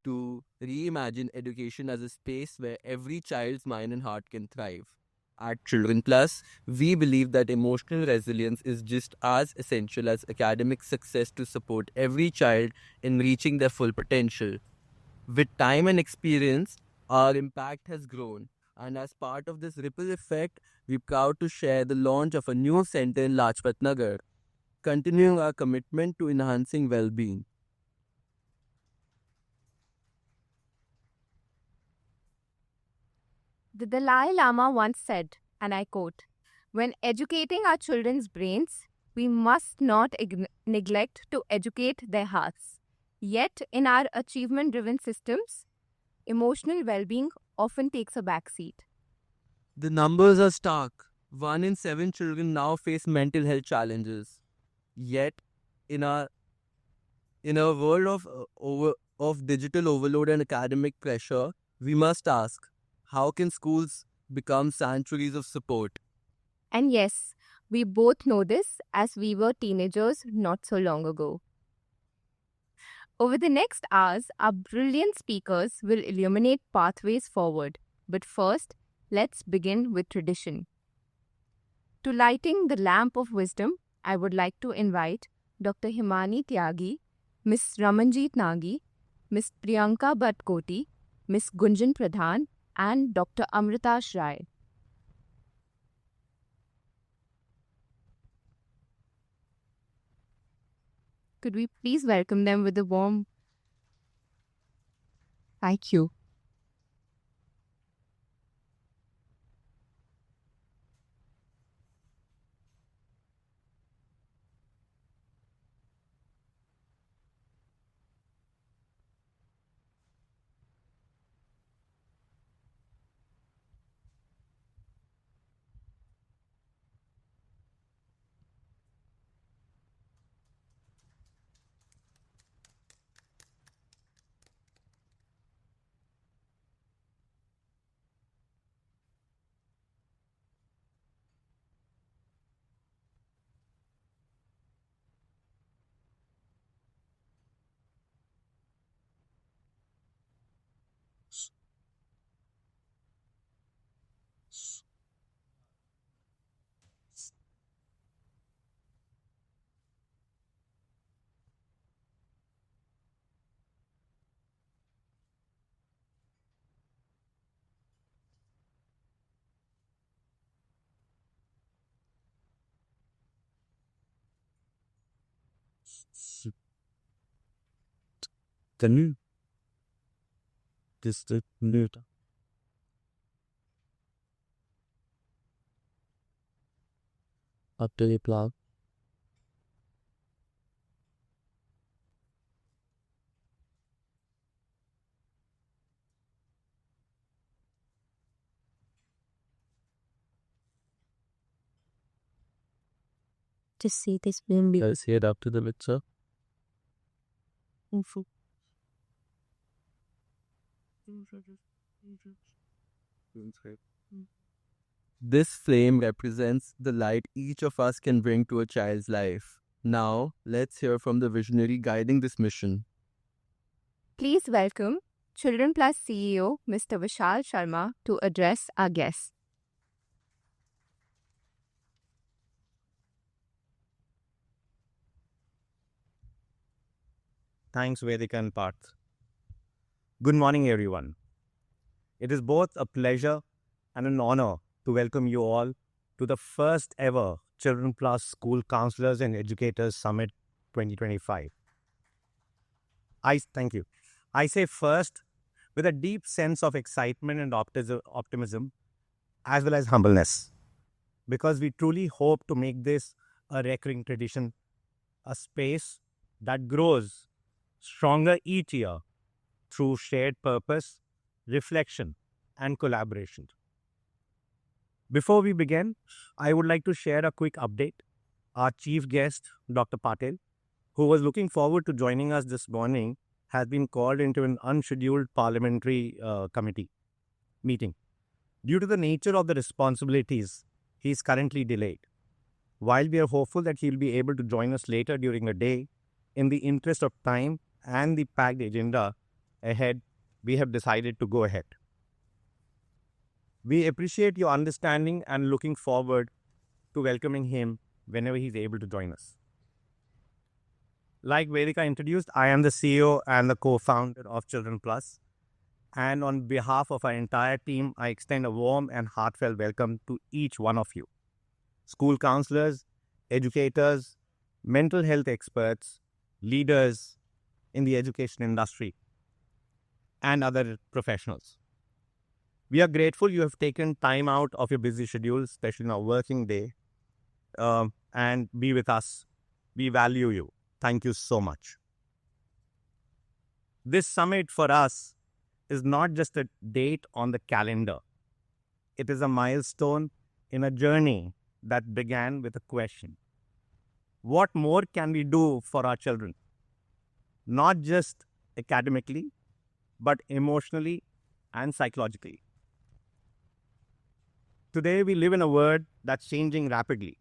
to reimagine education as a space where every child's mind and heart can thrive. At Children Plus, we believe that emotional resilience is just as essential as academic success to support every child in reaching their full potential. With time and experience, our impact has grown, and as part of this ripple effect, we're proud to share the launch of a new center in Lajpat Nagar, continuing our commitment to enhancing well being. The Dalai Lama once said, and I quote, "When educating our children's brains, we must not neglect to educate their hearts." Yet, in our achievement driven systems, emotional well being often takes a backseat. The numbers are stark. 1 in 7 children now face mental health challenges. Yet, in our in a world of digital overload and academic pressure, we must ask, how can schools become sanctuaries of support? And yes, we both know this as we were teenagers not so long ago. Over the next hours, our brilliant speakers will illuminate pathways forward. But first, let's begin with tradition. To lighting the lamp of wisdom, I would like to invite Dr. Himani Tyagi, Ms. Ramanjit Nagi, Ms. Priyanka Bhatkoti, Ms. Gunjan Pradhan, and Dr. AMRITASH Rai. Could we please welcome them with a warm thank you? Can you just mute? Up to the plug. To see this film be Let's head up to the mixer. This flame represents the light each of us can bring to a child's life. Now, let's hear from the visionary guiding this mission. Please welcome ChildrenPlus CEO Mr. Vishal Sharma to address our guests. Thanks, Vedika and Parth. Good morning, everyone. It is both a pleasure and an honor to welcome you all to the first ever Children Plus School Counselors and Educators Summit 2025. Thank you. I say first with a deep sense of excitement and optimism, as well as humbleness, because we truly hope to make this a recurring tradition, a space that grows stronger each year through shared purpose, reflection, and collaboration. Before we begin, I would like to share a quick update. Our chief guest, Dr. Patel, who was looking forward to joining us this morning, has been called into an unscheduled parliamentary committee meeting. Due to the nature of the responsibilities, he is currently delayed. While we are hopeful that he will be able to join us later during the day, in the interest of time and the packed agenda, ahead, we have decided to go ahead. We appreciate your understanding and looking forward to welcoming him whenever he's able to join us. Like Vedika introduced, I am the CEO and the co-founder of ChildrenPlus. And on behalf of our entire team, I extend a warm and heartfelt welcome to each one of you. School counselors, educators, mental health experts, leaders in the education industry, and other professionals. We are grateful you have taken time out of your busy schedule, especially in our working day, and be with us. We value you. Thank you so much. This summit for us is not just a date on the calendar. It is a milestone in a journey that began with a question. What more can we do for our children? Not just academically, but emotionally and psychologically. Today, we live in a world that's changing rapidly.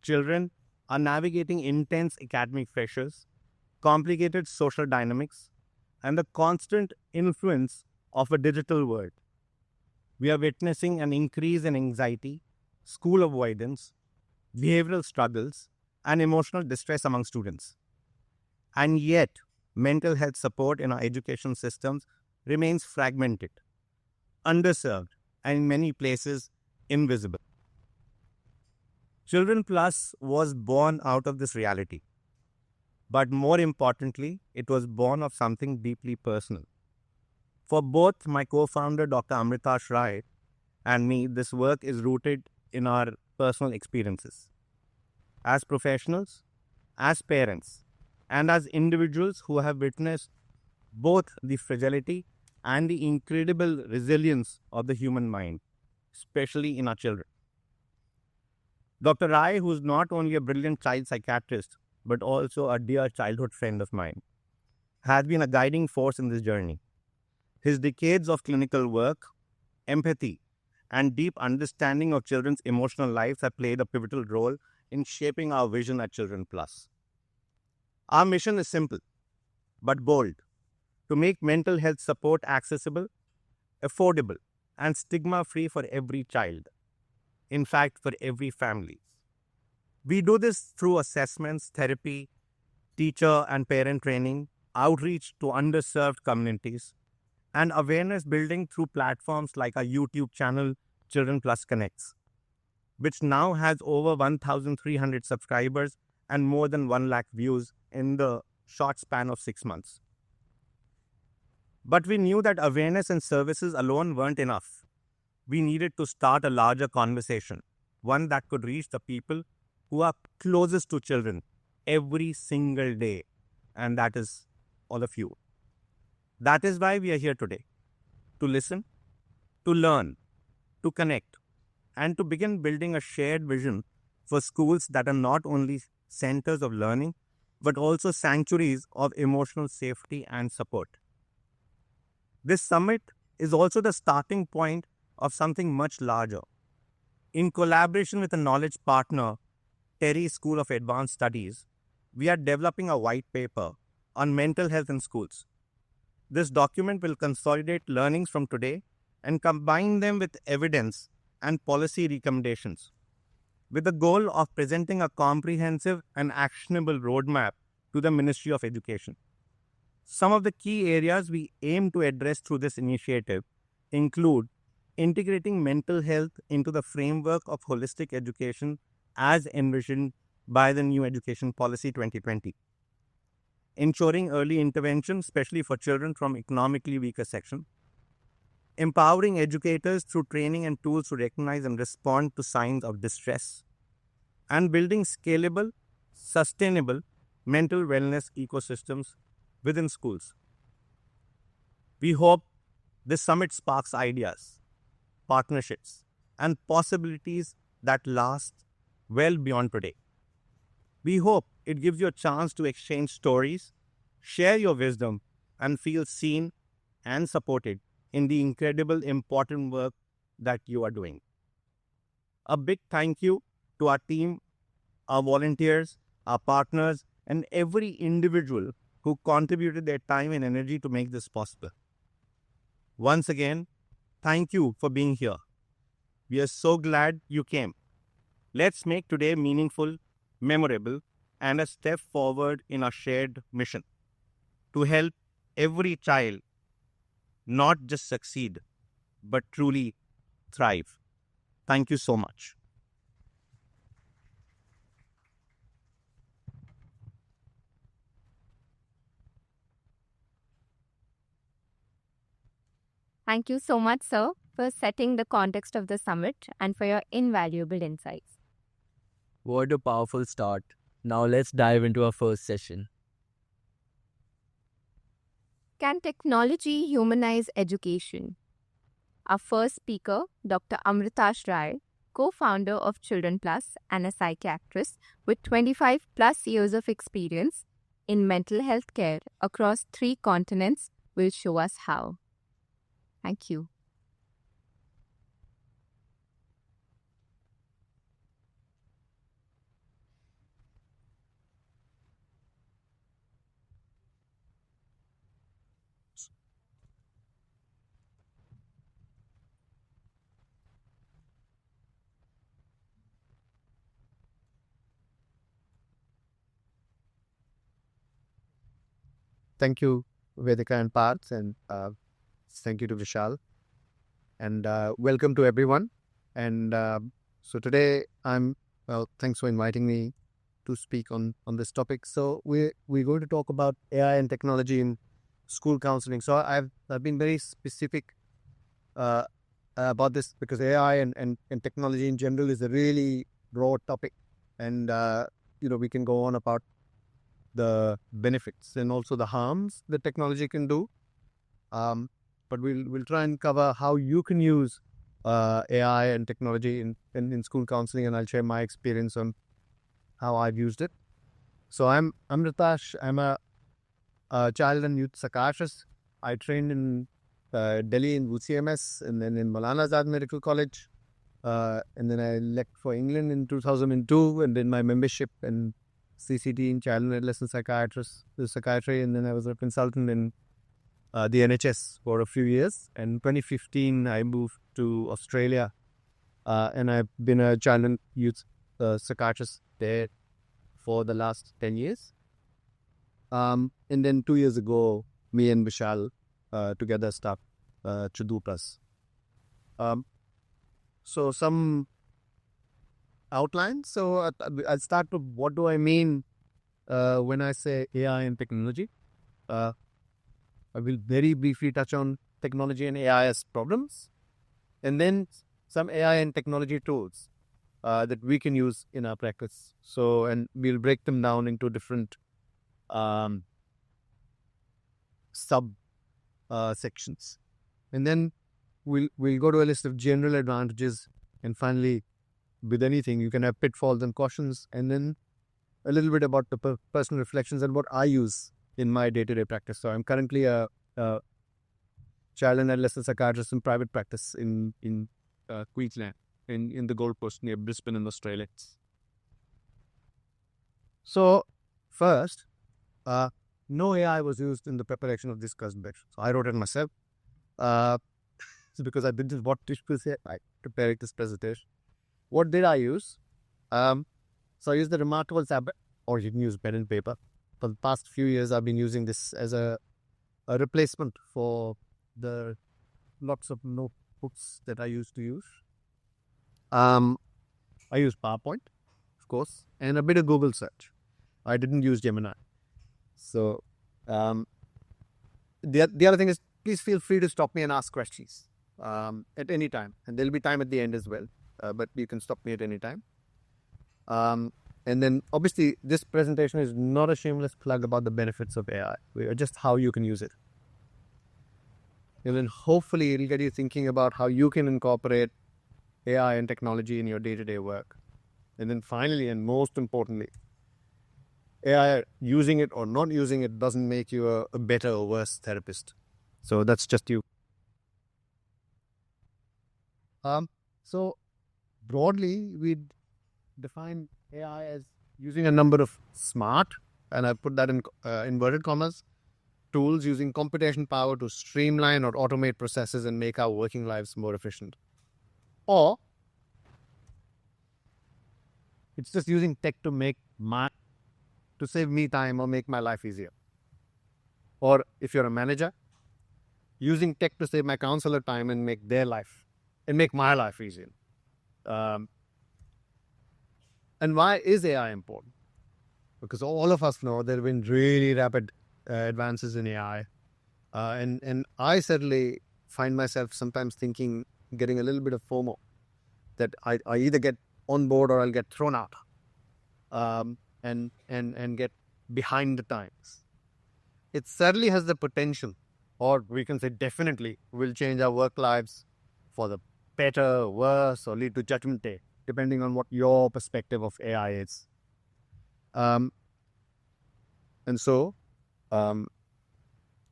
Children are navigating intense academic pressures, complicated social dynamics, and the constant influence of a digital world. We are witnessing an increase in anxiety, school avoidance, behavioral struggles, and emotional distress among students. And yet, mental health support in our education systems remains fragmented, underserved, and in many places, invisible. ChildrenPlus was born out of this reality. But more importantly, it was born of something deeply personal. For both my co-founder, Dr. AMRITASH Rai, and me, this work is rooted in our personal experiences. As professionals, as parents, and as individuals who have witnessed both the fragility and the incredible resilience of the human mind, especially in our children. Dr. Rai, who is not only a brilliant child psychiatrist, but also a dear childhood friend of mine, has been a guiding force in this journey. His decades of clinical work, empathy, and deep understanding of children's emotional lives have played a pivotal role in shaping our vision at ChildrenPlus. Our mission is simple, but bold: to make mental health support accessible, affordable, and stigma-free for every child. In fact, for every family. We do this through assessments, therapy, teacher and parent training, outreach to underserved communities, and awareness building through platforms like our YouTube channel, ChildrenPlus Connects, which now has over 1,300 subscribers and more than 1 lakh views in the short span of 6 months. But we knew that awareness and services alone weren't enough. We needed to start a larger conversation, one that could reach the people who are closest to children every single day, and that is all of you. That is why we are here today, to listen, to learn, to connect, and to begin building a shared vision for schools that are not only centers of learning, but also sanctuaries of emotional safety and support. This summit is also the starting point of something much larger. In collaboration with a knowledge partner, Terry School of Advanced Studies, we are developing a white paper on mental health in schools. This document will consolidate learnings from today and combine them with evidence and policy recommendations, with the goal of presenting a comprehensive and actionable roadmap to the Ministry of Education. Some of the key areas we aim to address through this initiative include integrating mental health into the framework of holistic education as envisioned by the new Education Policy 2020. Ensuring early intervention, especially for children from economically weaker sections. Empowering educators through training and tools to recognize and respond to signs of distress. And building scalable, sustainable mental wellness ecosystems within schools. We hope this summit sparks ideas, partnerships, and possibilities that last well beyond today. We hope it gives you a chance to exchange stories, share your wisdom, and feel seen and supported in the incredible, important work that you are doing. A big thank you to our team, our volunteers, our partners, and every individual who contributed their time and energy to make this possible. Once again, thank you for being here. We are so glad you came. Let's make today meaningful, memorable, and a step forward in our shared mission to help every child not just succeed, but truly thrive. Thank you so much. Thank you so much, sir, for setting the context of the summit and for your invaluable insights. What a powerful start. Now let's dive into our first session. Can technology humanize education? Our first speaker, Dr. AMRITASH Rai, co-founder of ChildrenPlus and a psychiatrist with 25 plus years of experience in mental health care across 3 continents, will show us how. Thank you. Thank you, Vedika and Parth, and thank you to Vishal. And welcome to everyone. And so today thanks for inviting me to speak on this topic. So we're going to talk about AI and technology in school counseling. So I've been very specific about this because AI and technology in general is a really broad topic. And, we can go on about the benefits and also the harms that technology can do. But we'll try and cover how you can use AI and technology in school counseling, and I'll share my experience on how I've used it. So I'm Ritash. I'm a child and youth psychiatrist. I trained in Delhi in UCMS and then in Maulana Azad Medical College. And then I left for England in 2002 and did my membership in CCT in child and adolescent psychiatry, and then I was a consultant in the NHS for a few years. And in 2015, I moved to Australia, and I've been a child and youth psychiatrist there for the last 10 years. And then 2 years ago, me and Vishal together started ChildrenPlus. So some outline. So I'll start with what do I mean when I say AI and technology. I will very briefly touch on technology and AI as problems, and then some AI and technology tools that we can use in our practice. So, and we'll break them down into different sub sections, and then we'll go to a list of general advantages, and finally, with anything, you can have pitfalls and cautions, and then a little bit about the personal reflections and what I use in my day-to-day practice. So I'm currently a child and adolescent psychiatrist in private practice in Queensland, in the Gold Coast near Brisbane in Australia. So first, no AI was used in the preparation of this cousin batch. So I wrote it myself. Because I didn't what people say, I prepared this presentation. What did I use? So I used the remarkable tablet, or you can use pen and paper. For the past few years, I've been using this as a replacement for the lots of notebooks that I used to use. I use PowerPoint, of course, and a bit of Google search. I didn't use Gemini. So the other thing is, please feel free to stop me and ask questions at any time. And there'll be time at the end as well. But you can stop me at any time. And then obviously this presentation is not a shameless plug about the benefits of AI, just how you can use it. And then hopefully it'll get you thinking about how you can incorporate AI and technology in your day-to-day work. And then finally, and most importantly, AI, using it or not using it doesn't make you a better or worse therapist. So that's just you. So broadly, we define AI as using a number of smart and I put that in inverted commas, tools using computation power to streamline or automate processes and make our working lives more efficient. Or it's just using tech to save me time or make my life easier. Or if you're a manager, using tech to save my counselor time and make my life easier. And why is AI important? Because all of us know there have been really rapid advances in AI. And I certainly find myself sometimes getting a little bit of FOMO, that I either get on board or I'll get thrown out, and get behind the times. It certainly has the potential, or we can say definitely will change our work lives for the better, worse, or lead to judgment day, depending on what your perspective of AI is. And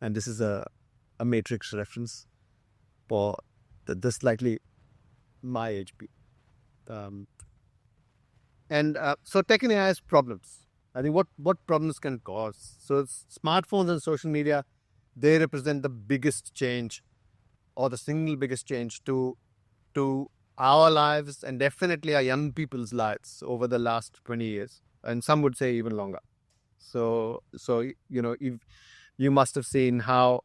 this is a matrix reference for the slightly my age people. So tech and AI has problems. I think what problems can cause. So smartphones and social media, they represent the biggest change, or the single biggest change to our lives, and definitely our young people's lives over the last 20 years, and some would say even longer. So if you must have seen how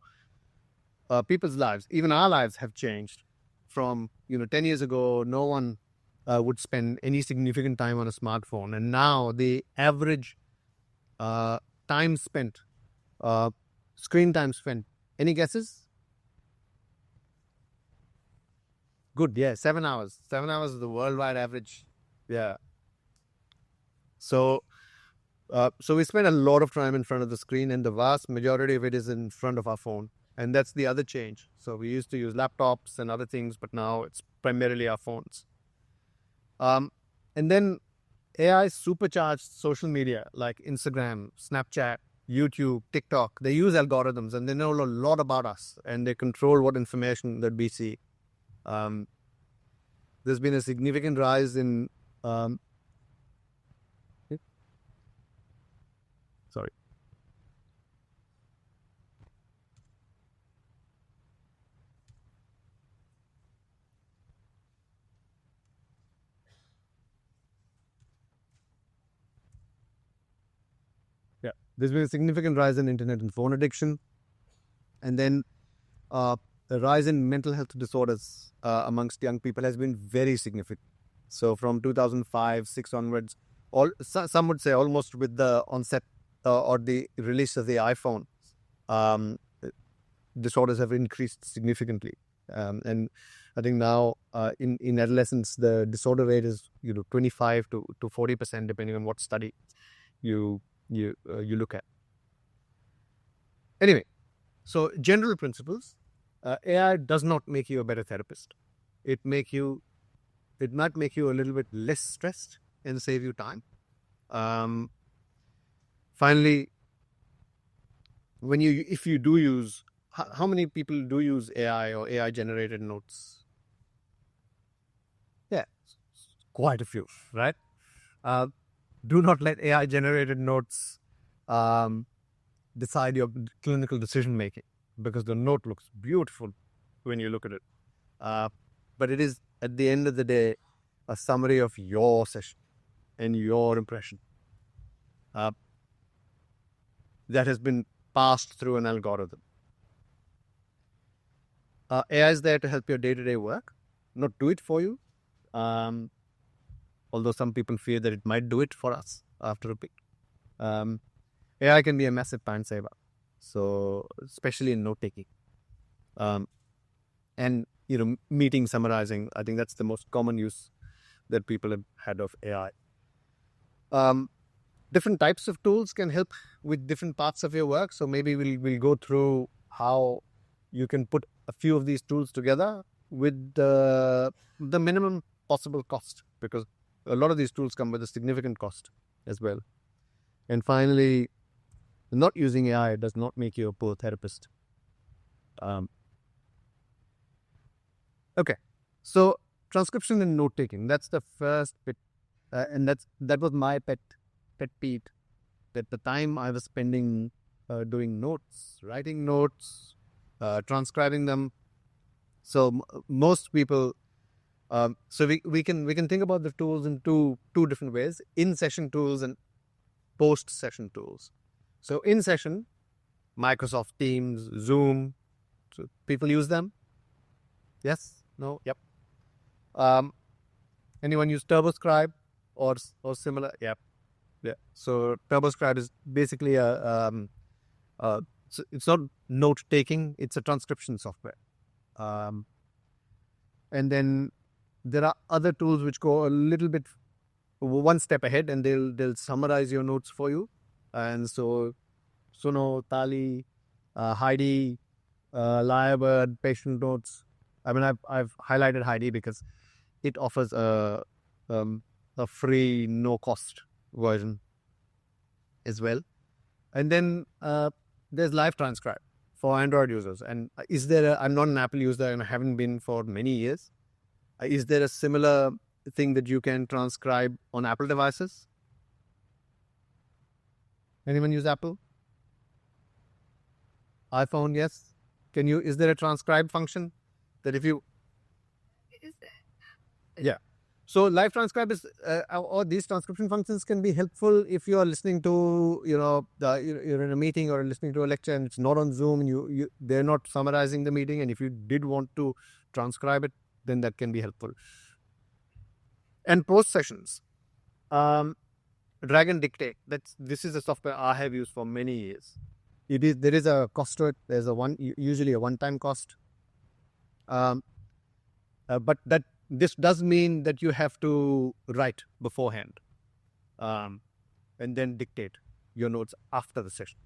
people's lives, even our lives, have changed from 10 years ago. No one would spend any significant time on a smartphone, and now the average time spent, screen time spent. Any guesses? Good, yeah, 7 hours. 7 hours is the worldwide average. Yeah. So we spend a lot of time in front of the screen, and the vast majority of it is in front of our phone. And that's the other change. So we used to use laptops and other things, but now it's primarily our phones. And then AI supercharged social media like Instagram, Snapchat, YouTube, TikTok. They use algorithms, and they know a lot about us, and they control what information that we see. There's been a significant rise in sorry. Yeah, there's been a significant rise in internet and phone addiction, and then the rise in mental health disorders amongst young people has been very significant. So from 2005-6 onwards, some would say almost with the onset or the release of the iPhone, disorders have increased significantly. And I think now in adolescence, the disorder rate is 25 to 40%, depending on what study you look at. Anyway, so general principles. AI does not make you a better therapist. It might make you a little bit less stressed and save you time. Finally, if you do use, how many people do use AI or AI generated notes? Yeah, quite a few, right? Do not let AI generated notes decide your clinical decision making, because the note looks beautiful when you look at it. But it is, at the end of the day, a summary of your session and your impression that has been passed through an algorithm. AI is there to help your day-to-day work, not do it for you. Although some people fear that it might do it for us after a bit. AI can be a massive time saver. So, especially in note-taking. And, meeting summarizing, I think that's the most common use that people have had of AI. Different types of tools can help with different parts of your work. So maybe we'll go through how you can put a few of these tools together with the minimum possible cost, because a lot of these tools come with a significant cost as well. And finally, not using AI does not make you a poor therapist. Okay, so transcription and note taking, that's the first bit, and that was my pet peeve that the time I was spending doing notes, writing notes, transcribing them. So most people, so we can think about the tools in two different ways: in session tools and post session tools. So in session, Microsoft Teams, Zoom, so people use them. Yes? No? Yep. Anyone use TurboScribe or similar? Yep. Yeah. So TurboScribe is basically it's not note taking; it's a transcription software. And then there are other tools which go a little bit one step ahead, and they'll summarize your notes for you. And so Suno, Tali, Heidi, Lyrebird, Patient Notes. I mean, I've highlighted Heidi because it offers a free, no cost version as well. And then there's Live Transcribe for Android users. And I'm not an Apple user and I haven't been for many years. Is there a similar thing that you can transcribe on Apple devices? Anyone use Apple? iPhone, yes. Is there a transcribe function that if you... Is there? Yeah. So live transcribe is, or these transcription functions can be helpful if you are listening to, you're in a meeting or listening to a lecture and it's not on Zoom and they're not summarizing the meeting. And if you did want to transcribe it, then that can be helpful. And post sessions, Drag and Dictate. This is a software I have used for many years. There is a cost to it. There's usually a one-time cost. But this does mean that you have to write beforehand, and then dictate your notes after the session.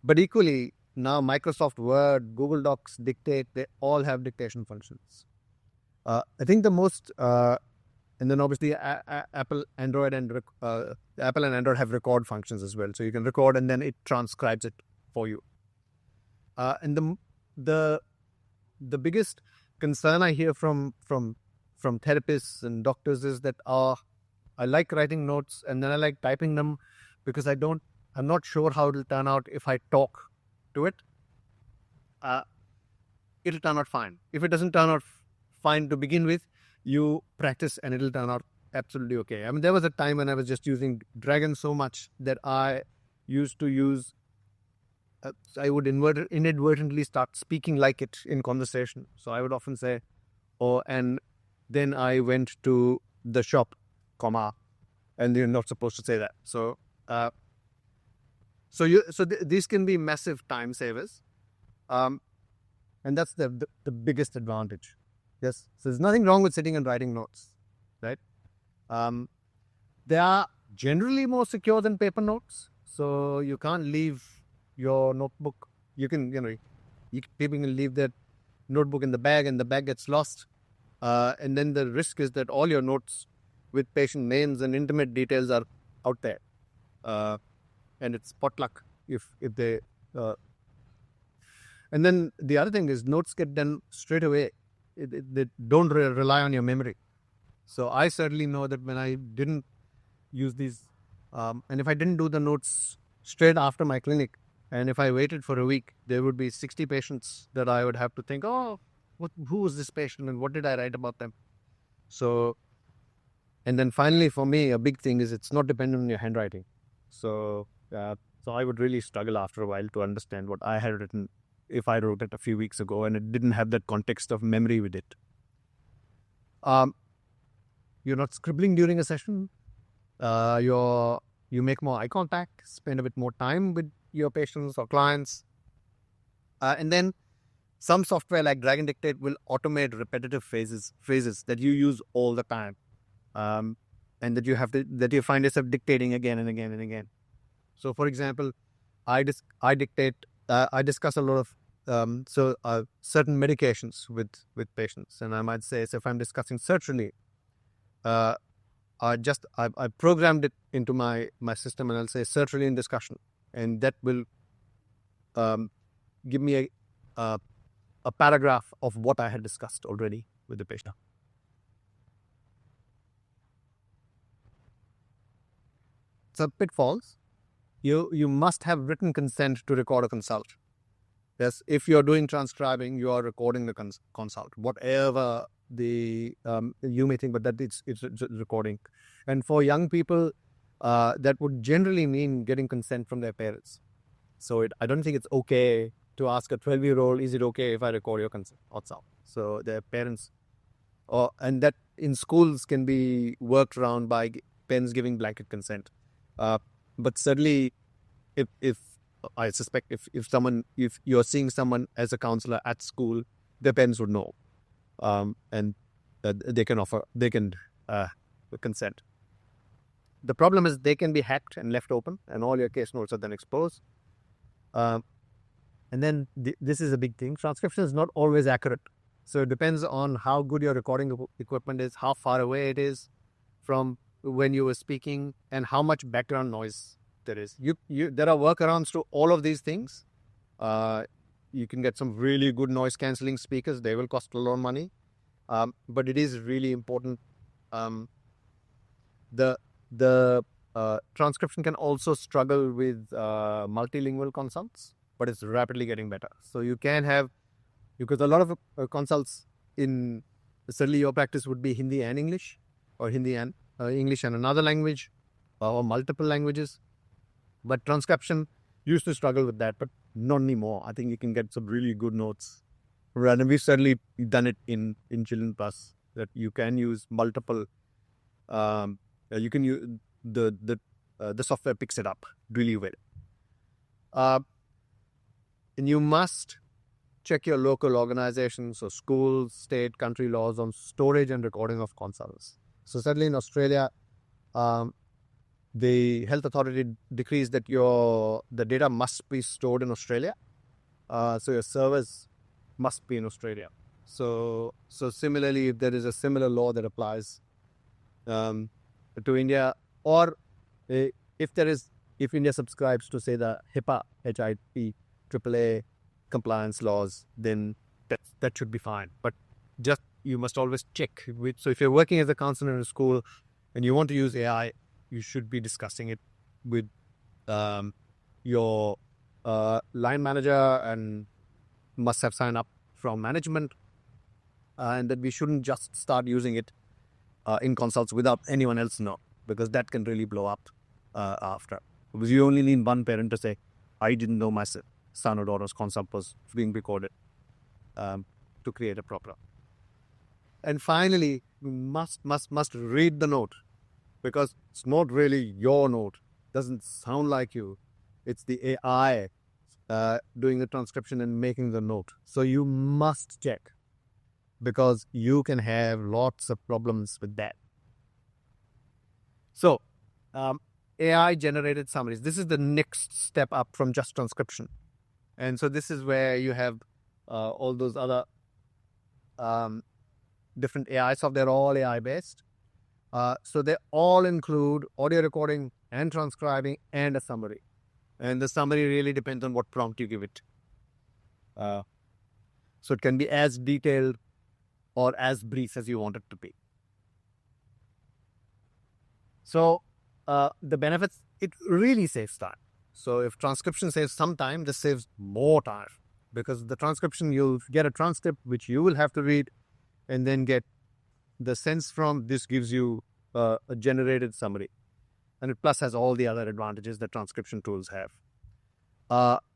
But equally, now Microsoft Word, Google Docs, Dictate, they all have dictation functions. I think the most, and then obviously Apple, Android, and Apple and Android have record functions as well. So you can record and then it transcribes it for you. And the biggest concern I hear from therapists and doctors is that I like writing notes and then I like typing them because I'm not sure how it'll turn out if I talk to it. It'll turn out fine. If it doesn't turn out fine to begin with, you practice and it'll turn out absolutely okay. I mean, there was a time when I was just using Dragon so much that I used to use I would inadvertently start speaking like it in conversation. So I would often say, and then I went to the shop, and you're not supposed to say that. So, these can be massive time savers, and that's the biggest advantage. Yes, so there's nothing wrong with sitting and writing notes, right? They are generally more secure than paper notes, so you can't leave your notebook. People can leave their notebook in the bag and the bag gets lost. And then the risk is that all your notes with patient names and intimate details are out there. And it's potluck if they... And then the other thing is notes get done straight away. They don't rely on your memory. So I certainly know that when I didn't use these, and if I didn't do the notes straight after my clinic, and if I waited for a week, there would be 60 patients that I would have to think, who was this patient and what did I write about them? So, and then finally for me, a big thing is it's not dependent on your handwriting. So I would really struggle after a while to understand what I had written if I wrote it a few weeks ago and it didn't have that context of memory with it. You're not scribbling during a session. You make more eye contact, spend a bit more time with your patients or clients. And then some software like Drag and Dictate will automate repetitive phrases that you use all the time. And that you find yourself dictating again and again and again. So for example, I discuss a lot of certain medications with patients. And I might say, so if I'm discussing sertraline, I programmed it into my system and I'll say sertraline discussion. And that will give me a paragraph of what I had discussed already with the patient. So pitfalls. you must have written consent to record a consult. Yes, if you're doing transcribing, you are recording the consult, whatever the you may think, but that it's recording. And for young people, that would generally mean getting consent from their parents. So I don't think it's okay to ask a 12-year-old, is it okay if I record your consult? So their parents, and that in schools can be worked around by parents giving blanket consent. But certainly, if I suspect if you're seeing someone as a counselor at school, their parents would know, and they can consent. The problem is they can be hacked and left open, and all your case notes are then exposed. And then this is a big thing. Transcription is not always accurate. So it depends on how good your recording equipment is, how far away it is from when you were speaking, and how much background noise there is. There are workarounds to all of these things. You can get some really good noise cancelling speakers. They will cost a lot of money. But it is really important. The transcription can also struggle with multilingual consults, but it's rapidly getting better. So you can have, because a lot of consults in certainly your practice would be Hindi and English, or Hindi and English and another language, or multiple languages. But transcription used to struggle with that, but not anymore. I think you can get some really good notes. And we've certainly done it in ChildrenPlus, that you can use multiple. You can use the software picks it up really well. And you must check your local organizations, so schools, state, country laws on storage and recording of consults. So certainly in Australia, the health authority decrees that the data must be stored in Australia. So your servers must be in Australia. So similarly, if there is a similar law that applies to India, or if India subscribes to, say, the HIPAA, HIP, AAA compliance laws, then that should be fine. But just you must always check. So if you're working as a counselor in a school and you want to use AI, you should be discussing it with your line manager, and must have signed up from management, and that we shouldn't just start using it in consults without anyone else know, because that can really blow up after. Because you only need one parent to say, I didn't know my son or daughter's consult was being recorded, to create a proper. And finally, you must read the note, because it's not really your note. It doesn't sound like you. It's the AI doing the transcription and making the note. So you must check, because you can have lots of problems with that. So AI generated summaries. This is the next step up from just transcription. And so this is where you have all those other different AI software. They're all AI based. So they all include audio recording and transcribing and a summary. And the summary really depends on what prompt you give it. So it can be as detailed or as brief as you want it to be. So the benefits, it really saves time. So if transcription saves some time, this saves more time, because the transcription, you'll get a transcript which you will have to read and then get the sense from. This gives you a generated summary. And it plus has all the other advantages that transcription tools have.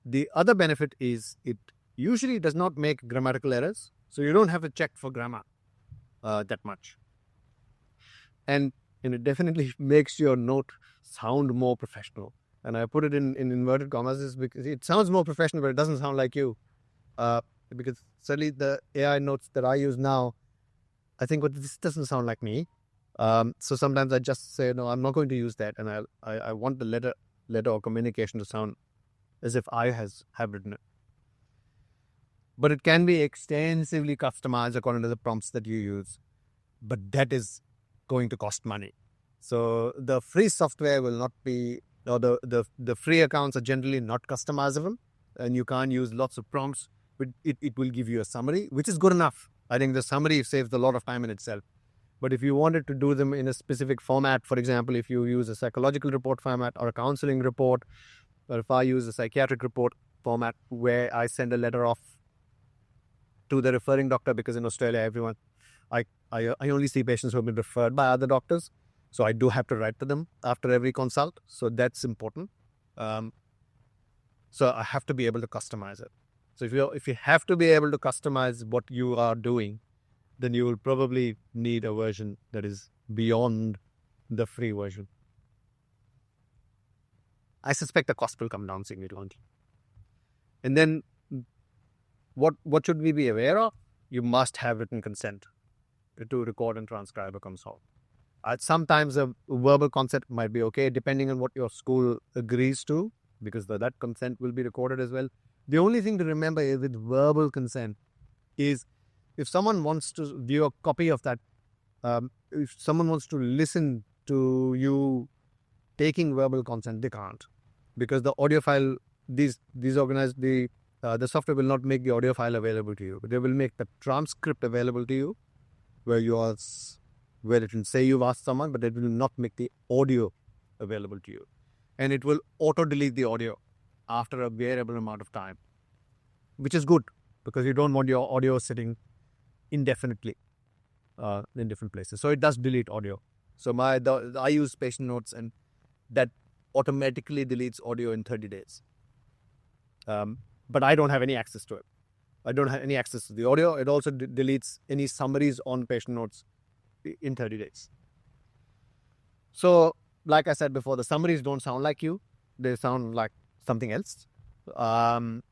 The other benefit is it usually does not make grammatical errors. So you don't have to check for grammar that much. And it definitely makes your note sound more professional. And I put it in inverted commas because it sounds more professional, but it doesn't sound like you. Because certainly the AI notes that I use now, I think, well, this doesn't sound like me. So sometimes I just say, no, I'm not going to use that. And I want the letter or communication to sound as if I have written it. But it can be extensively customized according to the prompts that you use. But that is going to cost money. So the free software will not be, or the free accounts are generally not customizable, and you can't use lots of prompts. But it will give you a summary, which is good enough. I think the summary saves a lot of time in itself. But if you wanted to do them in a specific format, for example, if you use a psychological report format or a counseling report, or if I use a psychiatric report format where I send a letter off to the referring doctor, because in Australia, I only see patients who have been referred by other doctors. So I do have to write to them after every consult. So that's important. So I have to be able to customize it. So if you have to be able to customize what you are doing, then you will probably need a version that is beyond the free version. I suspect the cost will come down significantly. And then what should we be aware of? You must have written consent to record and transcribe a consult. Sometimes a verbal consent might be okay, depending on what your school agrees to, because that consent will be recorded as well. The only thing to remember is with verbal consent is if someone wants to view a copy of that, if someone wants to listen to you taking verbal consent, they can't, because the audio file, the software will not make the audio file available to you. They will make the transcript available to you, where it will say you've asked someone, but it will not make the audio available to you. And it will auto-delete the audio after a variable amount of time, which is good, because you don't want your audio sitting indefinitely in different places. So it does delete audio. So I use patient notes, and that automatically deletes audio in 30 days. But I don't have any access to it. I don't have any access to the audio. It also deletes any summaries on patient notes in 30 days. So, like I said before, the summaries don't sound like you. They sound like something else. And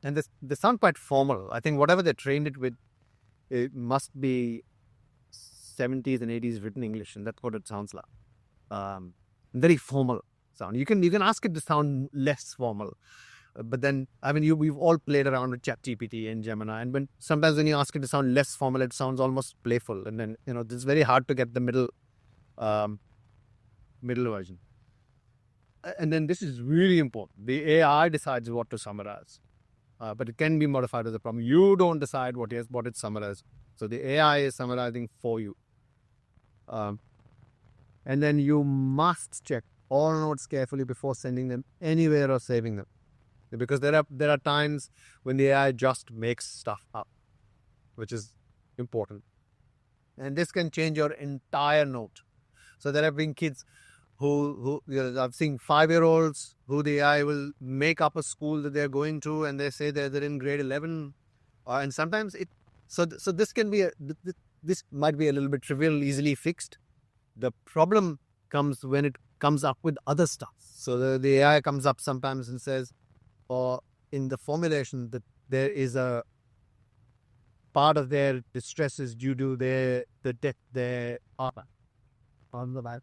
they sound quite formal. I think whatever they trained it with, it must be 70s and 80s written English, and that's what it sounds like. Very formal sound. You can ask it to sound less formal. But then, I mean, we've all played around with ChatGPT and Gemini, and sometimes when you ask it to sound less formal, it sounds almost playful, and then it's very hard to get the middle version. And then this is really important. The AI decides what to summarize, but it can be modified as a problem. You don't decide what it summarizes. So the AI is summarizing for you, and then you must check all notes carefully before sending them anywhere or saving them. Because there are times when the AI just makes stuff up, which is important. And this can change your entire note. So there have been kids who I've seen 5-year-olds who the AI will make up a school that they're going to, and they say they're in grade 11. And sometimes so this can be this might be a little bit trivial, easily fixed. The problem comes when it comes up with other stuff. So the AI comes up sometimes and says, or in the formulation, that there is a part of their distress is due to the death their partner on the back.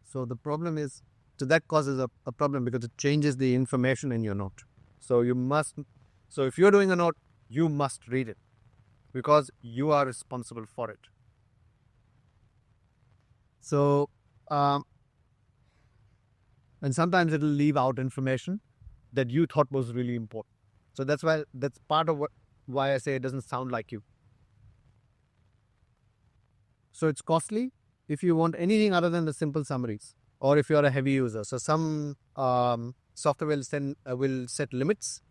So the problem is, so that causes a problem because it changes the information in your note. So if you're doing a note, you must read it because you are responsible for it. So, and sometimes it'll leave out information that you thought was really important. So that's part of why I say it doesn't sound like you. So it's costly if you want anything other than the simple summaries, or if you're a heavy user. So some software will set limits,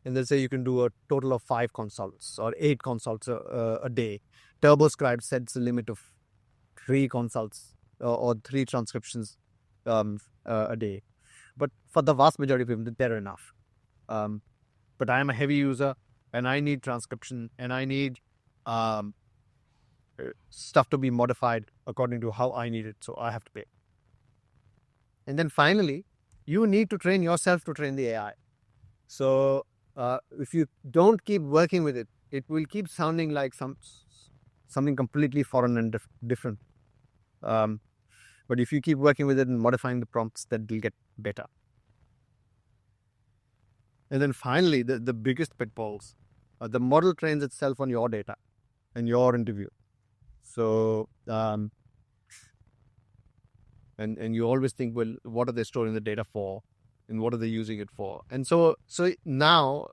and they'll say you can do a total of 5 consults or 8 consults a day. TurboScribe sets a limit of 3 consults or 3 transcriptions a day. But for the vast majority of people, they're enough. But I am a heavy user, and I need transcription, and I need stuff to be modified according to how I need it. So I have to pay. And then finally, you need to train yourself to train the AI. So if you don't keep working with it, it will keep sounding like something completely foreign and different. But if you keep working with it and modifying the prompts, that will get better. And then finally, the biggest pitfalls, the model trains itself on your data and your interview. So, and you always think, well, what are they storing the data for, and what are they using it for? And so now,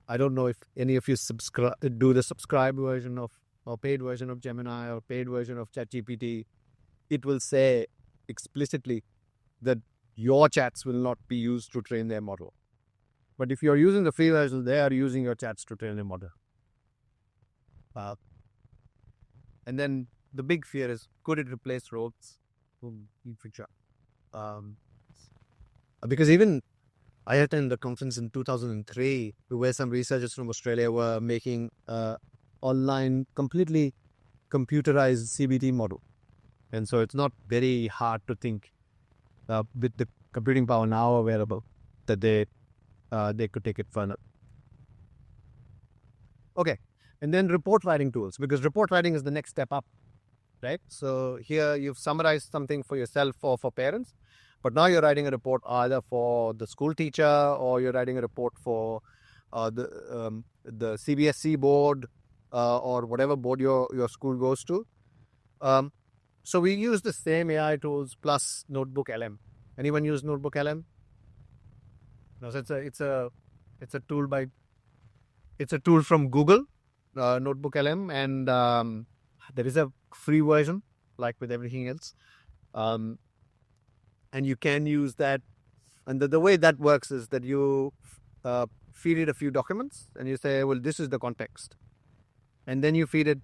I don't know if any of you do the subscribe version of or paid version of Gemini or paid version of ChatGPT, it will say explicitly that your chats will not be used to train their model. But if you're using the free version, they are using your chats to train their model. And then the big fear is, could it replace roles in future? Because even I attended the conference in 2003 where some researchers from Australia were making online, completely computerized CBT model. And so it's not very hard to think with the computing power now available that they could take it further. Okay, and then report writing tools, because report writing is the next step up, right? So here you've summarized something for yourself or for parents, but now you're writing a report either for the school teacher or you're writing a report for the CBSE board or whatever board your school goes to. So we use the same AI tools plus Notebook LM. Anyone use Notebook LM? No, so it's a tool from Google, Notebook LM, and there is a free version, like with everything else, and you can use that. And the way that works is that you feed it a few documents, and you say, well, this is the context, and then you feed it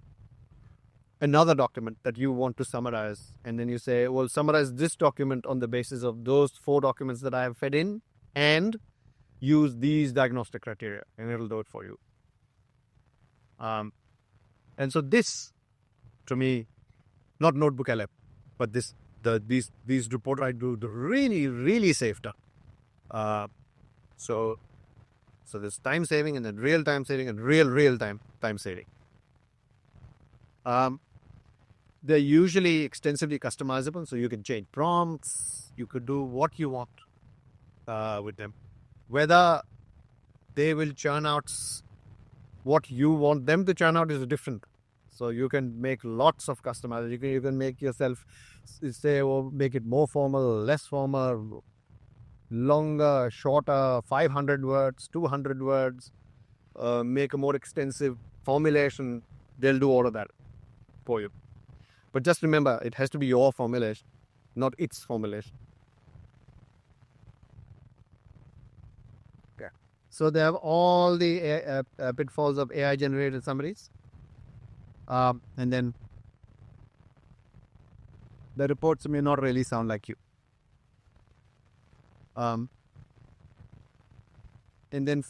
another document that you want to summarize, and then you say, well, summarize this document on the basis of those 4 documents that I have fed in, and use these diagnostic criteria, and it'll do it for you. And so this, to me, not Notebook LM, but these report write do really, really saved up. So there's time saving, and then real time saving, and real time saving. They're usually extensively customizable, so you can change prompts, you could do what you want with them. Whether they will churn out what you want them to churn out is different. So you can make lots of customization. You can make yourself say, or make it more formal, less formal, longer, shorter, 500 words, 200 words, make a more extensive formulation. They'll do all of that for you. But just remember, it has to be your formulation, not its formulation. Okay. So they have all the pitfalls of AI-generated summaries. And then the reports may not really sound like you. And then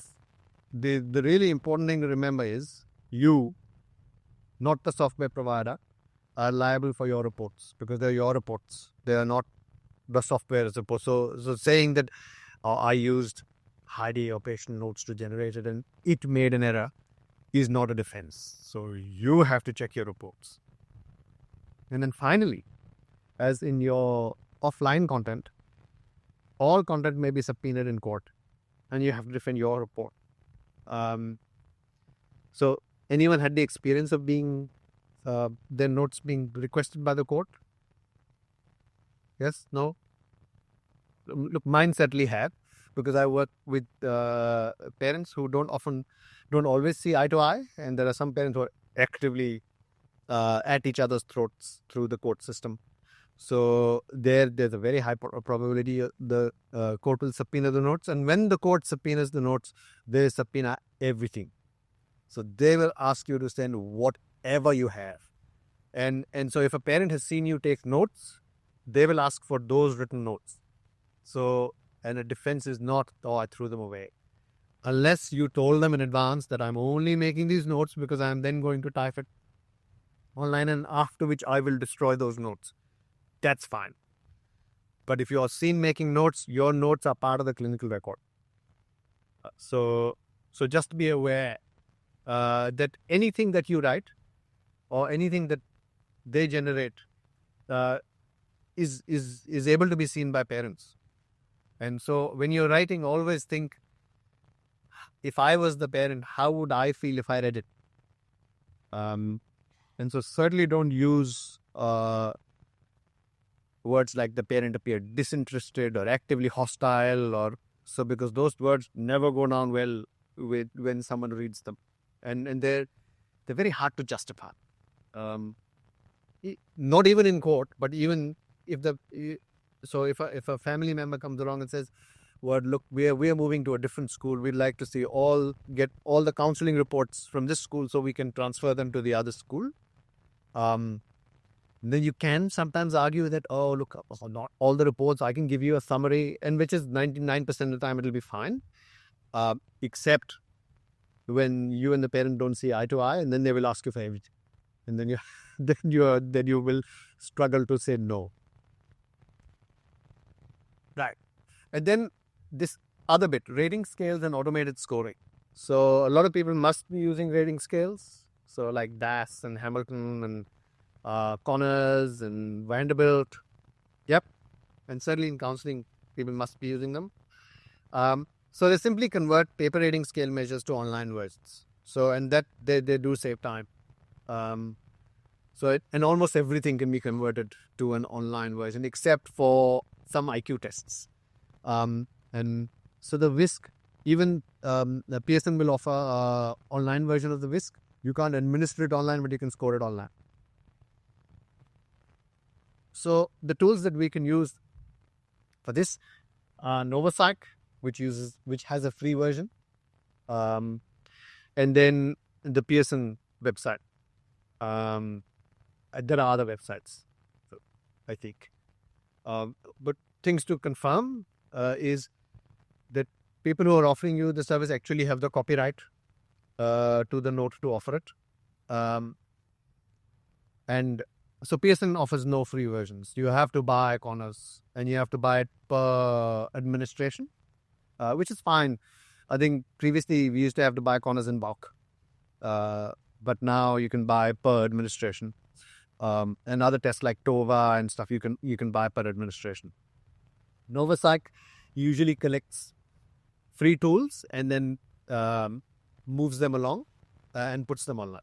the really important thing to remember is you, not the software provider, are liable for your reports, because they're your reports. They are not the software as opposed. So saying that I used Heidi or patient notes to generate it and it made an error is not a defense. So you have to check your reports. And then finally, as in your offline content, all content may be subpoenaed in court, and you have to defend your report. So anyone had the experience of being their notes being requested by the court? Yes? No? Look, mine certainly have, because I work with parents who don't always see eye to eye, and there are some parents who are actively at each other's throats through the court system. So there's a very high probability the court will subpoena the notes, and when the court subpoenas the notes, they subpoena everything. So they will ask you to send whatever you have. And so if a parent has seen you take notes, they will ask for those written notes. So, and a defense is not, oh, I threw them away. Unless you told them in advance that I'm only making these notes because I'm then going to type it online, and after which I will destroy those notes. That's fine. But if you are seen making notes, your notes are part of the clinical record. So just be aware that anything that you write or anything that they generate is able to be seen by parents. And so when you're writing, always think, if I was the parent, how would I feel if I read it? And so certainly don't use words like the parent appeared disinterested or actively hostile, or so, because those words never go down well when someone reads them, and they're very hard to justify. Not even in court, but even if if a family member comes along and says, "Well, look, we are moving to a different school. We'd like to get all the counseling reports from this school so we can transfer them to the other school." Then you can sometimes argue that, "Oh, look, not all the reports. I can give you a summary," and which is 99% of the time it'll be fine, except when you and the parent don't see eye to eye, and then they will ask you for everything, and then you will struggle to say no. Right. And then this other bit, rating scales and automated scoring. So a lot of people must be using rating scales. So like DAS and Hamilton and Connors and Vanderbilt. Yep. And certainly in counseling, people must be using them. So they simply convert paper rating scale measures to online versions. So, and that they do save time. And almost everything can be converted to an online version except for some IQ tests. And so the WISC, even the Pearson will offer an online version of the WISC. You can't administer it online, but you can score it online. So the tools that we can use for this are NovaPsych, which has a free version, and then the Pearson website. There are other websites, I think. But things to confirm is that people who are offering you the service actually have the copyright to the note to offer it. And so Pearson offers no free versions. You have to buy Connors, and you have to buy it per administration, which is fine. I think previously we used to have to buy Connors in bulk, but now you can buy per administration. And other tests like TOVA and stuff you can buy per administration. NovaPsych usually collects free tools and then moves them along and puts them online.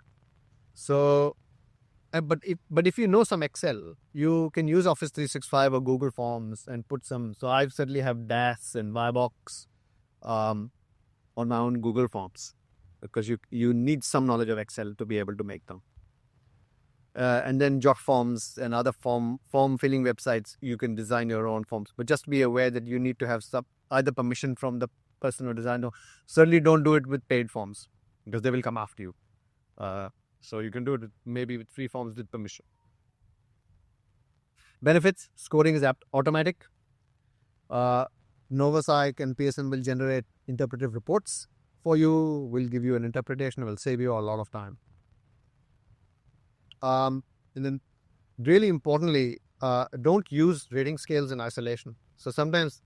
So, but if you know some Excel, you can use Office 365 or Google Forms and put some. So I certainly have DAS and Vibox on my own Google Forms, because you need some knowledge of Excel to be able to make them. And then Jot Forms and other form filling websites, you can design your own forms. But just be aware that you need to have either permission from the person who designed it. Certainly don't do it with paid forms, because they will come after you. So you can do it maybe with free forms with permission. Benefits: scoring is automatic. NovaPsych and Pearson will generate interpretive reports for you, will give you an interpretation, will save you a lot of time. And then really importantly, don't use rating scales in isolation. So sometimes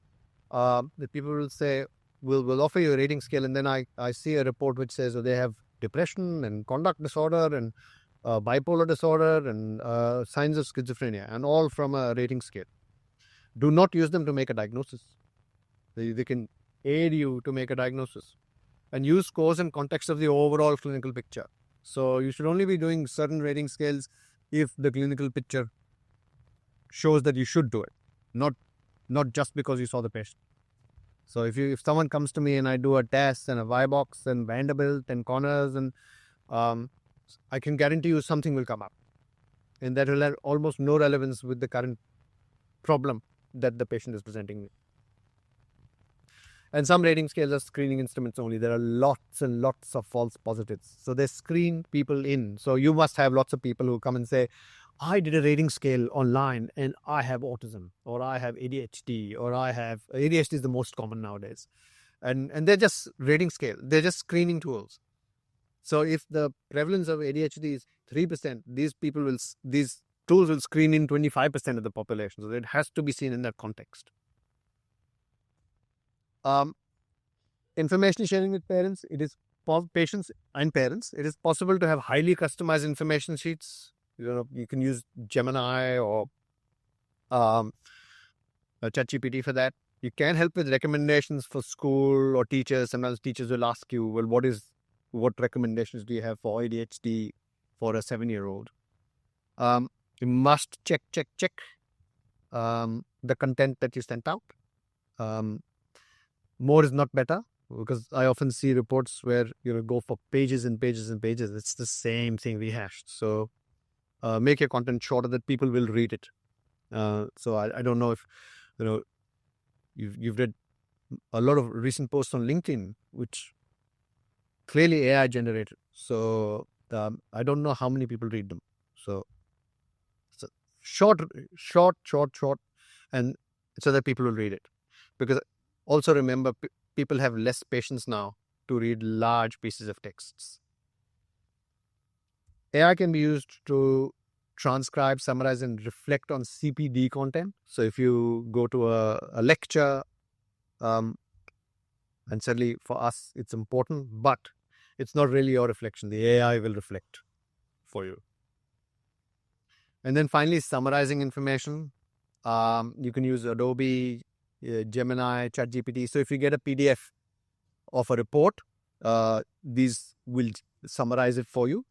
the people will say, we'll offer you a rating scale, and then I see a report which says, they have depression and conduct disorder and bipolar disorder and signs of schizophrenia, and all from a rating scale. Do not use them to make a diagnosis. They can aid you to make a diagnosis, and use scores in context of the overall clinical picture. So you should only be doing certain rating scales if the clinical picture shows that you should do it, not just because you saw the patient. So if someone comes to me and I do a test and a Vibox and Vanderbilt and Connors, and I can guarantee you something will come up, and that will have almost no relevance with the current problem that the patient is presenting with. And some rating scales are screening instruments only. There are lots and lots of false positives. So they screen people in. So you must have lots of people who come and say, I did a rating scale online and I have autism, or I have ADHD, or ADHD is the most common nowadays. And they're just rating scale. They're just screening tools. So if the prevalence of ADHD is 3%, these tools will screen in 25% of the population. So it has to be seen in that context. Information sharing with parents, patients and parents. It is possible to have highly customized information sheets. You can use Gemini or ChatGPT for that. You can help with recommendations for school or teachers. Sometimes teachers will ask you, well, what recommendations do you have for ADHD for a 7-year-old? You must check the content that you sent out. More is not better, because I often see reports where go for pages and pages and pages. It's the same thing rehashed. So make your content shorter that people will read it. So I don't know if you've read a lot of recent posts on LinkedIn, which clearly AI generated. So I don't know how many people read them. So short, and so that people will read it. Because also remember, people have less patience now to read large pieces of texts. AI can be used to transcribe, summarize, and reflect on CPD content. So if you go to a lecture, and certainly for us, it's important, but it's not really your reflection. The AI will reflect for you. And then finally, summarizing information. You can use Adobe, Gemini, ChatGPT. So if you get a PDF of a report, these will summarize it for you,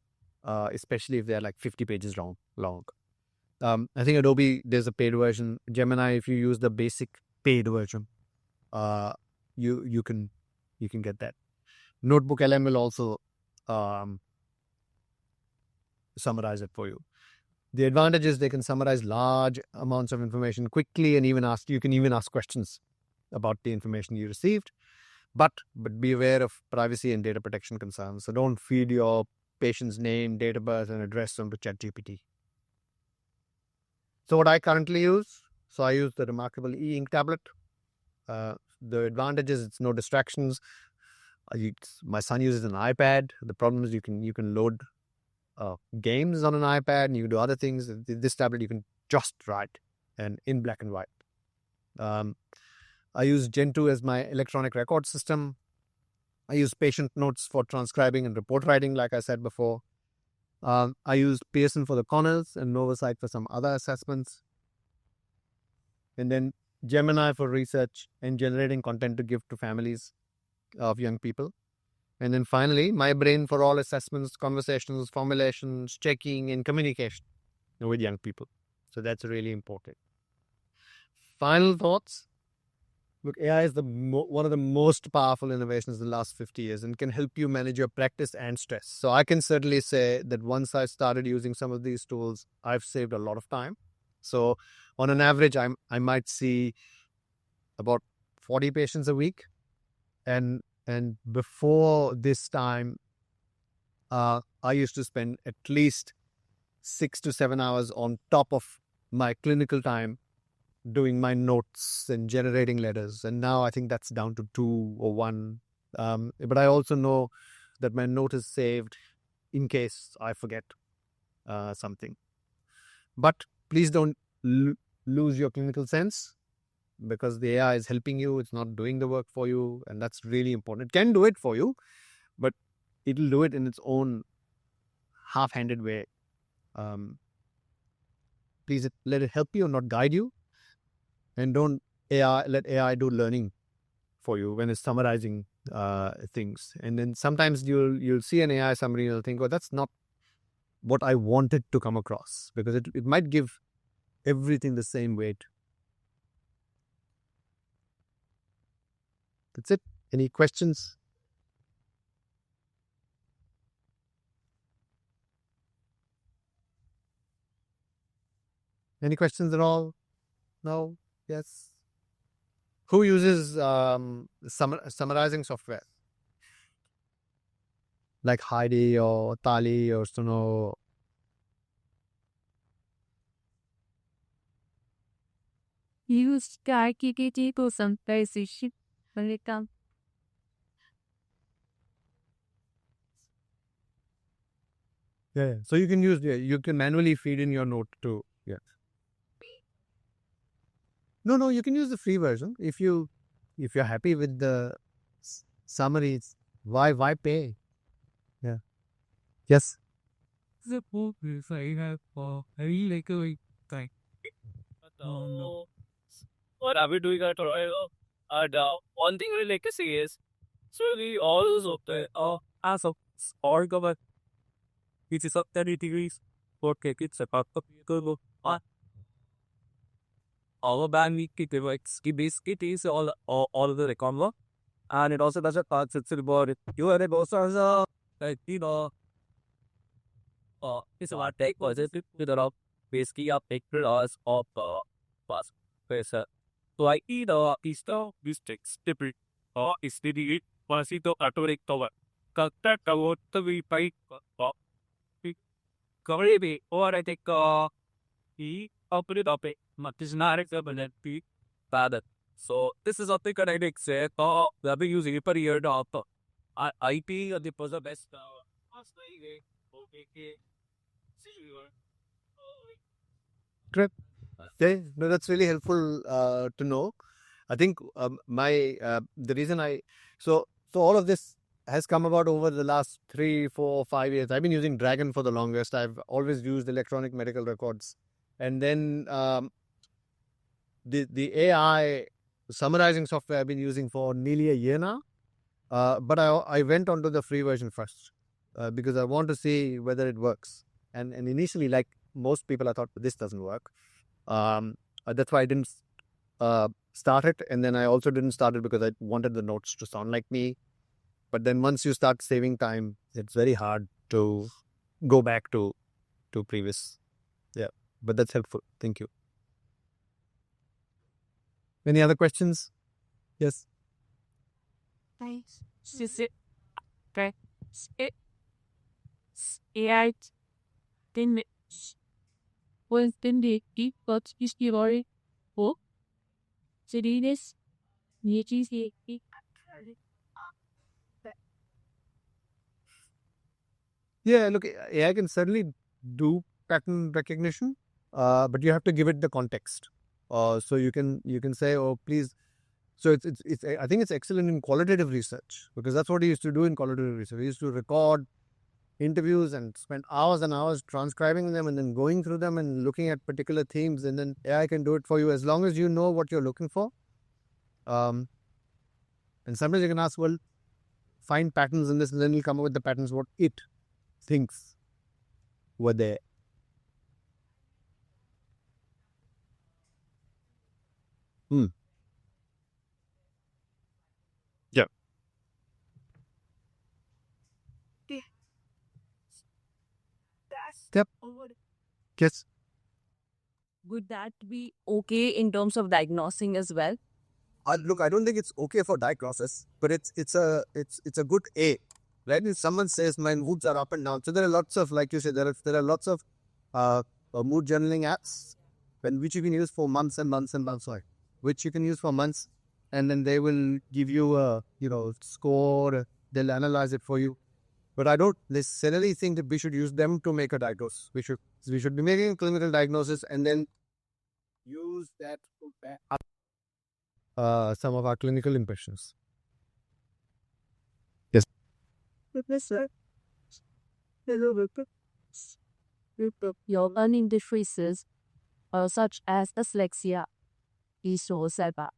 especially if they're like 50 pages long. I think Adobe, there's a paid version. Gemini, if you use the basic paid version, you can get that. Notebook LM will also summarize it for you. The advantage is they can summarize large amounts of information quickly, and you can even ask questions about the information you received. But be aware of privacy and data protection concerns. So don't feed your patient's name, date of birth, and address onto ChatGPT. So what I currently use, I use the remarkable e-ink tablet. The advantage is it's no distractions. My son uses an iPad. The problem is you can load games on an iPad, and you can do other things. This tablet you can just write, and in black and white. I use Gen 2 as my electronic record system. I use patient notes for transcribing and report writing, like I said before. I used Pearson for the corners and Noversight for some other assessments. And then Gemini for research and generating content to give to families of young people. And then finally, my brain for all assessments, conversations, formulations, checking, and communication with young people. So that's really important. Final thoughts. Look, AI is one of the most powerful innovations in the last 50 years and can help you manage your practice and stress. So I can certainly say that once I started using some of these tools, I've saved a lot of time. So on an average, I might see about 40 patients a week. And before this time, I used to spend at least 6 to 7 hours on top of my clinical time doing my notes and generating letters. And now I think that's down to 2 or 1. But I also know that my note is saved in case I forget something. But please don't lose your clinical sense, because the AI is helping you. It's not doing the work for you. And that's really important. It can do it for you, but it'll do it in its own half-handed way. Please let it help you, not guide you. And don't let AI do learning for you when it's summarizing things. And then sometimes you'll see an AI summary and you'll think, oh, that's not what I wanted to come across, because it might give everything the same weight. That's it. Any questions? Any questions at all? No? Yes? Who uses summarizing software? Like Heidi or Tali or Suno? Use ChatGPT to summarize shit. Yeah. So you can you can manually feed in your note too. Yeah. No, you can use the free version. If you're happy with the summaries, why pay? Yeah. Yes. The book is I have I really like a thing. No. What are we doing at all? And one thing I like to say is, so we always hope that As of or government, it is up 30 degrees for it's about the people all about me like basically is all of the combo, and it also does a part it's about it. You are also as a like is what take positive to the basically a picture loss of past pressure. So I eat is the mistakes stupid or is the pasito atomic tower. Kakta kawot to be pay cover or I take E operate up a mathematics and P father. So this is what the kinetic say we have been using it per year of IP the was the best okay. Great. Okay, no, that's really helpful to know. I think the reason so all of this has come about over the last 3, 4, 5 years. I've been using Dragon for the longest. I've always used electronic medical records, and then the AI summarizing software I've been using for nearly a year now. But I went onto the free version first because I want to see whether it works. And initially, like most people, I thought this doesn't work. That's why I didn't start it. And then I also didn't start it because I wanted the notes to sound like me. But then once you start saving time, it's very hard to go back to previous. Yeah, but that's helpful. Thank you. Any other questions? Yes. Thanks. AI den was den de deep but is the worry for Sedines Niji Yeah, look, AI can certainly do pattern recognition, but you have to give it the context. So you can say, oh, please. So it's I think it's excellent in qualitative research because that's what we used to do in qualitative research. We used to record interviews and spend hours and hours transcribing them and then going through them and looking at particular themes, and then AI can do it for you as long as you know what you're looking for. And sometimes you can ask, well, find patterns in this, and then you'll come up with the patterns what it thinks were there. Yeah. Yep. Yes. would that be okay in terms of diagnosing as well? Look, I don't think it's okay for diagnosis, but it's a good A, right? If someone says my moods are up and down, so there are lots of, like you said, there are lots of mood journaling apps, which you can use for months and months and months, which you can use for months, and then they will give you a score. They'll analyze it for you. But I don't necessarily think that we should use them to make a diagnosis. We should be making a clinical diagnosis and then use that to back up some of our clinical impressions. Yes. Your learning differences, such as dyslexia, dyslexia.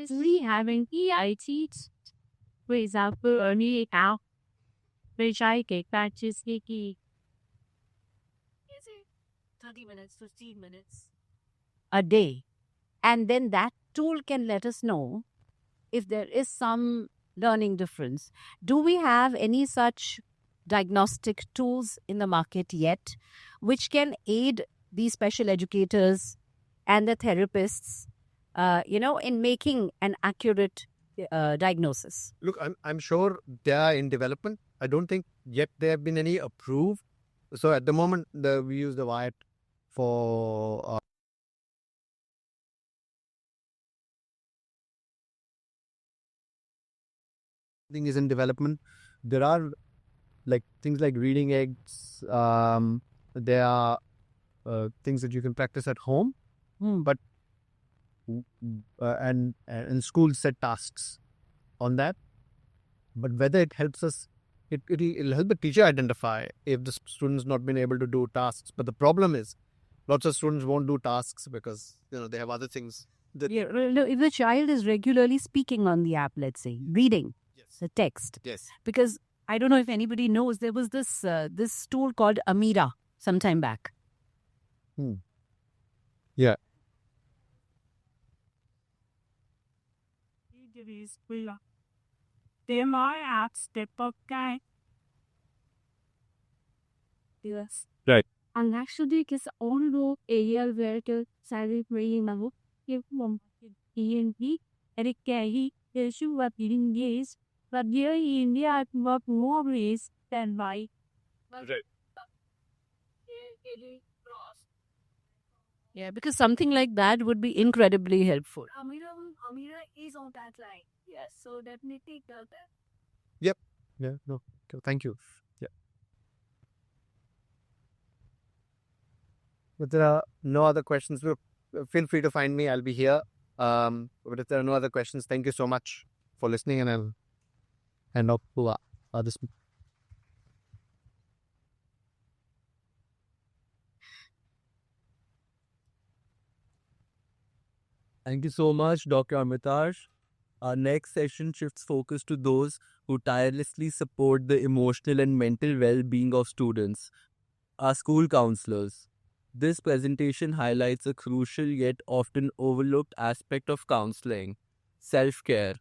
We having EIT, for example, only now, which I get back to speaking. 30 minutes, 15 minutes a day. And then that tool can let us know if there is some learning difference. Do we have any such diagnostic tools in the market yet which can aid these special educators and the therapists, in making an accurate diagnosis? Look, I'm sure they are in development. I don't think yet there have been any approved. So at the moment, we use the Wyatt for thing is in development. There are things like reading eggs. There are things that you can practice at home, but and schools set tasks on that. But whether it helps us, it'll help the teacher identify if the student's not been able to do tasks. But the problem is, lots of students won't do tasks because they have other things. If the child is regularly speaking on the app, let's say reading the text, Yes. because I don't know if anybody knows, there was this tool called Amira some time back. Yeah. They might have step up guy. Yes. Right. And actually, it's all the area where the salary paying now, if one ENP, Eric Carey, the issue of eating days, but here in India, I've got more ways than why. Right. Yeah, because something like that would be incredibly helpful. Amira is on that line. Yes, so definitely does that. Yeah, no. Okay, thank you. Yeah. But there are no other questions. Look, feel free to find me. I'll be here. But if there are no other questions, thank you so much for listening, and I'll hand off to this. Thank you so much, Dr. AMRITASH. Our next session shifts focus to those who tirelessly support the emotional and mental well-being of students, our school counselors. This presentation highlights a crucial yet often overlooked aspect of counseling, self-care.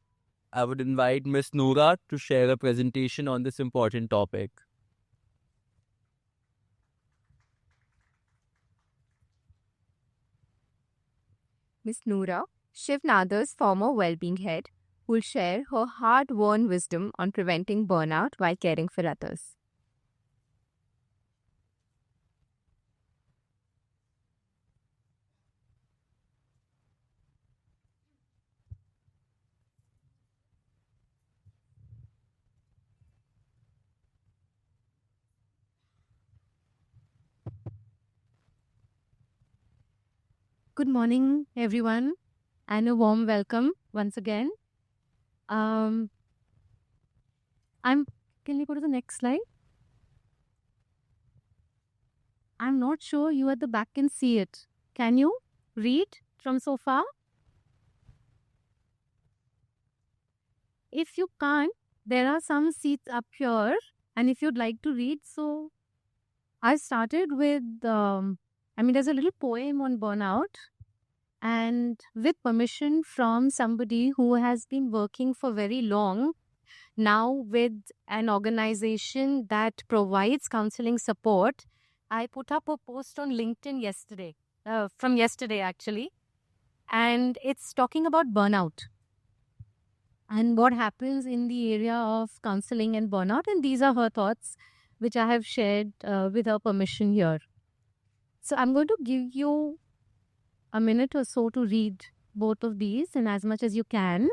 I would invite Ms. Nooraa to share a presentation on this important topic. Ms. Nooraa, Shiv Nadar's former well-being head, will share her hard-won wisdom on preventing burnout while caring for others. Good morning, everyone, and a warm welcome once again. Can you go to the next slide? I'm not sure you at the back can see it. Can you read from so far? If you can't, there are some seats up here, and if you'd like to read, so I started with, there's a little poem on burnout, and with permission from somebody who has been working for very long now with an organization that provides counseling support. I put up a post on LinkedIn yesterday, from yesterday actually, and it's talking about burnout and what happens in the area of counseling and burnout. And these are her thoughts, which I have shared with her permission here. So I'm going to give you a minute or so to read both of these and as much as you can.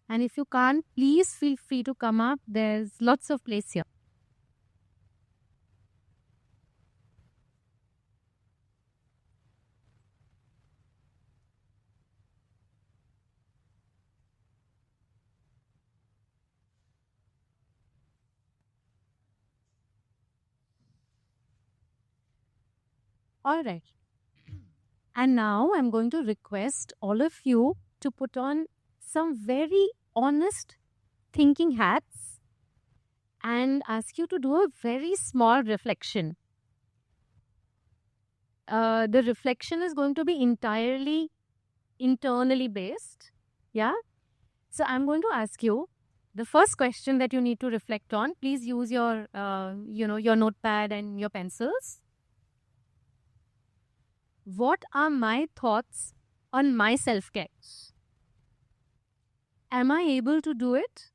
And if you can't, please feel free to come up. There's lots of place here. All right. And now I'm going to request all of you to put on some very honest thinking hats and ask you to do a very small reflection. The reflection is going to be entirely internally based. Yeah. So I'm going to ask you the first question that you need to reflect on. Please use your, your notepad and your pencils. What are my thoughts on my self-care? Am I able to do it?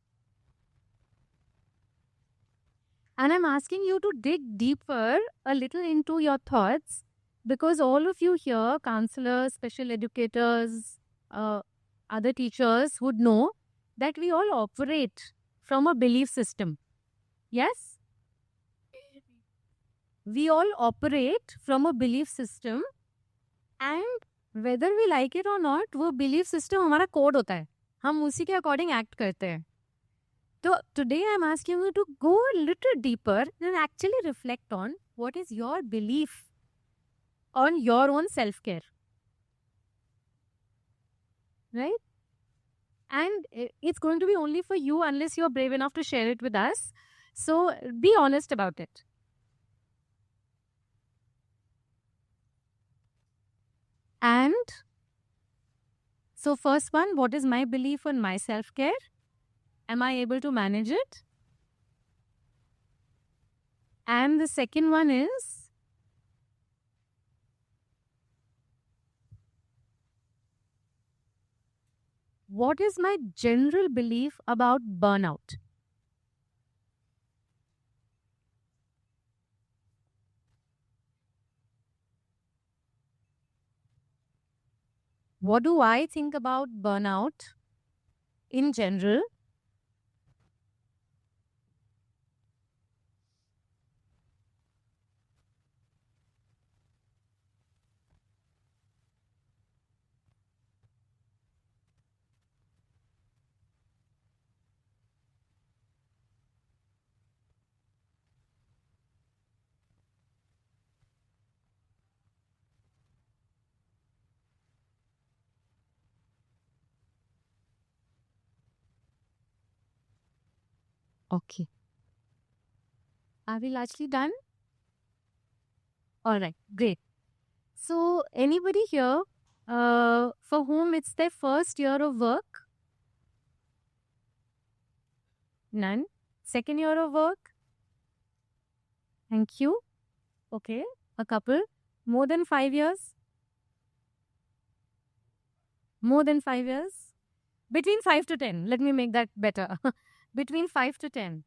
And I'm asking you to dig deeper a little into your thoughts, because all of you here, counselors, special educators, other teachers would know that we all operate from a belief system. Yes? We all operate from a belief system, and whether we like it or not, वो belief system हमारा code होता है. हम उसी के according act करते हैं. So today I'm asking you to go a little deeper and actually reflect on what is your belief on your own self-care. Right? And it's going to be only for you unless you're brave enough to share it with us. So be honest about it. And so first one, what is my belief on my self-care? Am I able to manage it? And the second one is, what is my general belief about burnout? What do I think about burnout in general? Okay. Are we largely done? All right, great. So, anybody here for whom it's their first year of work? None. Second year of work? Thank you. Okay, a couple. More than 5 years? More than 5 years? Between 5 to 10. Let me make that better. Between 5 to 10.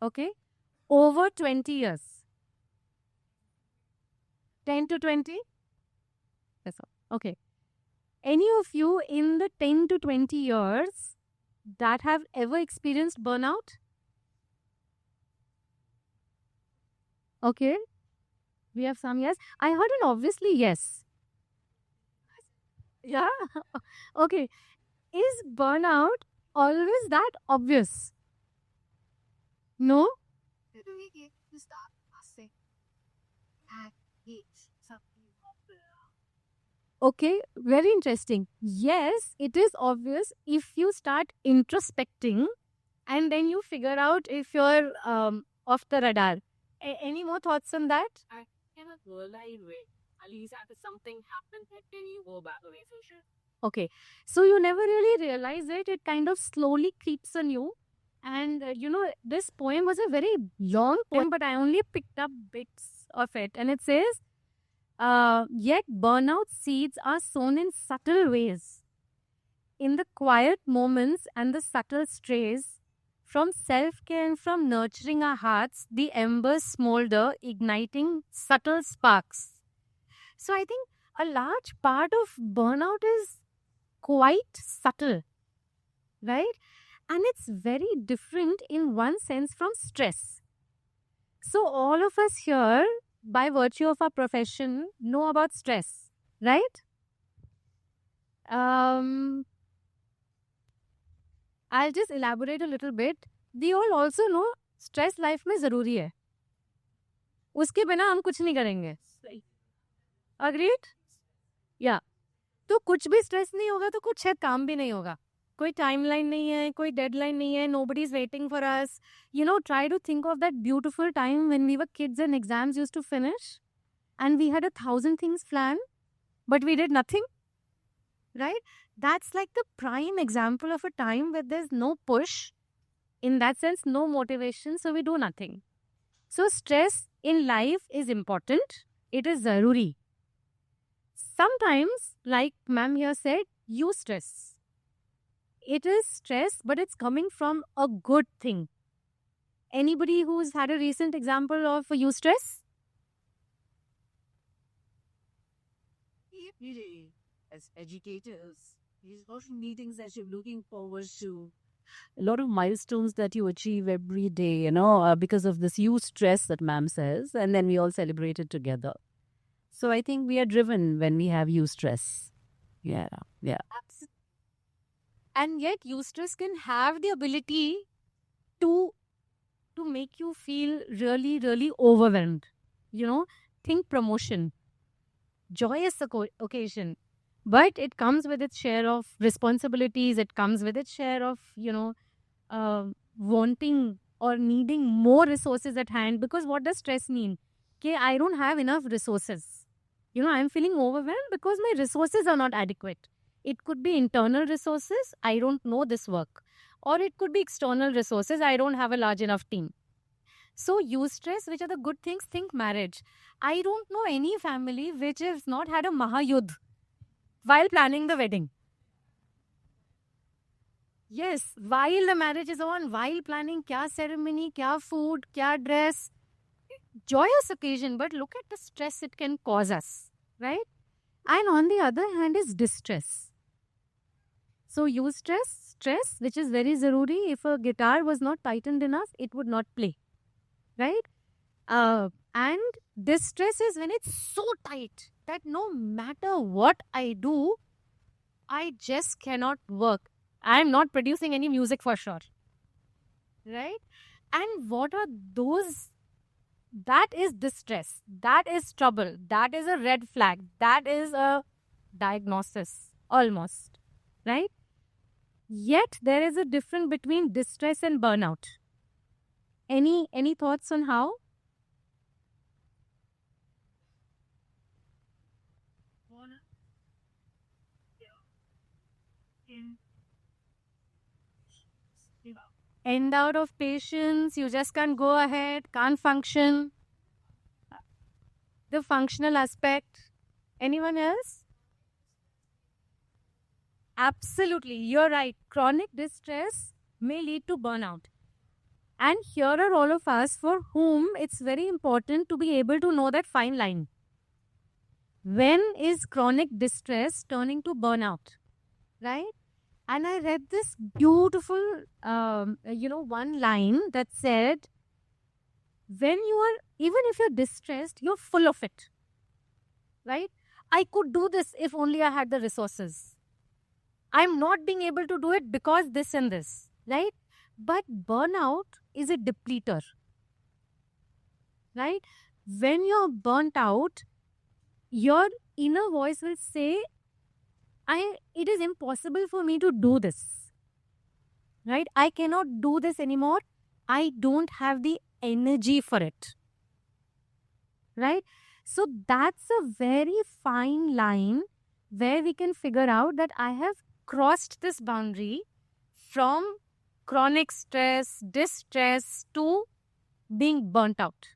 Okay. Over 20 years. 10 to 20? That's all. Okay. Any of you in the 10 to 20 years that have ever experienced burnout? Okay. We have some yes. I heard an obviously yes. Yeah. Okay. Is burnout always that obvious? No? Okay, very interesting. Yes, it is obvious if you start introspecting and then you figure out if you're off the radar. Any more thoughts on that? I cannot realize it. At least after something happened, then you go back away. Okay, so you never really realize it. It kind of slowly creeps on you. And this poem was a very long poem, but I only picked up bits of it. And it says, yet burnout seeds are sown in subtle ways. In the quiet moments and the subtle strays, from self-care and from nurturing our hearts, the embers smolder, igniting subtle sparks. So I think a large part of burnout is quite subtle, right? And it's very different in one sense from stress. So all of us here, by virtue of our profession, know about stress, right? I'll just elaborate a little bit. We all also know stress life में जरूरी है. उसके बिना हम कुछ नहीं करेंगे. Agreed? Yeah. तो कुछ भी स्ट्रेस नहीं होगा तो कुछ शायद काम भी नहीं होगा. कोई टाइमलाइन नहीं है, कोई डेडलाइन नहीं है, nobody is waiting for us. Try to think of that beautiful time when we were kids and exams used to finish and we had 1,000 things planned, but we did nothing, right? That's like the prime example of a time where there's no push, in that sense, no motivation, so we do nothing. So stress in life is important. It is zaruri. Sometimes, like ma'am here said, eustress. It is stress, but it's coming from a good thing. Anybody who's had a recent example of eustress? As educators, these are meetings that you're looking forward to. A lot of milestones that you achieve every day, because of this huge stress that ma'am says, and then we all celebrate it together. So I think we are driven when we have eustress. Yeah. Absolutely. And yet eustress can have the ability to make you feel really, really overwhelmed. Think promotion, joyous occasion. But it comes with its share of responsibilities. It comes with its share of, wanting or needing more resources at hand. Because what does stress mean? Okay, I don't have enough resources. I'm feeling overwhelmed because my resources are not adequate. It could be internal resources. I don't know this work. Or it could be external resources. I don't have a large enough team. So eustress, which are the good things, think marriage. I don't know any family which has not had a Mahayudh while planning the wedding. Yes, while the marriage is on, while planning kya ceremony, kya food, kya dress. Joyous occasion, but look at the stress it can cause us, right? And on the other hand is distress. So eustress, stress, which is very zaruri. If a guitar was not tightened enough, it would not play, right? And distress is when it's so tight that no matter what I do, I just cannot work. I'm not producing any music for sure, right? And what are those? That is distress. That is trouble. That is a red flag. That is a diagnosis almost, right? Yet there is a difference between distress and burnout. Any thoughts on how? End out of patience, you just can't go ahead, can't function. The functional aspect. Anyone else? Absolutely, you're right. Chronic distress may lead to burnout. And here are all of us for whom it's very important to be able to know that fine line. When is chronic distress turning to burnout? Right? And I read this beautiful, one line that said, when you are, even if you're distressed, you're full of it. Right? I could do this if only I had the resources. I'm not being able to do it because this and this. Right? But burnout is a depleter. Right? When you're burnt out, your inner voice will say, it is impossible for me to do this. Right? I cannot do this anymore. I don't have the energy for it. Right? So that's a very fine line where we can figure out that I have crossed this boundary from chronic stress, distress to being burnt out.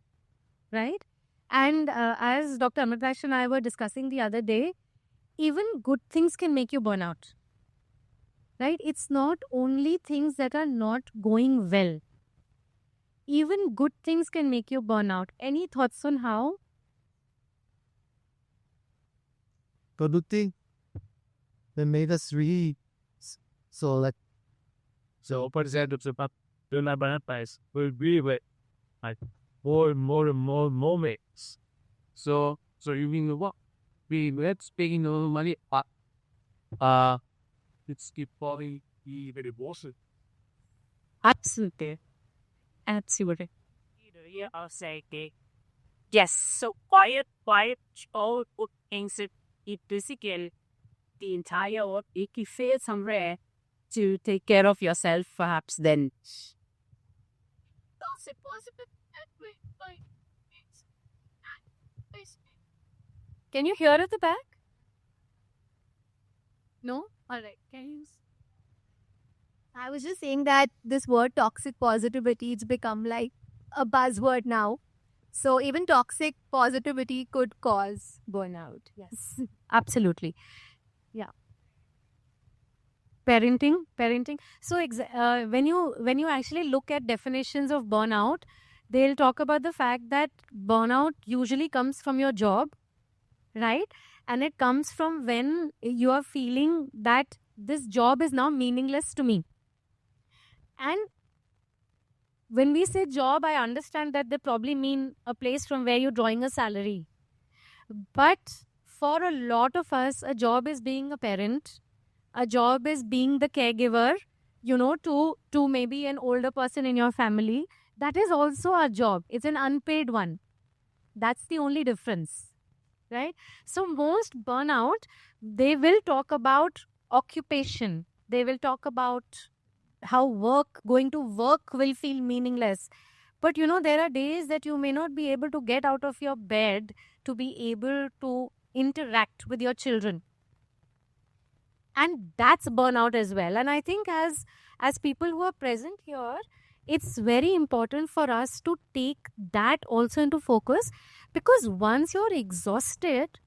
Right? And as Dr. AMRITASH and I were discussing the other day, even good things can make you burn out. Right? It's not only things that are not going well. Even good things can make you burn out. Any thoughts on how? Paduti, they made us read. So representatives about the Labanese will be with like more and more moments. So you mean what? Let's speaking of money, let's keep falling the very bossy. Absolutely. Absolutely. I'll say, yes, so quiet, all good things. It basically the entire work, if you fail somewhere to take care of yourself, perhaps then. Can you hear at the back? No? Alright. Can you? I was just saying that this word toxic positivity, it's become like a buzzword now. So even toxic positivity could cause burnout. Yes. Absolutely. Yeah. Parenting. So when you actually look at definitions of burnout, they'll talk about the fact that burnout usually comes from your job, right? And it comes from when you are feeling that this job is now meaningless to me. And when we say job, I understand that they probably mean a place from where you're drawing a salary. But for a lot of us, a job is being a parent. A job is being the caregiver, to maybe an older person in your family. That is also a job. It's an unpaid one. That's the only difference, right? So most burnout, they will talk about occupation. They will talk about how going to work will feel meaningless. But there are days that you may not be able to get out of your bed to be able to interact with your children. And that's burnout as well. And I think as people who are present here, it's very important for us to take that also into focus, because once you're exhausted,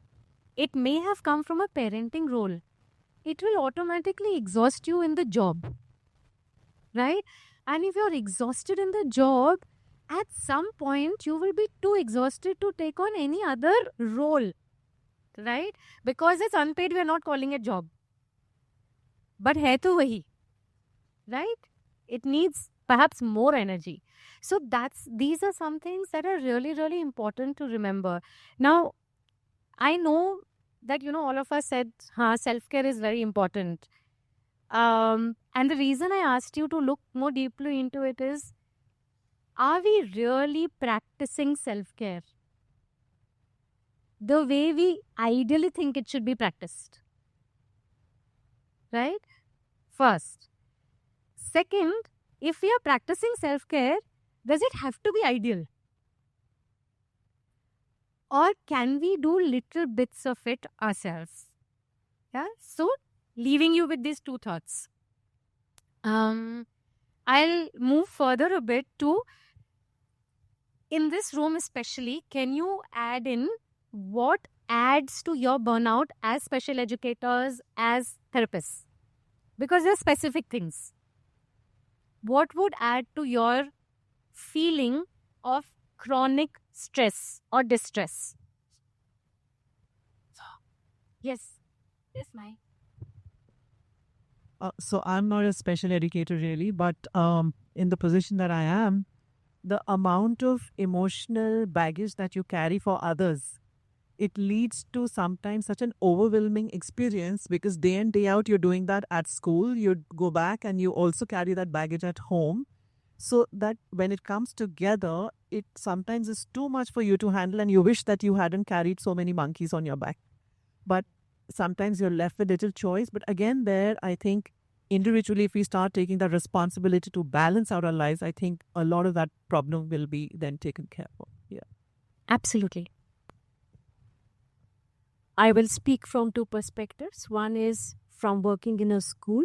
it may have come from a parenting role. It will automatically exhaust you in the job, right? And if you're exhausted in the job, at some point you will be too exhausted to take on any other role, right? Because it's unpaid, we're not calling it job. But hai to wahi, right? It needs perhaps more energy. So these are some things that are really, really important to remember. Now, I know that, all of us said self-care is very important. And the reason I asked you to look more deeply into it is, are we really practicing self-care the way we ideally think it should be practiced? Right? First. Second, if we are practicing self-care, does it have to be ideal? Or can we do little bits of it ourselves? Yeah. So, leaving you with these two thoughts. I'll move further a bit to, in this room especially, can you add in what adds to your burnout as special educators, as therapists? Because there are specific things. What would add to your feeling of chronic stress or distress? Yes. Yes, Mai. So I'm not a special educator really, but in the position that I am, the amount of emotional baggage that you carry for others, it leads to sometimes such an overwhelming experience, because day in, day out, you're doing that at school, you go back and you also carry that baggage at home. So that when it comes together, it sometimes is too much for you to handle, and you wish that you hadn't carried so many monkeys on your back. But sometimes you're left with little choice. But again, there, I think individually, if we start taking that responsibility to balance out our lives, I think a lot of that problem will be then taken care of. Yeah. Absolutely. I will speak from two perspectives. One is from working in a school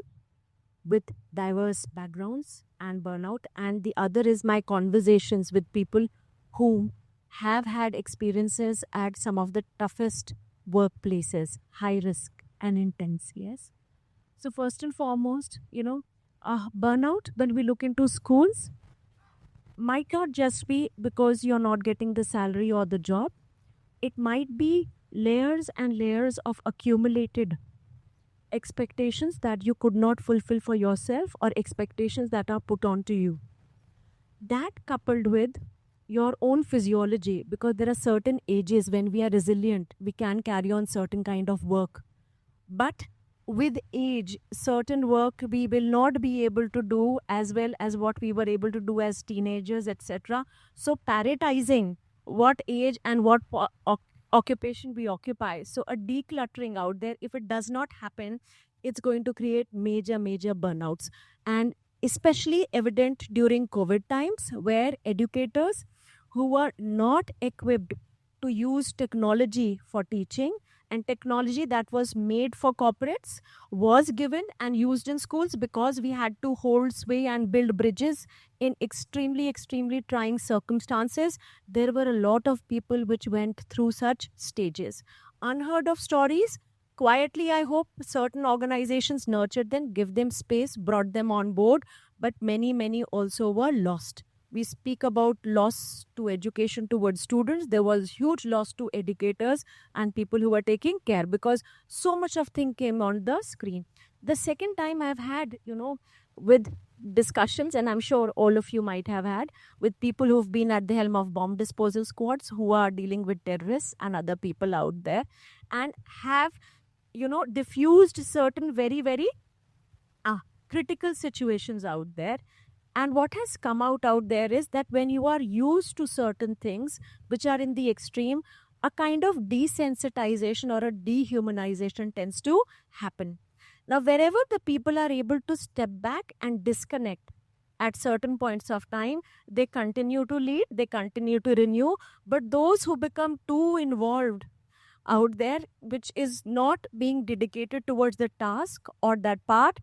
with diverse backgrounds and burnout, and the other is my conversations with people who have had experiences at some of the toughest workplaces, high risk and intense. Yes. So first and foremost, burnout, when we look into schools, might not just be because you're not getting the salary or the job. It might be layers and layers of accumulated expectations that you could not fulfill for yourself, or expectations that are put onto you. That coupled with your own physiology, because there are certain ages when we are resilient, we can carry on certain kind of work. But with age, certain work we will not be able to do as well as what we were able to do as teenagers, etc. So prioritizing what age and what occupation we occupy. So a decluttering out there, if it does not happen, it's going to create major burnouts. And especially evident during COVID times, where educators who were not equipped to use technology for teaching, and technology that was made for corporates was given and used in schools, because we had to hold sway and build bridges in extremely trying circumstances. There were a lot of people which went through such stages. Unheard of stories. Quietly, I hope certain organizations nurtured them, give them space, brought them on board, but many also were lost. We speak about loss to education towards students. There was huge loss to educators and people who were taking care, because so much of thing came on the screen. The second time I've had, with discussions, and I'm sure all of you might have had, with people who've been at the helm of bomb disposal squads, who are dealing with terrorists and other people out there, and have, diffused certain very critical situations out there. And what has come out there is that when you are used to certain things which are in the extreme, a kind of desensitization or a dehumanization tends to happen. Now, wherever the people are able to step back and disconnect at certain points of time, they continue to lead, they continue to renew. But those who become too involved out there, which is not being dedicated towards the task or that part,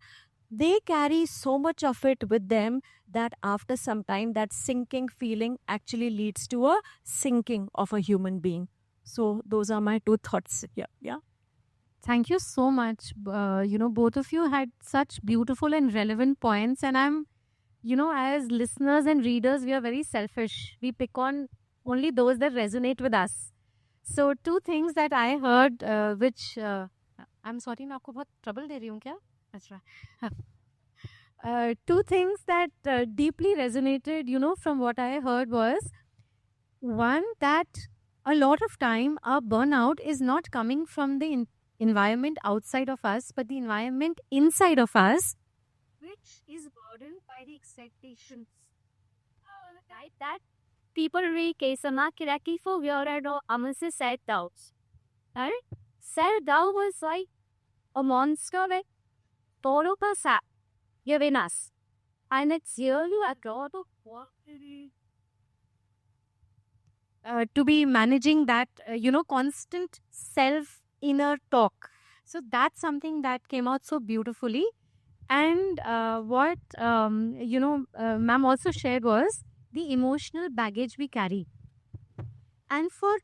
they carry so much of it with them that after some time, that sinking feeling actually leads to a sinking of a human being. So those are my two thoughts. Yeah. Thank you so much. Both of you had such beautiful and relevant points. And as listeners and readers, we are very selfish. We pick on only those that resonate with us. So, two things that I heard, which I'm sorry, मैं आपको बहुत trouble दे रही हूँ क्या? अच्छा. Two things that deeply resonated, from what I heard was one, that a lot of time our burnout is not coming from the environment outside of us, but the environment inside of us, which is burdened by the expectations. Right? That people really case kiraki for weird or amase self-doubts. Right? Self-doubt was like a monster with total given us. And it's really a lot of work to be managing that, constant self-inner talk. So that's something that came out so beautifully. And what, ma'am also shared was the emotional baggage we carry. And for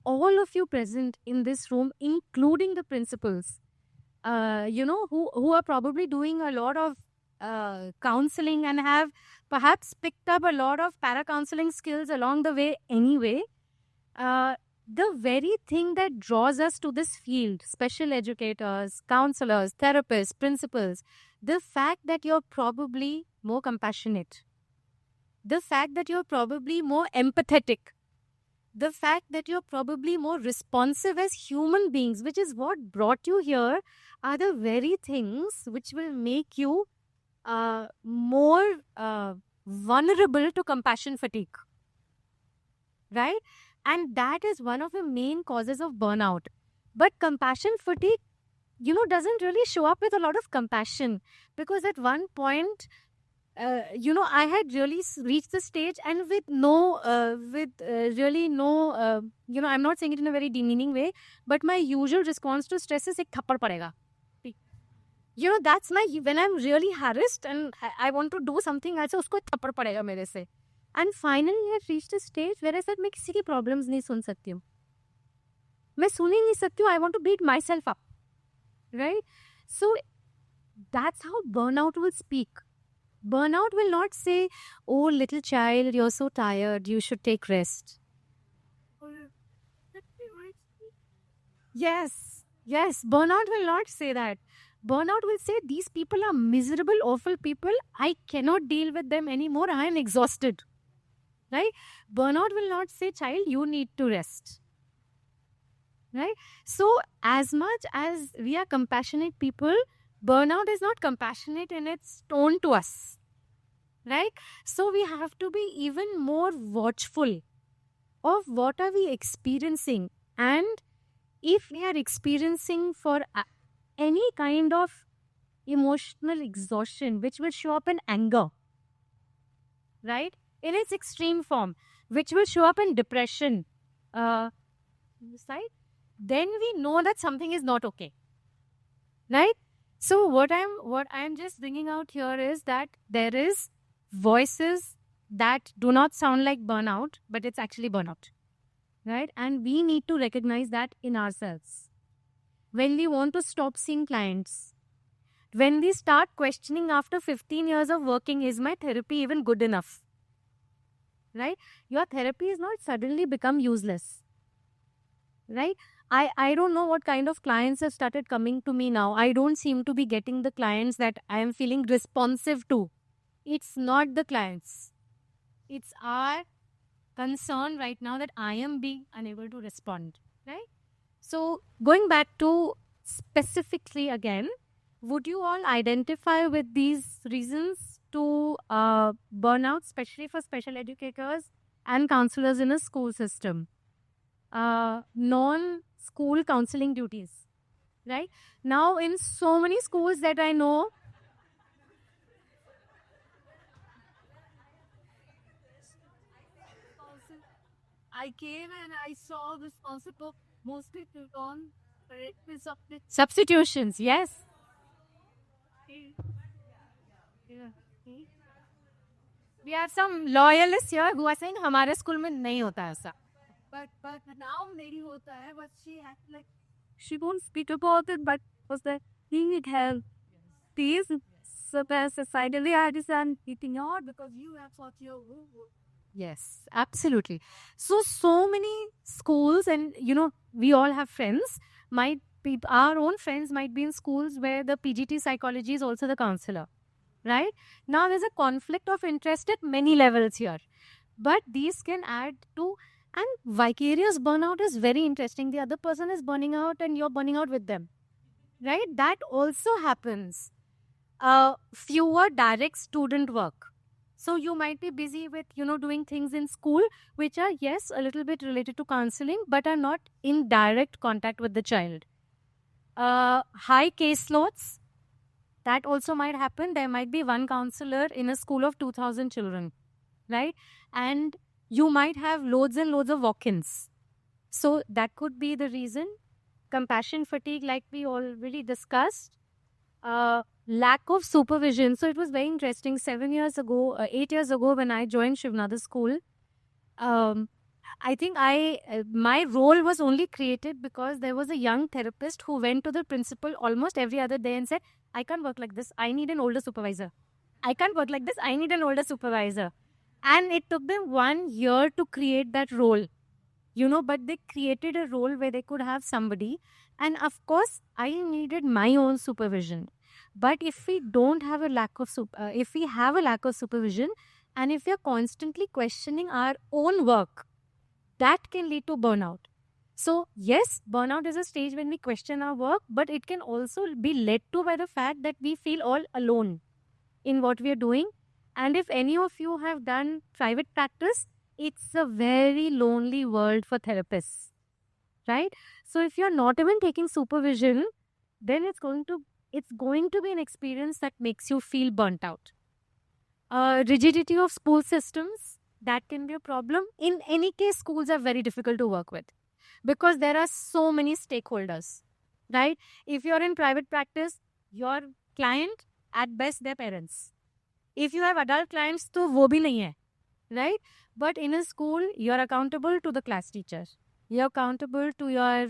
all of you present in this room, including the principals, who are probably doing a lot of counseling and have perhaps picked up a lot of para-counseling skills along the way anyway, the very thing that draws us to this field, special educators, counselors, therapists, principals, the fact that you're probably more compassionate, the fact that you're probably more empathetic, the fact that you're probably more responsive as human beings, which is what brought you here, are the very things which will make you more vulnerable to compassion fatigue. Right? And that is one of the main causes of burnout. But compassion fatigue, doesn't really show up with a lot of compassion, because at one point, I had really reached the stage, and with really no, I'm not saying it in a very demeaning way, but my usual response to stress is ek thappad padega. That's when I'm really harassed and I want to do something, I say usko thappad padega mere se. And finally, I had reached a stage where I said, मैं किसी की problems नहीं सुन सकती हूँ. मैं सुन ही नहीं सकती हूँ. I want to beat myself up. Right? So, that's how burnout will speak. Burnout will not say, oh, little child, you're so tired, you should take rest. Yes. Burnout will not say that. Burnout will say, these people are miserable, awful people. I cannot deal with them anymore. I am exhausted. Right? Burnout will not say, child, you need to rest. Right? So, as much as we are compassionate people, burnout is not compassionate in its tone to us. Right? So, we have to be even more watchful of what are we experiencing. And if we are experiencing for any kind of emotional exhaustion, which will show up in anger, right, in its extreme form, which will show up in depression, then we know that something is not okay, right? So what I'm just bringing out here is that there is voices that do not sound like burnout, but it's actually burnout, right? And we need to recognize that in ourselves. When we want to stop seeing clients, when we start questioning after 15 years of working, is my therapy even good enough? Right? Your therapy is not suddenly become useless. Right? I don't know what kind of clients have started coming to me now. I don't seem to be getting the clients that I am feeling responsive to. It's not the clients. It's our concern right now that I am being unable to respond. Right? So, going back to specifically again, would you all identify with these reasons to burnout, especially for special educators and counselors in a school system? Non-school counseling duties, right? Now, in so many schools that I know, I came and I saw this concept of mostly on substitutions, yes. We have some loyalists here who are saying हमारे school में नहीं होता ऐसा. But now maybe hota hai, but she had like she won't speak about it, but was the thing it has these societally I understand eating out because you have thought your Yes, absolutely. So many schools, and we all have friends. Our own friends might be in schools where the PGT psychology is also the counselor, right? Now there's a conflict of interest at many levels here, but these can add to, and vicarious burnout is very interesting. The other person is burning out and you're burning out with them, right? That also happens. Fewer direct student work. So you might be busy with, doing things in school, which are, yes, a little bit related to counseling, but are not in direct contact with the child. High caseloads, that also might happen. There might be one counselor in a school of 2,000 children, right? And you might have loads and loads of walk-ins. So that could be the reason. Compassion fatigue, like we already discussed. Lack of supervision. So it was very interesting. 8 years ago, when I joined Shivnada school, I think my role was only created because there was a young therapist who went to the principal almost every other day and said, I can't work like this. I need an older supervisor. I can't work like this. I need an older supervisor. And it took them 1 year to create that role, but they created a role where they could have somebody. And of course, I needed my own supervision. But if we don't have a lack of if we have a lack of supervision, and if we are constantly questioning our own work, that can lead to burnout. So yes, burnout is a stage when we question our work, but it can also be led to by the fact that we feel all alone in what we are doing. And if any of you have done private practice, it's a very lonely world for therapists, right? So if you're not even taking supervision, then it's going to be an experience that makes you feel burnt out. Rigidity of school systems, that can be a problem. In any case, schools are very difficult to work with because there are so many stakeholders, right? If you're in private practice, your client, at best, their parents. If you have adult clients, to wo bhi nahi hai, right? But in a school, you're accountable to the class teacher. You're accountable to your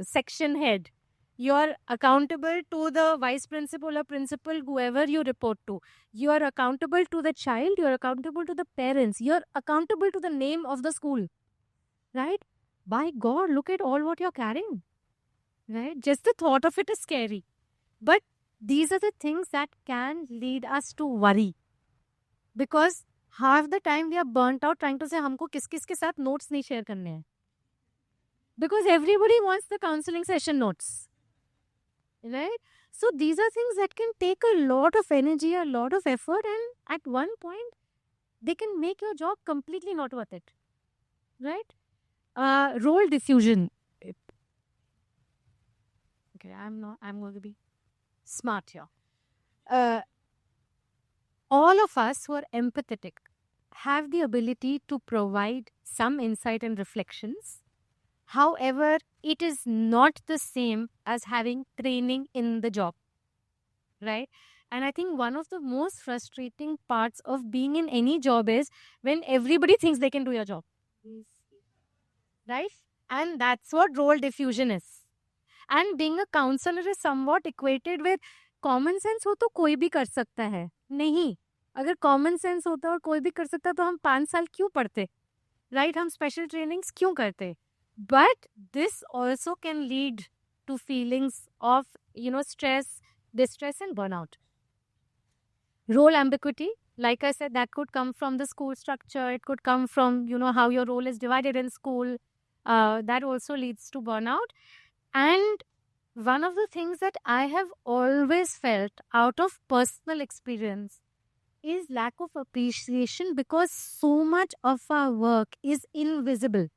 section head. You're accountable to the vice principal or principal, whoever you report to. You're accountable to the child. You're accountable to the parents. You're accountable to the name of the school, right? By God, look at all what you're carrying, right? Just the thought of it is scary. But these are the things that can lead us to worry. Because half the time we are burnt out trying to say, हमको किस-किस के साथ notes नहीं share करने हैं. Because everybody wants the counseling session notes, right? So these are things that can take a lot of energy, a lot of effort, and at one point, they can make your job completely not worth it, right? Role diffusion. Okay, I'm going to be smart here. All of us who are empathetic have the ability to provide some insight and reflections. However, it is not the same as having training in the job, right? And I think one of the most frustrating parts of being in any job is when everybody thinks they can do your job, right? And that's what role diffusion is. And being a counselor is somewhat equated with common sense हो तो कोई भी कर सकता है. नहीं, अगर common sense होता और कोई भी कर सकता तो हम 5 साल क्यों पढ़ते, right? हम special trainings क्यों करते? But this also can lead to feelings of, stress, distress and burnout. Role ambiguity, like I said, that could come from the school structure. It could come from, how your role is divided in school. That also leads to burnout. And one of the things that I have always felt out of personal experience is lack of appreciation because so much of our work is invisible,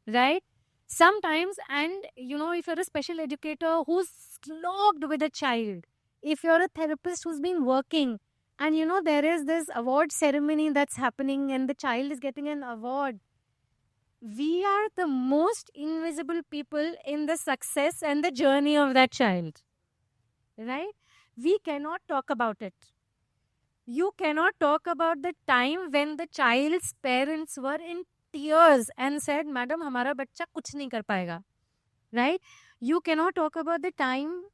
right? Sometimes, and if you're a special educator who's slogged with a child, if you're a therapist who's been working and there is this award ceremony that's happening and the child is getting an award, we are the most invisible people in the success and the journey of that child, right? We cannot talk about it. You cannot talk about the time when the child's parents were in tears and said, Madam, हमारा बच्चा कुछ नहीं कर पाएगा. Right? You cannot talk about the time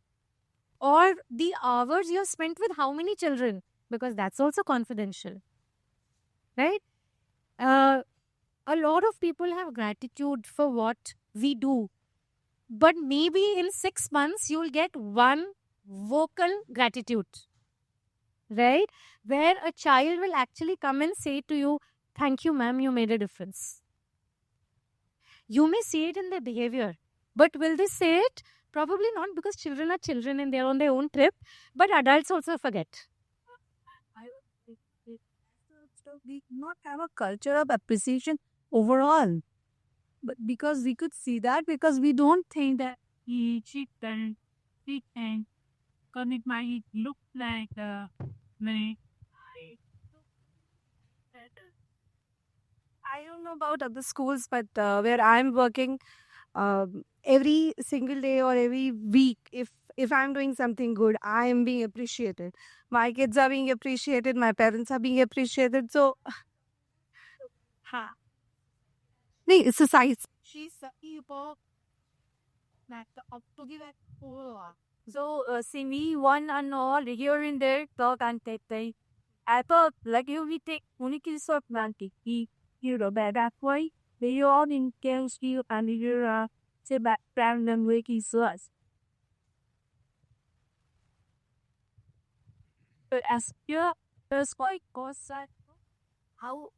or the hours you have spent with how many children, because that's also confidential. Right? A lot of people have gratitude for what we do. But maybe in 6 months, you'll get one vocal gratitude. Right? Where a child will actually come and say to you, thank you, ma'am, you made a difference. You may see it in their behavior, but will they say it? Probably not, because children are children and they're on their own trip, but adults also forget. We not have a culture of appreciation overall. But because we could see that, because we don't think that he can, because it might look like me. I don't know about other schools, but where I'm working, every single day or every week, if I'm doing something good, I am being appreciated. My kids are being appreciated. My parents are being appreciated. So, नहीं exercise. She's so see me one and all here and there talk and take. I thought like we take unique sort of you know that way. They all in chaos you and you're say back random wiki source. But as your there's quite cause how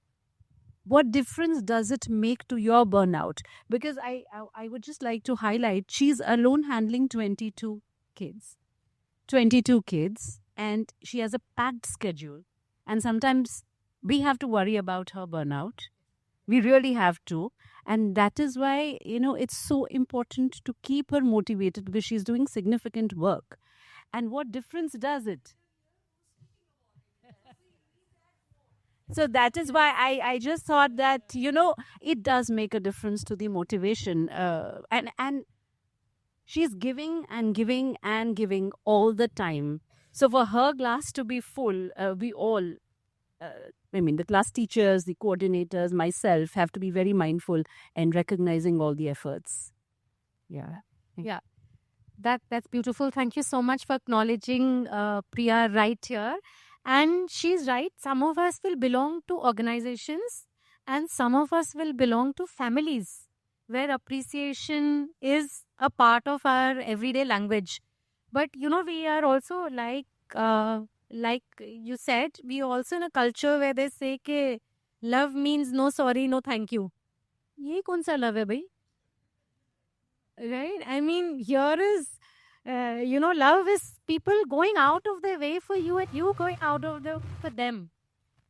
what difference does it make to your burnout? Because I would just like to highlight she's alone handling 22 kids. 22 kids and she has a packed schedule. And sometimes we have to worry about her burnout. We really have to. And that is why, it's so important to keep her motivated because she's doing significant work. And what difference does it? So that is why I just thought that, it does make a difference to the motivation. And she's giving and giving and giving all the time. So for her glass to be full, we all, the class teachers, the coordinators, myself have to be very mindful and recognizing all the efforts. Yeah. Yeah. That's beautiful. Thank you so much for acknowledging Priya right here. And she's right. Some of us will belong to organizations and some of us will belong to families where appreciation is a part of our everyday language. But, we are also like you said, we are also in a culture where they say that love means no sorry, no thank you. Ye kaun sa love hai bhai? Right? I mean, here is... love is people going out of their way for you and you going out of the for them.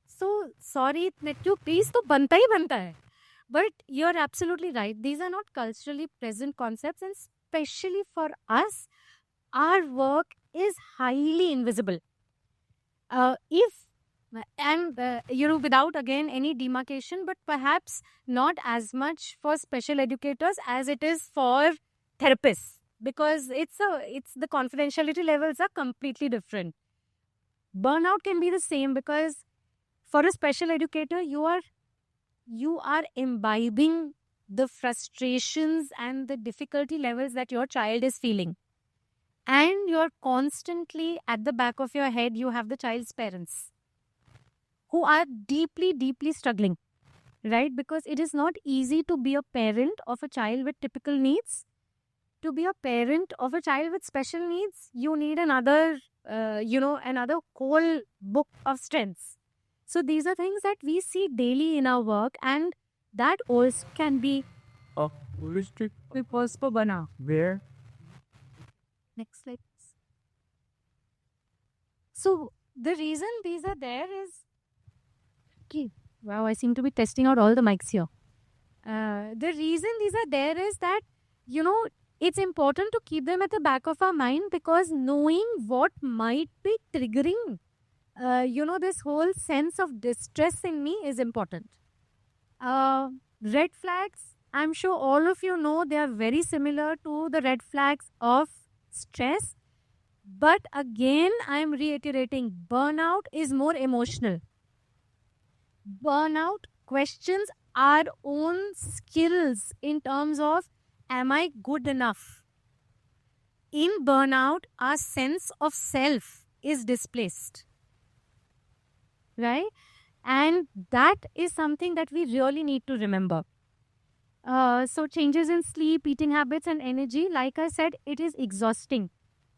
So, sorry, please, to banta hi banta hai. But you're absolutely right. These are not culturally present concepts, and especially for us, our work is highly invisible. Without again any demarcation, but perhaps not as much for special educators as it is for therapists. Because it's the confidentiality levels are completely different. Burnout can be the same because for a special educator, you are imbibing the frustrations and the difficulty levels that your child is feeling. And you're constantly at the back of your head, you have the child's parents who are deeply, deeply struggling, right? Because it is not easy to be a parent of a child with typical needs. To be a parent of a child with special needs, you need another whole book of strengths. So these are things that we see daily in our work, and that also can be Restrict. Where? Next slide. So the reason these are there is... Okay. Wow, I seem to be testing out all the mics here. The reason these are there is that, it's important to keep them at the back of our mind, because knowing what might be triggering, this whole sense of distress in me is important. Red flags, I'm sure all of you know, they are very similar to the red flags of stress. But again, I'm reiterating, burnout is more emotional. Burnout questions our own skills in terms of, am I good enough? In burnout, our sense of self is displaced. Right? And that is something that we really need to remember. So changes in sleep, eating habits, and energy, like I said, it is exhausting.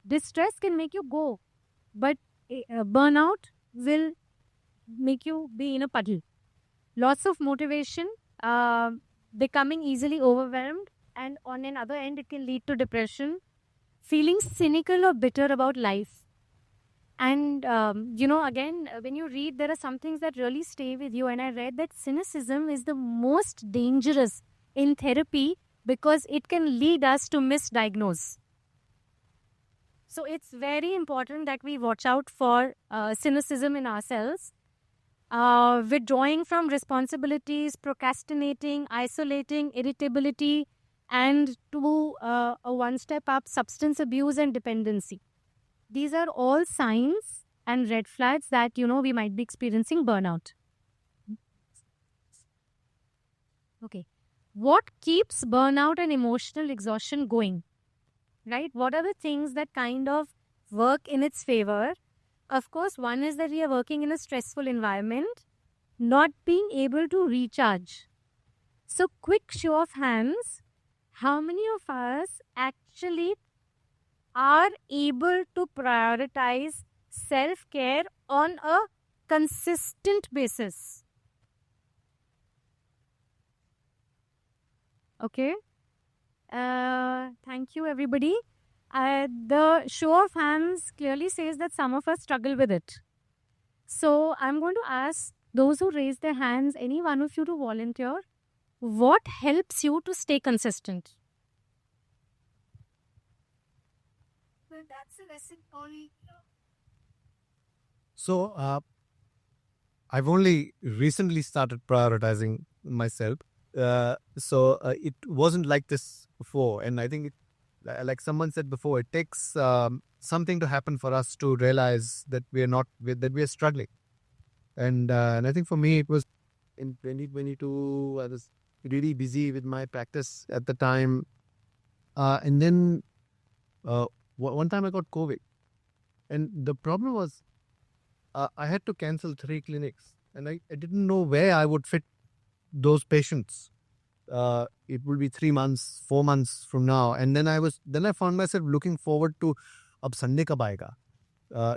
Distress can make you go, but burnout will make you be in a puddle. Loss of motivation, becoming easily overwhelmed, and on another end, it can lead to depression, feeling cynical or bitter about life. And, again, when you read, there are some things that really stay with you. And I read that cynicism is the most dangerous in therapy because it can lead us to misdiagnose. So it's very important that we watch out for cynicism in ourselves. Withdrawing from responsibilities, procrastinating, isolating, irritability, and to a one step up, substance abuse and dependency. These are all signs and red flags that, we might be experiencing burnout. Okay. What keeps burnout and emotional exhaustion going? Right? What are the things that kind of work in its favor? Of course, one is that we are working in a stressful environment, not being able to recharge. So, quick show of hands, how many of us actually are able to prioritize self-care on a consistent basis? Okay. Thank you, everybody. The show of hands clearly says that some of us struggle with it. So I'm going to ask those who raise their hands, any one of you to volunteer. What helps you to stay consistent? Well, that's a lesson only. So, I've only recently started prioritizing myself. It wasn't like this before. And I think, like someone said before, it takes something to happen for us to realize that that we are struggling. And I think for me, it was in 2022, I was really busy with my practice at the time. And then one time I got COVID. And the problem was I had to cancel 3 clinics. And I didn't know where I would fit those patients. It will be 3 months, 4 months from now. And then I found myself looking forward to ab Sunday kab aayega.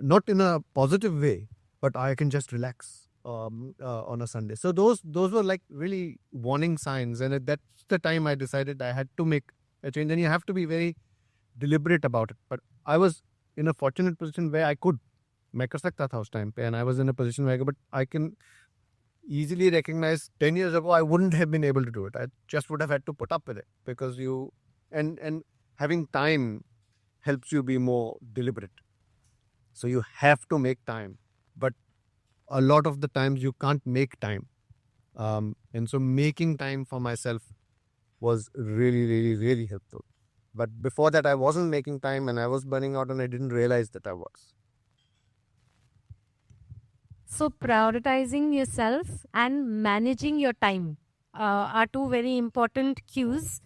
Not in a positive way, but I can just relax on a Sunday. So those were like really warning signs. And that's the time I decided I had to make a change. And you have to be very deliberate about it. But I was in a fortunate position where I could. मैं कर सकता था उस time पे, and I was in a position where but I can easily recognize 10 years ago I wouldn't have been able to do it. I just would have had to put up with it because and having time helps you be more deliberate. So you have to make time, but a lot of the times you can't make time. And so making time for myself was really, really, really helpful. But before that, I wasn't making time and I was burning out and I didn't realize that I was. So prioritizing yourself and managing your time are two very important cues.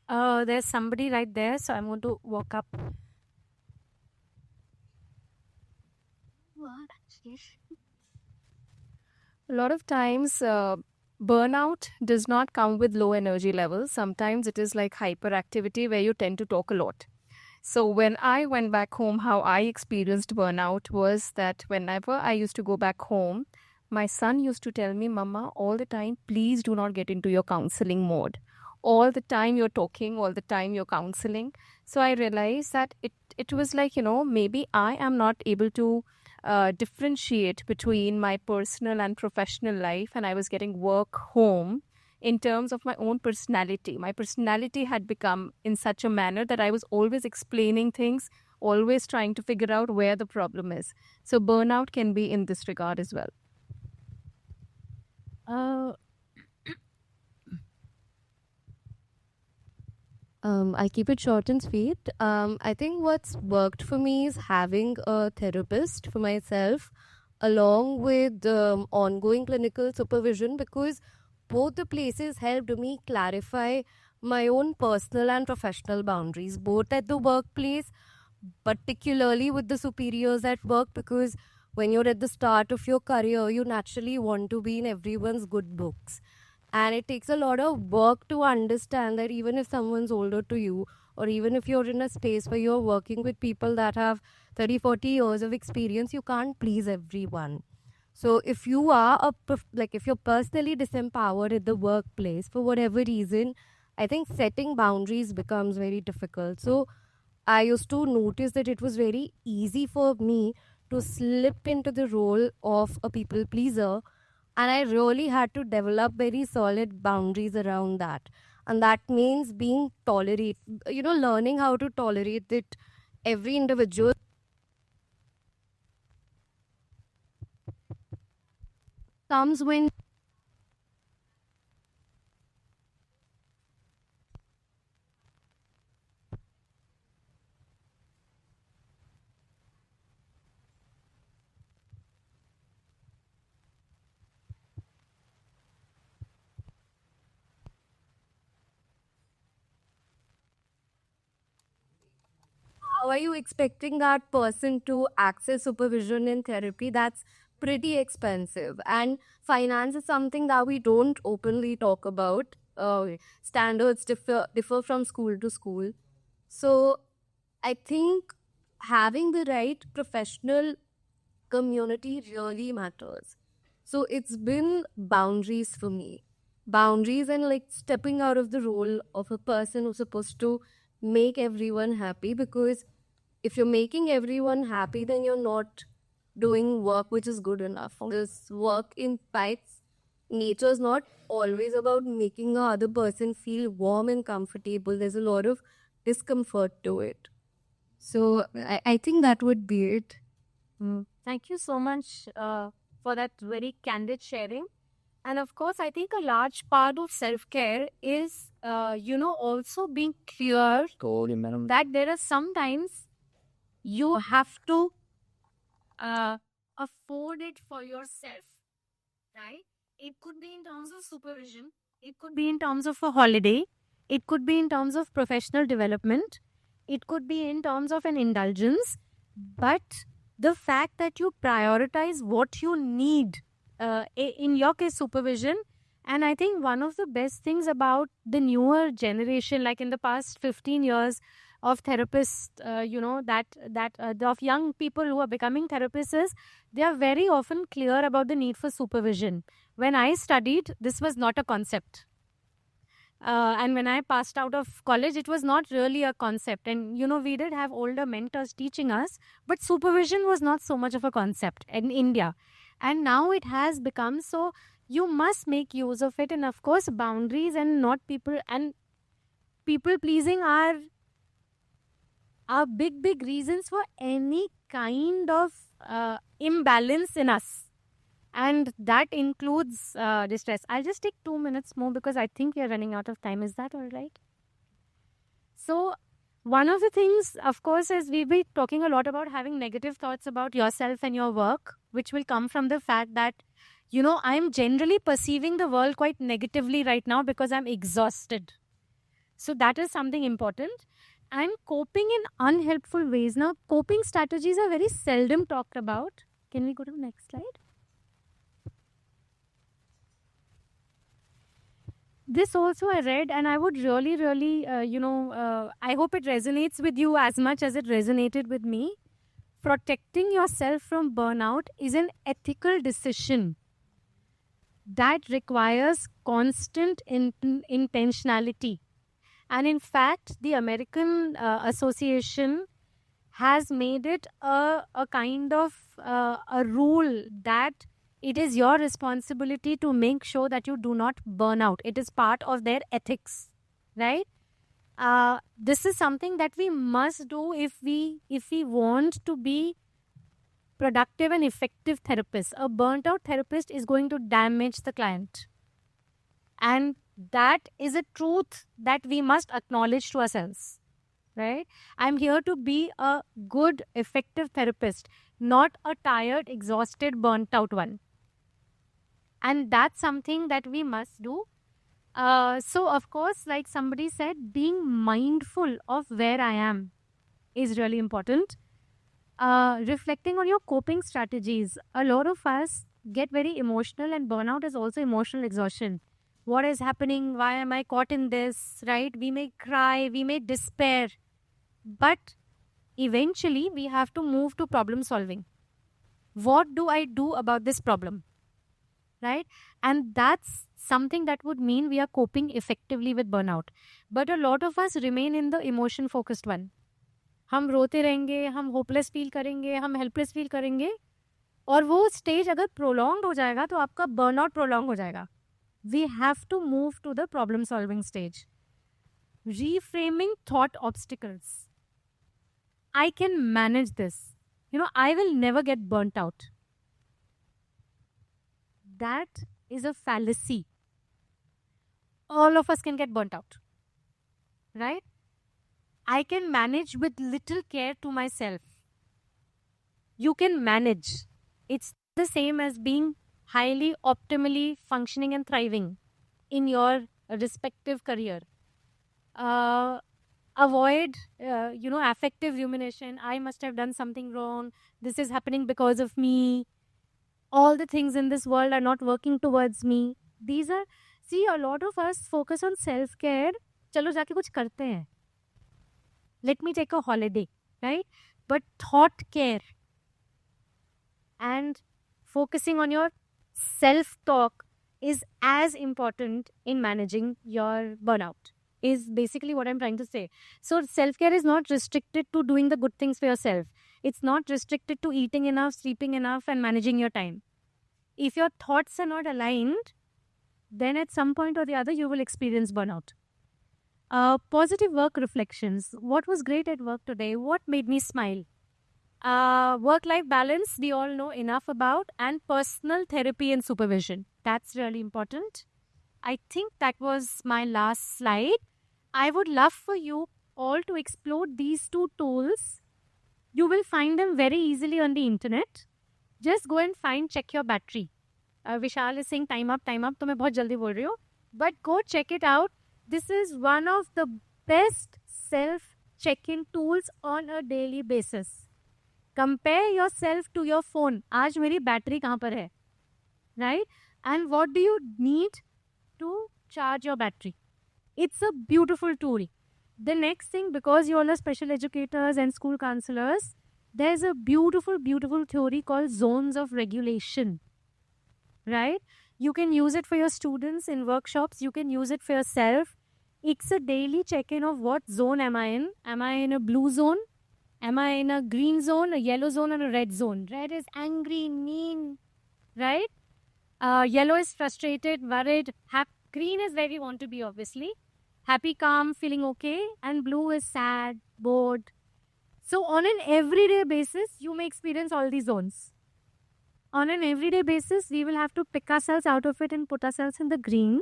There's somebody right there, so I'm going to walk up. A lot of times, burnout does not come with low energy levels. Sometimes it is like hyperactivity where you tend to talk a lot. So when I went back home, how I experienced burnout was that whenever I used to go back home, my son used to tell me, Mama, all the time, please do not get into your counseling mode. All the time you're talking, all the time you're counseling. So I realized that it was like, maybe I am not able to differentiate between my personal and professional life, and I was getting work home in terms of my own personality. My personality had become in such a manner that I was always explaining things, always trying to figure out where the problem is. So burnout can be in this regard as well. I'll keep it short and sweet. I think what's worked for me is having a therapist for myself, along with ongoing clinical supervision, because both the places helped me clarify my own personal and professional boundaries, both at the workplace, particularly with the superiors at work, because when you're at the start of your career, you naturally want to be in everyone's good books. And it takes a lot of work to understand that even if someone's older to you, or even if you're in a space where you're working with people that have 30, 40 years of experience, you can't please everyone. So if you are if you're personally disempowered at the workplace for whatever reason, I think setting boundaries becomes very difficult. So I used to notice that it was very easy for me to slip into the role of a people pleaser, and I really had to develop very solid boundaries around that. And that means being learning how to tolerate that every individual comes when how are you expecting that person to access supervision in therapy? That's pretty expensive. And finance is something that we don't openly talk about. Standards differ from school to school. So I think having the right professional community really matters. So it's been boundaries for me. Boundaries and like stepping out of the role of a person who's supposed to make everyone happy, because if you're making everyone happy, then you're not doing work which is good enough. This work in fights, nature is not always about making the other person feel warm and comfortable. There's a lot of discomfort to it. So I think that would be it. Thank you so much for that very candid sharing. And of course, I think a large part of self-care is, also being clear that there are sometimes you have to afford it for yourself, right? It could be in terms of supervision, it could be in terms of a holiday, it could be in terms of professional development, it could be in terms of an indulgence. But the fact that you prioritize what you need, in your case, supervision. And I think one of the best things about the newer generation, like in the past 15 years of therapists, of young people who are becoming therapists, is they are very often clear about the need for supervision. When I studied, this was not a concept. And when I passed out of college, it was not really a concept. And, we did have older mentors teaching us, but supervision was not so much of a concept in India. And now it has become so. You must make use of it. And of course, boundaries and not people pleasing are big reasons for any kind of imbalance in us. And that includes distress. I'll just take 2 minutes more because I think we are running out of time. Is that all right? So one of the things, of course, is we'll be talking a lot about having negative thoughts about yourself and your work, which will come from the fact that, I'm generally perceiving the world quite negatively right now because I'm exhausted. So that is something important. And coping in unhelpful ways. Now, coping strategies are very seldom talked about. Can we go to the next slide? This also I read, and I would really, I hope it resonates with you as much as it resonated with me. Protecting yourself from burnout is an ethical decision that requires constant intentionality. And in fact, the American Association has made it a kind of a rule that it is your responsibility to make sure that you do not burn out. It is part of their ethics, right? This is something that we must do if we want to be productive and effective therapists. A burnt out therapist is going to damage the client. And That is a truth that we must acknowledge to ourselves, right? I'm here to be a good, effective therapist, not a tired, exhausted, burnt out one. And that's something that we must do. So, of course, like somebody said, being mindful of where I am is really important. Reflecting on your coping strategies. A lot of us get very emotional, and burnout is also emotional exhaustion. What is happening? Why am I caught in this? Right? We may cry, we may despair, but eventually we have to move to problem solving. What do I do about this problem? Right? And that's something that would mean we are coping effectively with burnout. But a lot of us remain in the emotion focused one. हम रोते रहेंगे, हम hopeless feel करेंगे, हम helpless feel करेंगे, और वो stage अगर प्रोलॉन्ग हो जाएगा तो आपका बर्नआउट प्रोलॉन्ग हो जाएगा. We have to move to the problem solving stage. Reframing thought obstacles. I can manage this. I will never get burnt out. That is a fallacy. All of us can get burnt out, right? I can manage with little care to myself. You can manage. It's the same as being highly optimally functioning and thriving in your respective career. Avoid, affective rumination. I must have done something wrong. This is happening because of me. All the things in this world are not working towards me. A lot of us focus on self-care. चलो जाके कुछ करते हैं. Let me take a holiday, right? But thought care and focusing on your self-talk is as important in managing your burnout, is basically what I'm trying to say. So self-care is not restricted to doing the good things for yourself. It's not restricted to eating enough, sleeping enough, and managing your time. If your thoughts are not aligned, then at some point or the other, you will experience burnout. Positive work reflections. What was great at work today? What made me smile? Work-life balance, we all know enough about, and personal therapy and supervision. That's really important. I think that was my last slide. I would love for you all to explore these two tools. You will find them very easily on the internet. Just go and check your battery. Vishal is saying time up, तो मैं बहुत जल्दी बोल रही हूँ. But go check it out. This is one of the best self-check-in tools on a daily basis. Compare yourself to your phone. आज मेरी battery कहाँ पर है? Right? And what do you need to charge your battery? It's a beautiful tool. The next thing, because you all are special educators and school counselors, there's a beautiful, beautiful theory called zones of regulation. Right? You can use it for your students in workshops. You can use it for yourself. It's a daily check-in of what zone am I in. Am I in a blue zone? Am I in a green zone, a yellow zone, and a red zone? Red is angry, mean, right? Yellow is frustrated, worried. Green is where you want to be, obviously. Happy, calm, feeling okay. And blue is sad, bored. So on an everyday basis, you may experience all these zones. On an everyday basis, we will have to pick ourselves out of it and put ourselves in the green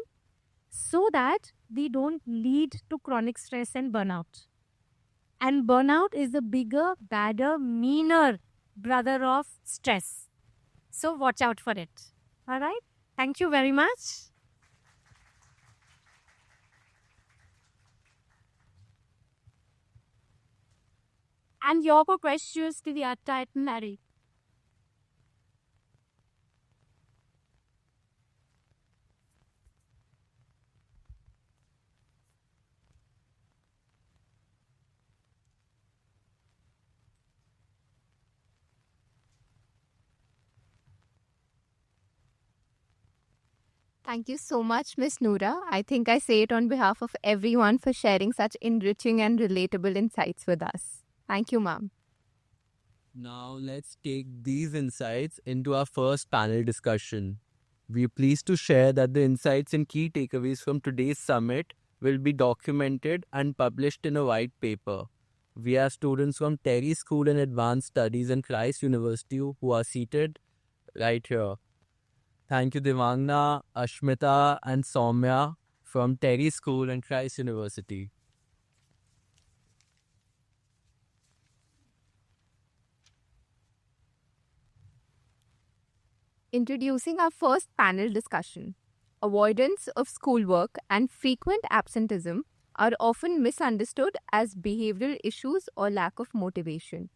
so that we don't lead to chronic stress and burnout. And burnout is the bigger, badder, meaner brother of stress. So watch out for it. All right? Thank you very much. And your questions to the at Larry. Thank you so much, Miss Nooraa. I think I say it on behalf of everyone for sharing such enriching and relatable insights with us. Thank you, ma'am. Now let's take these insights into our first panel discussion. We are pleased to share that the insights and key takeaways from today's summit will be documented and published in a white paper. We have students from Terry School in Advanced Studies and Christ University who are seated right here. Thank you, Devangna, Ashmita, and Soumya from Terry School and Christ University. Introducing our first panel discussion. Avoidance of schoolwork and frequent absenteeism are often misunderstood as behavioral issues or lack of motivation.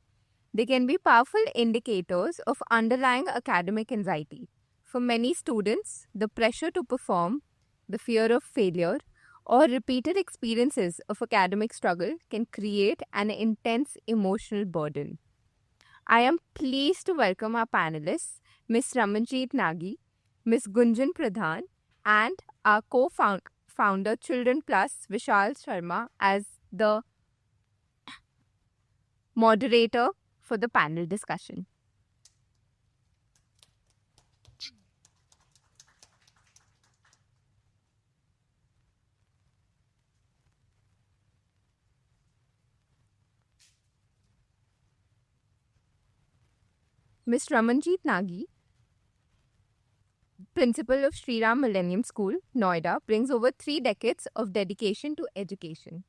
They can be powerful indicators of underlying academic anxiety. For many students, the pressure to perform, the fear of failure, or repeated experiences of academic struggle can create an intense emotional burden. I am pleased to welcome our panelists, Ms. Ramanjit Nagi, Ms. Gunjan Pradhan, and our co-founder ChildrenPlus Vishal Sharma as the moderator for the panel discussion. Ms. Ramanjit Nagi, principal of Sri Ram Millennium School, Noida, brings over 3 decades of dedication to education.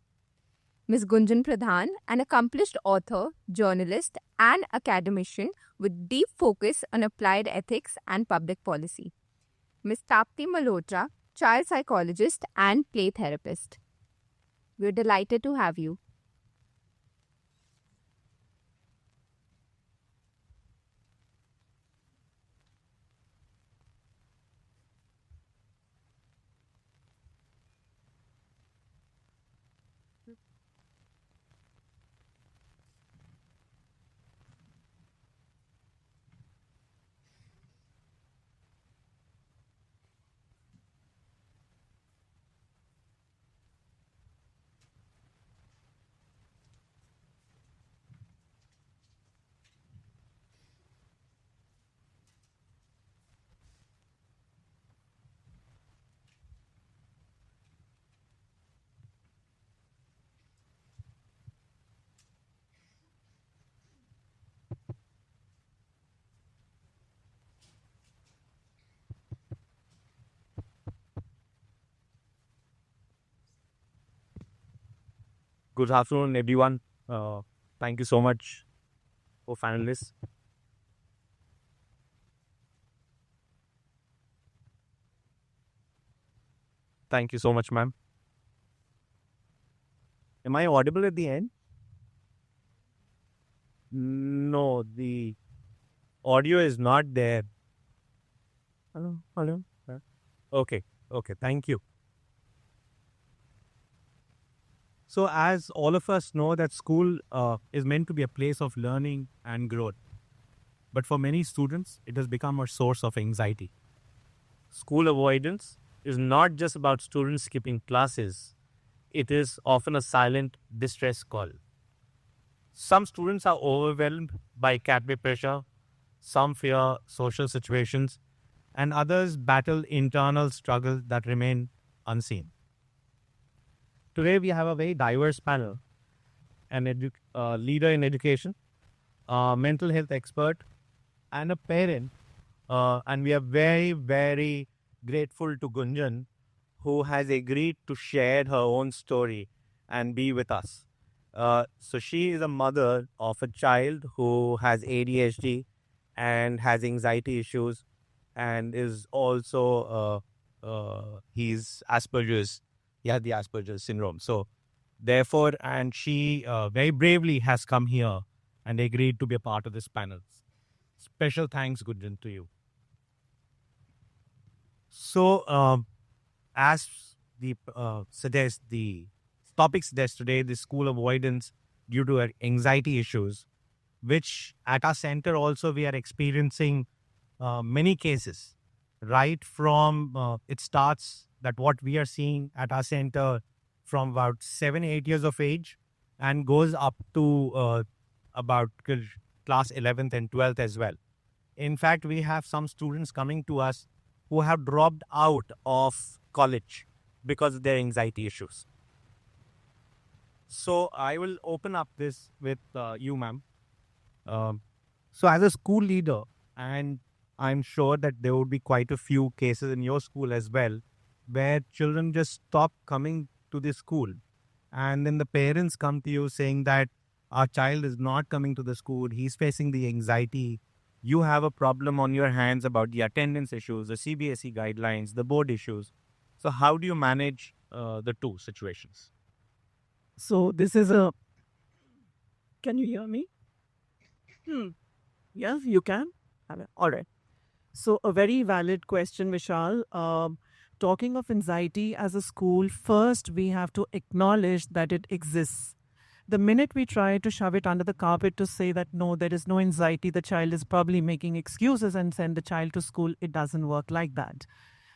Ms. Gunjan Pradhan, an accomplished author, journalist, and academician with deep focus on applied ethics and public policy. Ms. Tapti Malhotra, child psychologist and play therapist. We're delighted to have you. Good afternoon, everyone. Thank you so much for panelists. Thank you so much, ma'am. Am I audible at the end? No, the audio is not there. Hello, hello. Okay, thank you. So, as all of us know, that school is meant to be a place of learning and growth. But for many students, it has become a source of anxiety. School avoidance is not just about students skipping classes. It is often a silent distress call. Some students are overwhelmed by academic pressure, some fear social situations, and others battle internal struggles that remain unseen. Today, we have a very diverse panel, an leader in education, a mental health expert, and a parent. And we are very, very grateful to Gunjan, who has agreed to share her own story and be with us. So she is a mother of a child who has ADHD and has anxiety issues, and is also he's Asperger's. He has the Asperger's syndrome. So therefore, and she very bravely has come here and agreed to be a part of this panel. Special thanks, Gunjan, to you. So, as the topic suggests today, the school avoidance due to anxiety issues, which at our center also we are experiencing many cases, right from it starts that what we are seeing at our center from about 7-8 years of age and goes up to about class 11th and 12th as well. In fact, we have some students coming to us who have dropped out of college because of their anxiety issues. So I will open up this with you, ma'am. So as a school leader, and I'm sure that there would be quite a few cases in your school as well, where children just stop coming to the school. And then the parents come to you saying that our child is not coming to the school, he's facing the anxiety. You have a problem on your hands about the attendance issues, the CBSE guidelines, the board issues. So, how do you manage the two situations? So this is a. Can you hear me? Yes, you can. All right. So a very valid question, Vishal. Talking of anxiety as a school, first we have to acknowledge that it exists. The minute we try to shove it under the carpet to say that no, there is no anxiety, the child is probably making excuses and send the child to school, it doesn't work like that.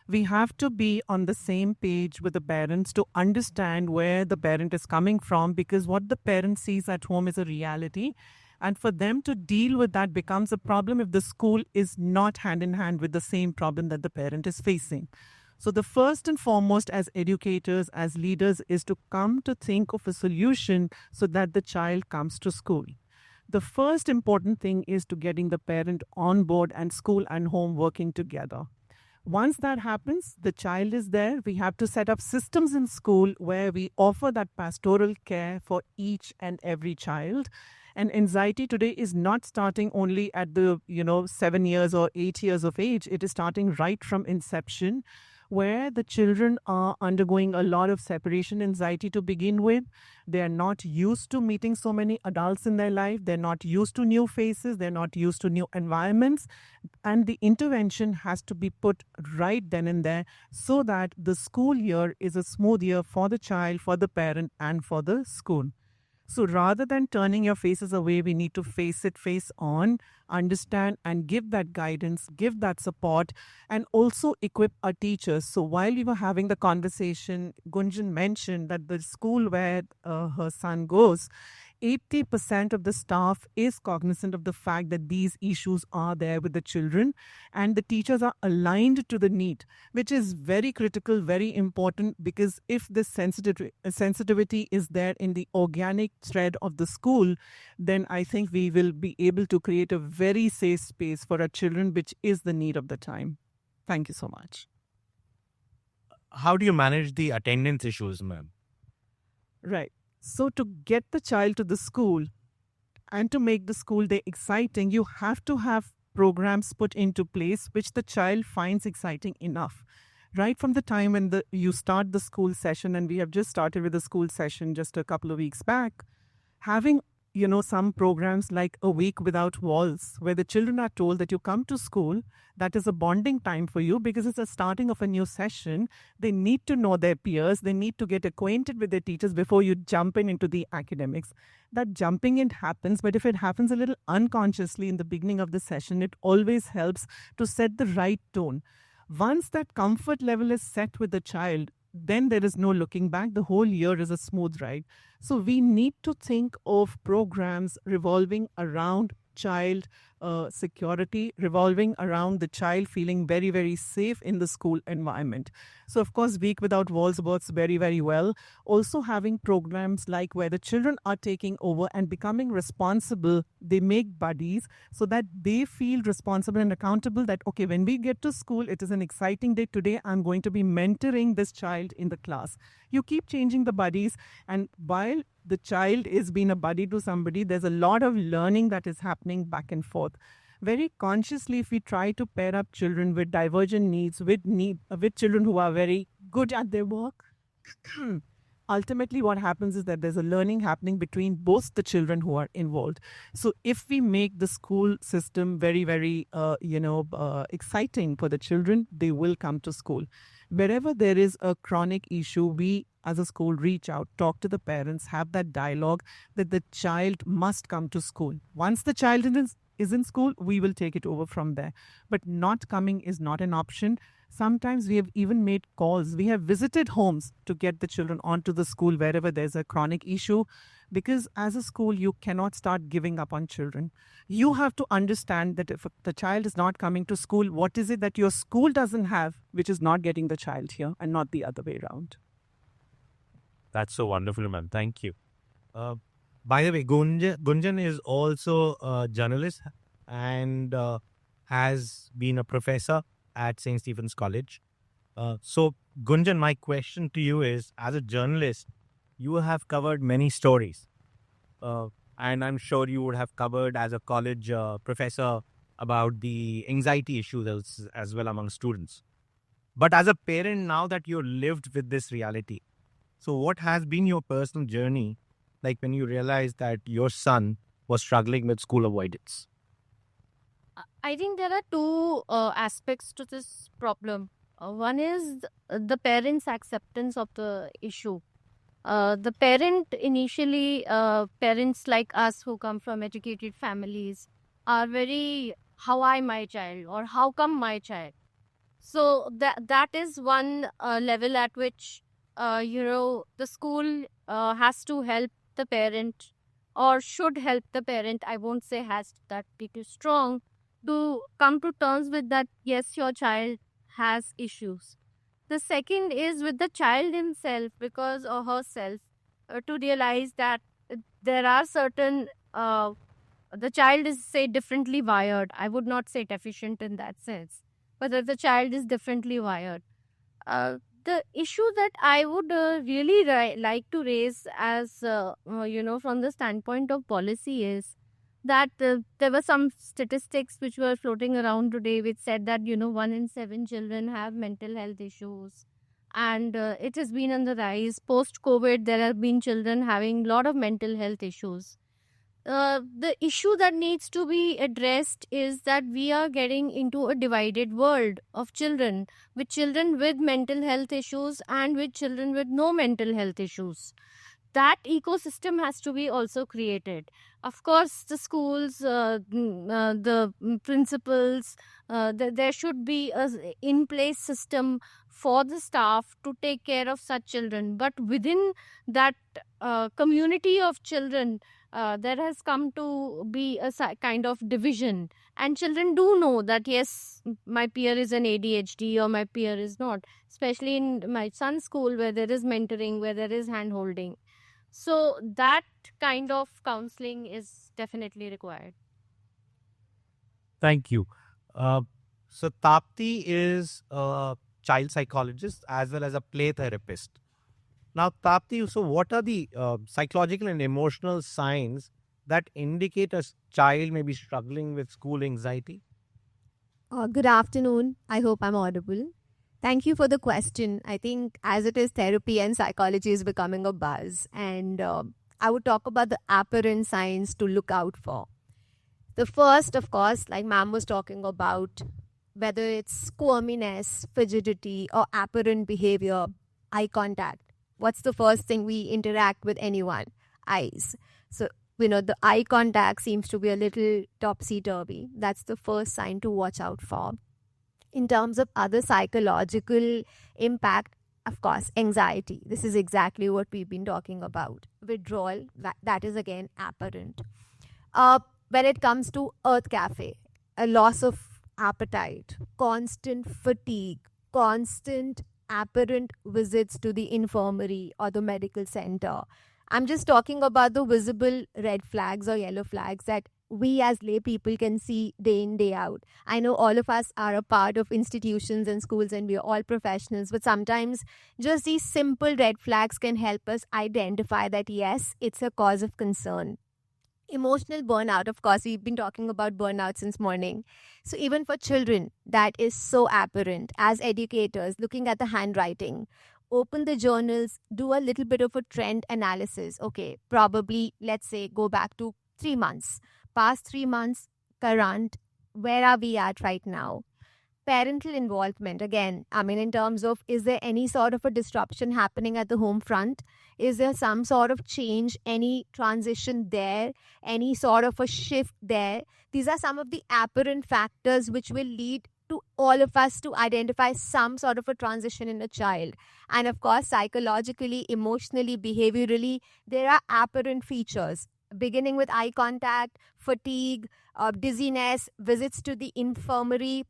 We have to be on the same page with the parents to understand where the parent is coming from, because what the parent sees at home is a reality. And for them to deal with that becomes a problem if the school is not hand in hand with the same problem that the parent is facing. So, the first and foremost, as educators, as leaders, is to come to think of a solution so that the child comes to school. The first important thing is to getting the parent on board and school and home working together. Once that happens, the child is there. We have to set up systems in school where we offer that pastoral care for each and every child. And anxiety today is not starting only at the 7 years or 8 years of age. It is starting right from inception, where the children are undergoing a lot of separation anxiety to begin with. They are not used to meeting so many adults in their life. They're not used to new faces. They're not used to new environments. And the intervention has to be put right then and there so that the school year is a smooth year for the child, for the parent, and for the school. So rather than turning your faces away, we need to face it face on, understand and give that guidance, give that support, and also equip our teachers. So while we were having the conversation, Gunjan mentioned that the school where her son goes, 80% of the staff is cognizant of the fact that these issues are there with the children, and the teachers are aligned to the need, which is very critical, very important, because if this sensitivity is there in the organic thread of the school, then I think we will be able to create a very safe space for our children, which is the need of the time. Thank you so much. How do you manage the attendance issues, ma'am? Right. So to get the child to the school and to make the school day exciting, you have to have programs put into place which the child finds exciting enough. Right from the time when you start the school session, and we have just started with the school session just a couple of weeks back, having some programs like a week without walls, where the children are told that you come to school, that is a bonding time for you because it's the starting of a new session. They need to know their peers. They need to get acquainted with their teachers before you jump into the academics. That jumping in happens, but if it happens a little unconsciously in the beginning of the session, it always helps to set the right tone. Once that comfort level is set with the child, then there is no looking back. The whole year is a smooth ride. So we need to think of programs revolving around child security, revolving around the child feeling very, very safe in the school environment. So, of course, Week Without Walls works very, very well. Also having programs like where the children are taking over and becoming responsible, they make buddies so that they feel responsible and accountable that, okay, when we get to school, it is an exciting day. Today, I'm going to be mentoring this child in the class. You keep changing the buddies, and while the child is being a buddy to somebody, there's a lot of learning that is happening back and forth. Very consciously, if we try to pair up children with divergent needs, with children who are very good at their work, ultimately what happens is that there's a learning happening between both the children who are involved. So if we make the school system very, very, exciting for the children, they will come to school. Wherever there is a chronic issue, we as a school reach out, talk to the parents, have that dialogue that the child must come to school. Once the child is in school, we will take it over from there. But not coming is not an option. Sometimes we have even made calls. We have visited homes to get the children onto the school wherever there's a chronic issue, because as a school, you cannot start giving up on children. You have to understand that if the child is not coming to school, what is it that your school doesn't have, which is not getting the child here and not the other way around. That's so wonderful, ma'am. Thank you. By the way, Gunjan is also a journalist and has been a professor at St. Stephen's College. So, Gunjan, my question to you is, as a journalist, you have covered many stories. And I'm sure you would have covered as a college professor about the anxiety issues as well among students. But as a parent, now that you're lived with this reality, so what has been your personal journey like when you realized that your son was struggling with school avoidance? I think there are two aspects to this problem. One is the parent's acceptance of the issue. The parent initially, parents like us who come from educated families are very, how I my child or how come my child. So that is one level at which the school has to help the parent or should help the parent. I won't say has, that be too strong, to come to terms with that. Yes, your child has issues. The second is with the child himself, because or herself, to realize that there are certain the child is, say, differently wired. I would not say deficient in that sense, but that the child is differently wired. The issue that I would really like to raise as from the standpoint of policy is that there were some statistics which were floating around today which said that 1 in 7 children have mental health issues, and it has been on the rise. Post COVID, there have been children having a lot of mental health issues. The issue that needs to be addressed is that we are getting into a divided world of children, with children with mental health issues and with children with no mental health issues. That ecosystem has to be also created. Of course, the schools, the principals, there should be a in place system for the staff to take care of such children. But within that community of children, there has come to be a kind of division, and children do know that yes, my peer is an ADHD or my peer is not, especially in my son's school where there is mentoring, where there is hand holding. So that kind of counseling is definitely required. Thank you. So Tapti is a child psychologist as well as a play therapist. Now, Tapti, so what are the psychological and emotional signs that indicate a child may be struggling with school anxiety? Good afternoon. I hope I'm audible. Thank you for the question. I think as it is, therapy and psychology is becoming a buzz, and I would talk about the apparent signs to look out for. The first, of course, like ma'am was talking about, whether it's squirminess, fidgetity, or apparent behavior, eye contact. What's the first thing we interact with anyone? Eyes. So, the eye contact seems to be a little topsy-turvy. That's the first sign to watch out for. In terms of other psychological impact, of course, anxiety. This is exactly what we've been talking about. Withdrawal, that is again apparent. When it comes to Earth Cafe, a loss of appetite, constant fatigue, constant apparent visits to the infirmary or the medical center. I'm just talking about the visible red flags or yellow flags that we as lay people can see day in, day out. I know all of us are a part of institutions and schools and we're all professionals, but sometimes just these simple red flags can help us identify that yes, it's a cause of concern. Emotional burnout, of course, we've been talking about burnout since morning. So even for children, that is so apparent. As educators, looking at the handwriting, open the journals, do a little bit of a trend analysis. Okay, probably, let's say, go back to 3 months. Past 3 months, current, where are we at right now? Parental involvement, again, in terms of, is there any sort of a disruption happening at the home front? Is there some sort of change, any transition there, any sort of a shift there? These are some of the apparent factors which will lead to all of us to identify some sort of a transition in a child. And of course, psychologically, emotionally, behaviorally, there are apparent features, beginning with eye contact, fatigue, dizziness, visits to the infirmary,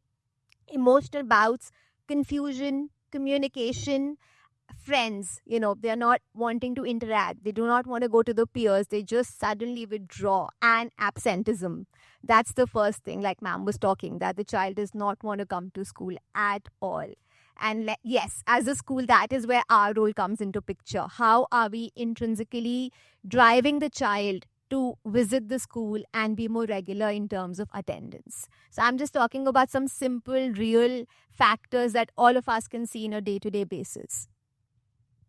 emotional bouts, confusion, communication, friends, they're not wanting to interact. They do not want to go to the peers. They just suddenly withdraw, and absenteeism. That's the first thing, like ma'am was talking, that the child does not want to come to school at all. And yes, as a school, that is where our role comes into picture. How are we intrinsically driving the child to visit the school and be more regular in terms of attendance? So I'm just talking about some simple, real factors that all of us can see in a day-to-day basis.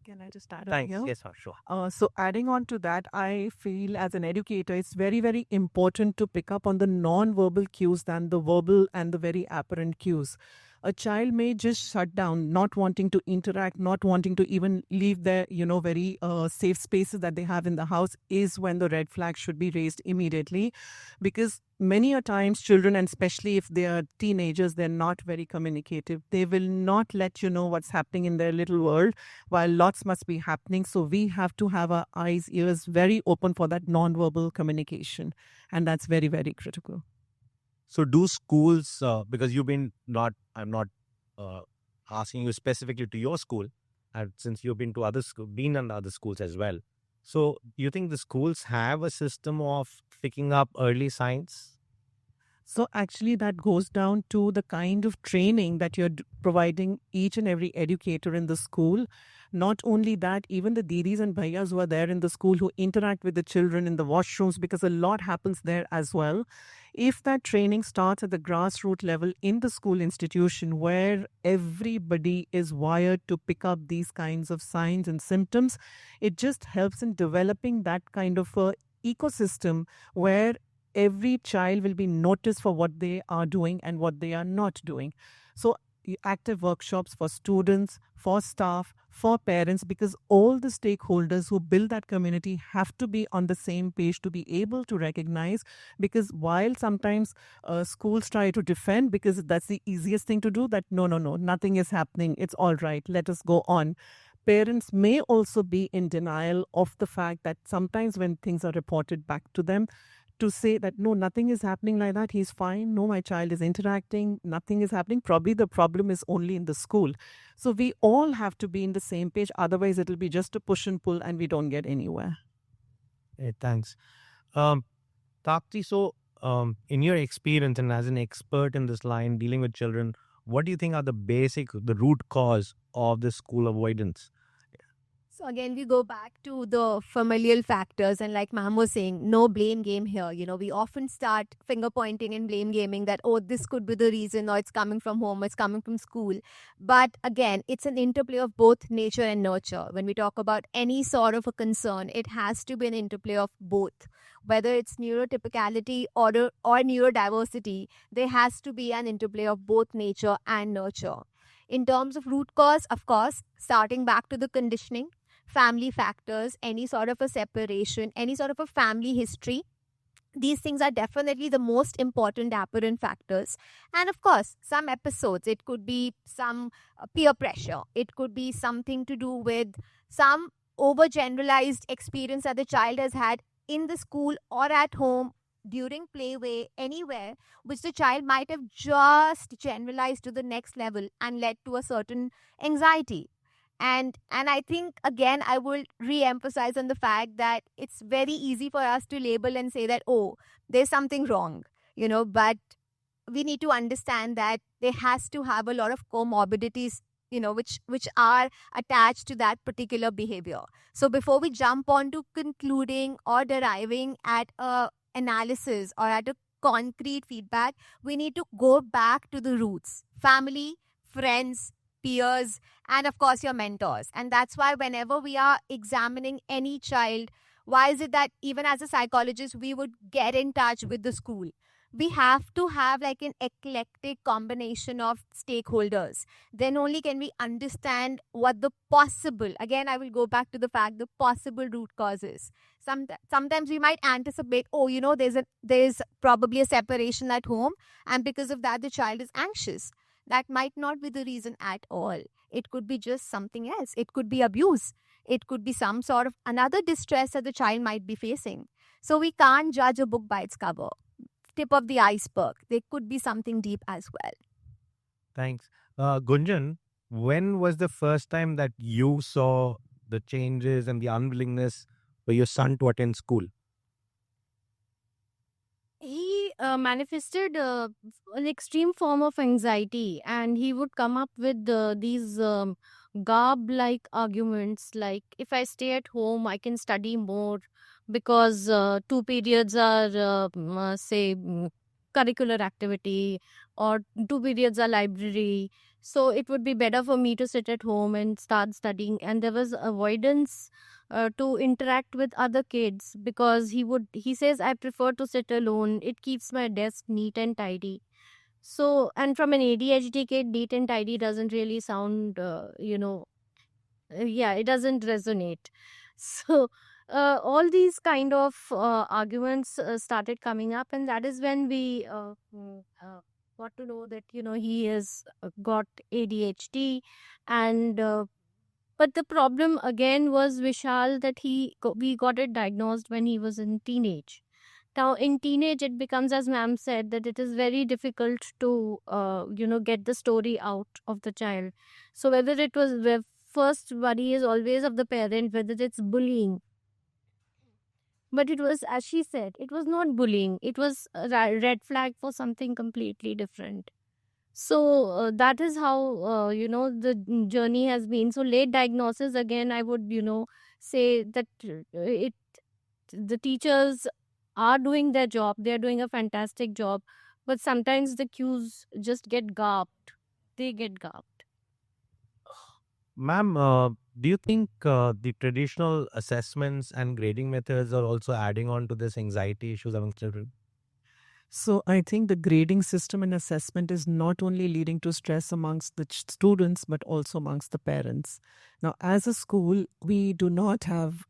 Can I just add on Thanks. here? Yes, sure. So adding on to that, I feel as an educator, it's very, very important to pick up on the non-verbal cues than the verbal and the very apparent cues. A child may just shut down, not wanting to interact, not wanting to even leave their, very safe spaces that they have in the house, is when the red flag should be raised immediately. Because many a times children, and especially if they are teenagers, they're not very communicative. They will not let you know what's happening in their little world, while lots must be happening. So we have to have our eyes, ears very open for that non-verbal communication. And that's very, very critical. So do schools, because I'm not asking you specifically to your school, and since you've been to been in other schools as well. So you think the schools have a system of picking up early signs? So actually that goes down to the kind of training that you're providing each and every educator in the school. Not only that, even the didis and bhaiyas who are there in the school, who interact with the children in the washrooms, because a lot happens there as well. If that training starts at the grassroots level in the school institution, where everybody is wired to pick up these kinds of signs and symptoms, it just helps in developing that kind of a ecosystem where every child will be noticed for what they are doing and what they are not doing. So active workshops for students, for staff, for parents, because all the stakeholders who build that community have to be on the same page to be able to recognize. Because while sometimes schools try to defend, because that's the easiest thing to do, that no, nothing is happening, it's all right, let us go on. Parents may also be in denial of the fact that sometimes when things are reported back to them, to say that no, nothing is happening like that, he's fine, no, my child is interacting, nothing is happening. Probably the problem is only in the school. So we all have to be in the same page, otherwise it'll be just a push and pull and we don't get anywhere. Hey, thanks. Tapti, so in your experience and as an expert in this line dealing with children, what do you think are the root cause of this school avoidance? So again, we go back to the familial factors, and like ma'am was saying, no blame game here. We often start finger pointing and blame gaming that, oh, this could be the reason, or it's coming from home, it's coming from school. But again, it's an interplay of both nature and nurture. When we talk about any sort of a concern, it has to be an interplay of both. Whether it's neurotypicality or neurodiversity, there has to be an interplay of both nature and nurture. In terms of root cause, of course, starting back to the conditioning, family factors, any sort of a separation, any sort of a family history. These things are definitely the most important apparent factors. And of course, some episodes, it could be some peer pressure. It could be something to do with some overgeneralized experience that the child has had in the school or at home, during playway, anywhere, which the child might have just generalized to the next level and led to a certain anxiety. And I think, again, I will re-emphasize on the fact that it's very easy for us to label and say that, oh, there's something wrong, but we need to understand that there has to have a lot of comorbidities, which are attached to that particular behavior. So before we jump on to concluding or deriving at a analysis or at a concrete feedback, we need to go back to the roots: family, friends, peers, and of course your mentors. And that's why whenever we are examining any child, why is it that even as a psychologist we would get in touch with the school? We have to have like an eclectic combination of stakeholders. Then only can we understand what the possible, again I will go back to the fact, the possible root causes. Sometimes we might anticipate, oh, there's probably a separation at home, and because of that the child is anxious. That might not be the reason at all. It could be just something else. It could be abuse. It could be some sort of another distress that the child might be facing. So we can't judge a book by its cover. Tip of the iceberg. There could be something deep as well. Thanks. Gunjan, when was the first time that you saw the changes and the unwillingness for your son to attend school? He manifested an extreme form of anxiety, and he would come up with these garb like arguments like, if I stay at home I can study more because 2 periods are say curricular activity, or 2 periods are library, so it would be better for me to sit at home and start studying. And there was avoidance to interact with other kids, because he says, I prefer to sit alone, it keeps my desk neat and tidy. So, and from an ADHD kid, neat and tidy doesn't really sound yeah, it doesn't resonate. So all these kind of arguments started coming up, and that is when we got to know that he has got ADHD. And but the problem again was, Vishal, that we got it diagnosed when he was in teenage. Now in teenage it becomes, as ma'am said, that it is very difficult to get the story out of the child. So whether it was, the first worry is always of the parent, whether it's bullying. But it was, as she said, it was not bullying, it was a red flag for something completely different. So that is how the journey has been. So late diagnosis, again, I would say that it the teachers are doing their job, they are doing a fantastic job, but sometimes the cues just get garbed. They get garbed. Ma'am, do you think the traditional assessments and grading methods are also adding on to this anxiety issues among children? So I think the grading system and assessment is not only leading to stress amongst the students, but also amongst the parents. Now, as a school, we do not have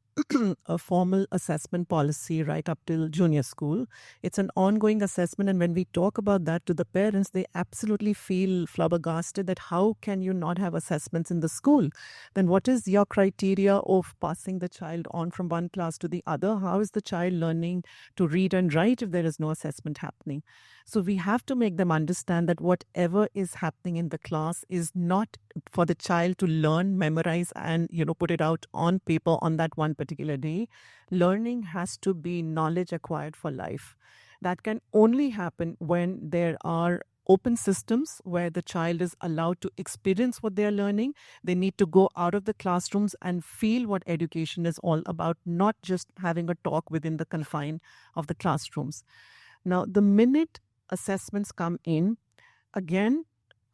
a formal assessment policy right up till junior school. It's an ongoing assessment. And when we talk about that to the parents, they absolutely feel flabbergasted that how can you not have assessments in the school? Then what is your criteria of passing the child on from one class to the other? How is the child learning to read and write if there is no assessment happening? So we have to make them understand that whatever is happening in the class is not for the child to learn, memorize, and put it out on paper on that one particular day. Learning has to be knowledge acquired for life. That can only happen when there are open systems where the child is allowed to experience what they are learning. They need to go out of the classrooms and feel what education is all about, not just having a talk within the confine of the classrooms. Now, the minute assessments come in, again,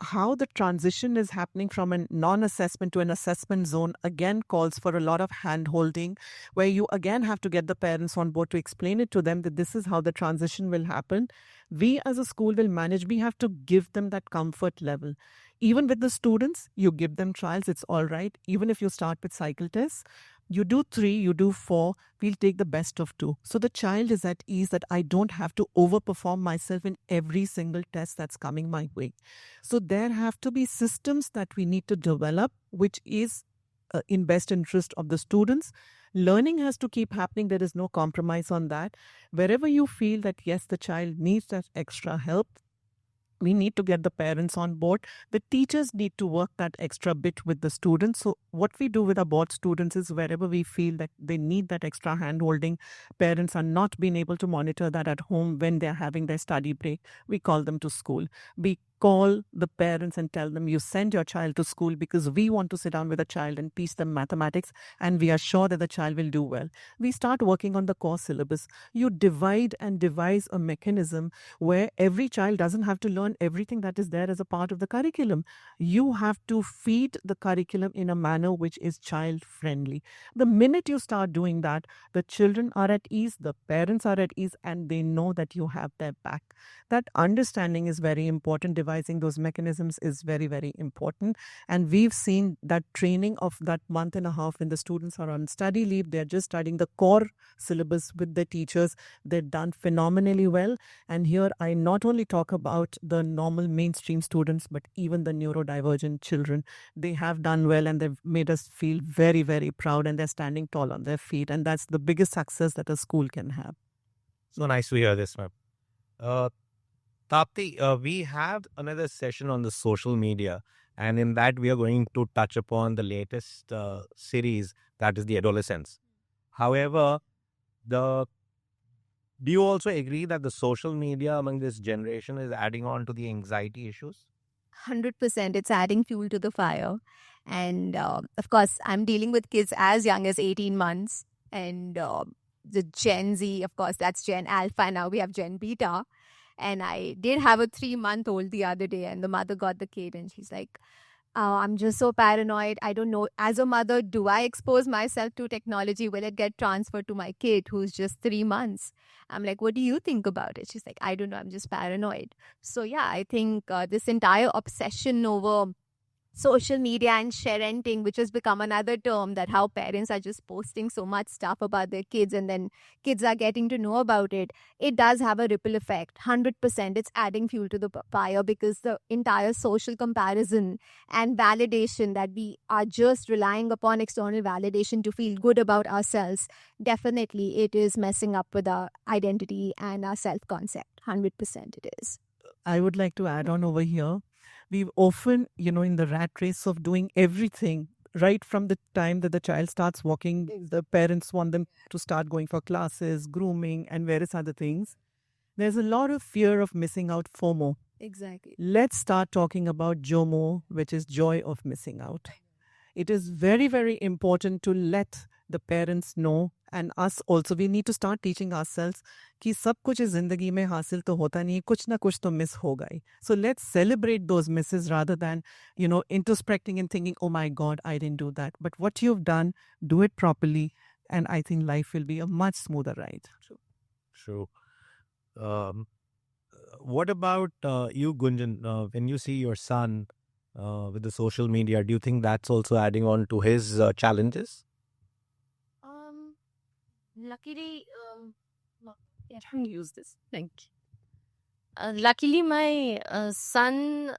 how the transition is happening from a non-assessment to an assessment zone again calls for a lot of hand-holding, where you again have to get the parents on board to explain it to them that this is how the transition will happen. We as a school will manage. We have to give them that comfort level. Even with the students, you give them trials, it's all right. Even if you start with cycle tests, you do 3, you do 4, we'll take the best of 2. So the child is at ease that I don't have to overperform myself in every single test that's coming my way. So there have to be systems that we need to develop, which is in best interest of the students. Learning has to keep happening. There is no compromise on that. Wherever you feel that, yes, the child needs that extra help, we need to get the parents on board. The teachers need to work that extra bit with the students. So what we do with our board students is wherever we feel that they need that extra hand holding, parents are not being able to monitor that at home when they're having their study break, we call them to school. We call the parents and tell them, you send your child to school because we want to sit down with a child and teach them mathematics, and we are sure that the child will do well. We start working on the core syllabus. You divide and devise a mechanism where every child doesn't have to learn everything that is there as a part of the curriculum. You have to feed the curriculum in a manner which is child friendly. The minute you start doing that, the children are at ease, the parents are at ease, and they know that you have their back. That understanding is very important. Devising those mechanisms is very, very important. And we've seen that training of that month and a half when the students are on study leave, they're just studying the core syllabus with the teachers. They're done phenomenally well. And here I not only talk about the normal mainstream students, but even the neurodivergent children. They have done well, and they've made us feel very, very proud, and they're standing tall on their feet. And that's the biggest success that a school can have. So nice to hear this, ma'am. Tapti, we have another session on the social media, and in that we are going to touch upon the latest series, that is the adolescence. However, the Do you also agree that the social media among this generation is adding on to the anxiety issues? 100%. It's adding fuel to the fire. And of course, I'm dealing with kids as young as 18 months. And the Gen Z, of course, that's Gen Alpha. Now we have Gen Beta. And I did have a 3-month-old the other day, and the mother got the kid, and she's like, "Oh, I'm just so paranoid. I don't know. As a mother, do I expose myself to technology? Will it get transferred to my kid who's just 3 months?" I'm like, "What do you think about it?" She's like, "I don't know. I'm just paranoid." So, yeah, I think this entire obsession over social media and sharenting, which has become another term, that how parents are just posting so much stuff about their kids and then kids are getting to know about it, it does have a ripple effect. 100%. It's adding fuel to the fire, because the entire social comparison and validation that we are just relying upon external validation to feel good about ourselves, definitely it is messing up with our identity and our self-concept. 100% it is. I would like to add on over here. We've often, in the rat race of doing everything, right from the time that the child starts walking, the parents want them to start going for classes, grooming, and various other things. There's a lot of fear of missing out, FOMO. Exactly. Let's start talking about JOMO, which is joy of missing out. It is very, very important to let the parents know, and us also. We need to start teaching ourselves कि सब कुछ इस जिंदगी में हासिल तो होता नहीं, कुछ ना कुछ तो miss होगा ही. So let's celebrate those misses rather than, introspecting and thinking, oh my God, I didn't do that. But what you've done, do it properly, and I think life will be a much smoother ride. True. What about you, Gunjan? When you see your son with the social media, do you think that's also adding on to his challenges? Luckily, I don't use this. Thank you. Luckily, my son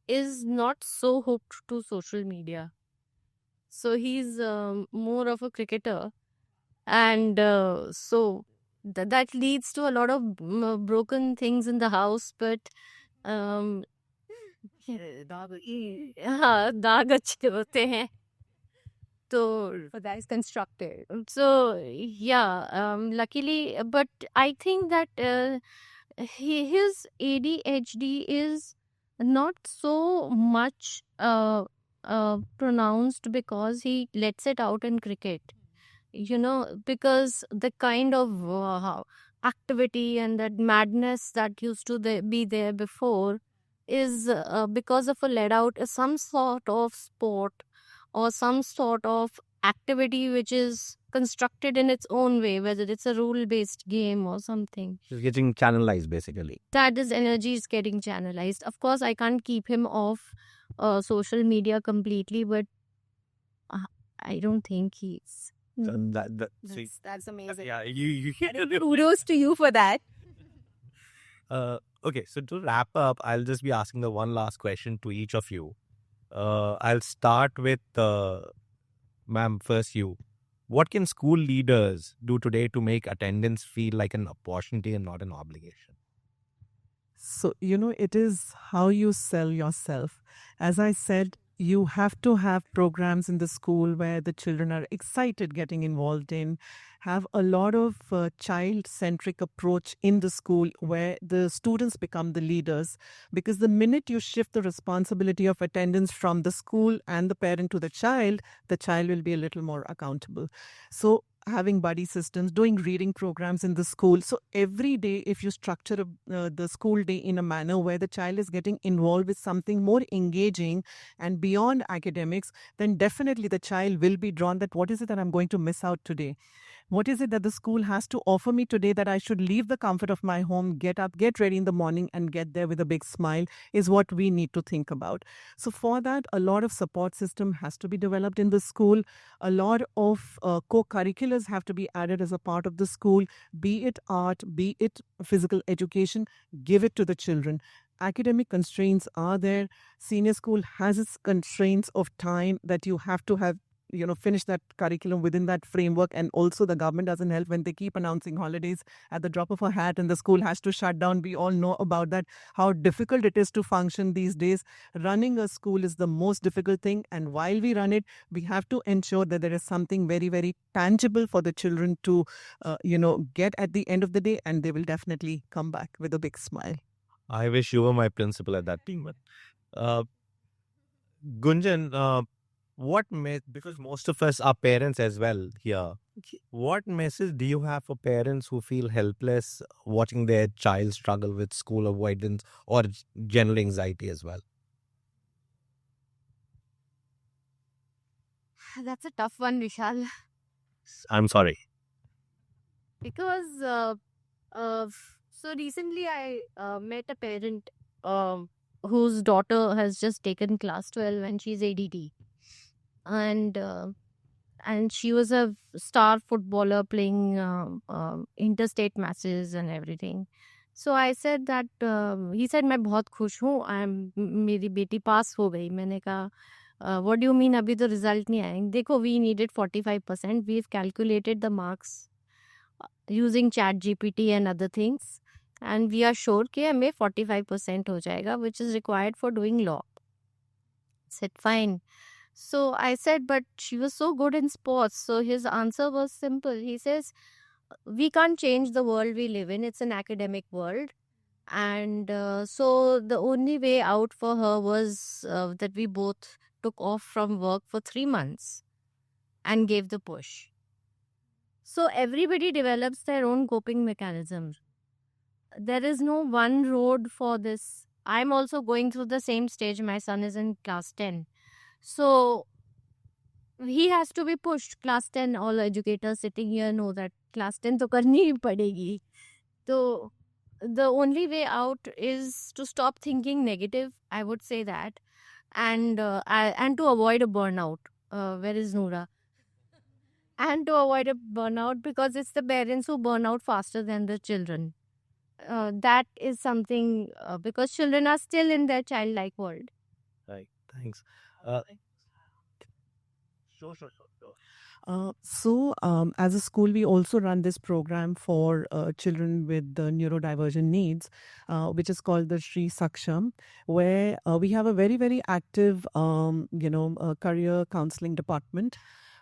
is not so hooked to social media. So he's more of a cricketer. And so that leads to a lot of broken things in the house. But हाँ, दाग अच्छे होते हैं. So that is constructive. So yeah, luckily, but I think that his ADHD is not so much pronounced because he lets it out in cricket. Because the kind of activity and that madness that used to be there before is because of a let out some sort of sport or some sort of activity which is constructed in its own way, whether it's a rule-based game or something. It's getting channelized, basically. That his energy is getting channelized. Of course, I can't keep him off social media completely, but I don't think he's... That's amazing. Yeah, you kudos to you for that. Okay, so to wrap up, I'll just be asking the one last question to each of you. I'll start with ma'am, first you. What can school leaders do today to make attendance feel like an opportunity and not an obligation? So, it is how you sell yourself. As I said, you have to have programs in the school where the children are excited getting involved in, have a lot of child-centric approach in the school where the students become the leaders. Because the minute you shift the responsibility of attendance from the school and the parent to the child will be a little more accountable. So having buddy systems, doing reading programs in the school. So every day, if you structure the school day in a manner where the child is getting involved with something more engaging and beyond academics, then definitely the child will be drawn that what is it that I'm going to miss out today? What is it that the school has to offer me today that I should leave the comfort of my home, get up, get ready in the morning and get there with a big smile is what we need to think about. So for that, a lot of support system has to be developed in the school. A lot of co-curriculars have to be added as a part of the school, be it art, be it physical education, give it to the children. Academic constraints are there. Senior school has its constraints of time that you have to have finish that curriculum within that framework. And also the government doesn't help when they keep announcing holidays at the drop of a hat and the school has to shut down. We all know about that, how difficult it is to function these days. Running a school is the most difficult thing. And while we run it, we have to ensure that there is something very, very tangible for the children to, get at the end of the day. And they will definitely come back with a big smile. I wish you were my principal at that time. Gunjan, because most of us are parents as well here, what message do you have for parents who feel helpless watching their child struggle with school avoidance or general anxiety as well? That's a tough one, Vishal. I'm sorry. Because so recently I met a parent whose daughter has just taken class 12 and she's ADD. And she was a star footballer playing interstate matches and everything. So I said that he said मैं बहुत खुश हूँ, मेरी बेटी पास हो गई. मैंने कहा what do you mean अभी तो result नहीं आए? देखो, we needed 45%. We've calculated the marks using ChatGPT and other things, and we are sure कि हमें 45% हो जाएगा, which is required for doing law. I said fine. So I said, but she was so good in sports. So his answer was simple. He says, we can't change the world we live in. It's an academic world. And so the only way out for her was that we both took off from work for 3 months and gave the push. So everybody develops their own coping mechanism. There is no one road for this. I'm also going through the same stage. My son is in class 10. So he has to be pushed. Class 10, all educators sitting here know that class 10 to karni hi padegi. So the only way out is to stop thinking negative, I would say that, and to avoid a burnout. Where is Nooraa? And to avoid a burnout, because it's the parents who burn out faster than the children. That is something because children are still in their childlike world. Right. Thanks. Sure. As a school, we also run this program for children with neurodivergent needs, which is called the Shri Saksham, where we have a very, very active, career counseling department.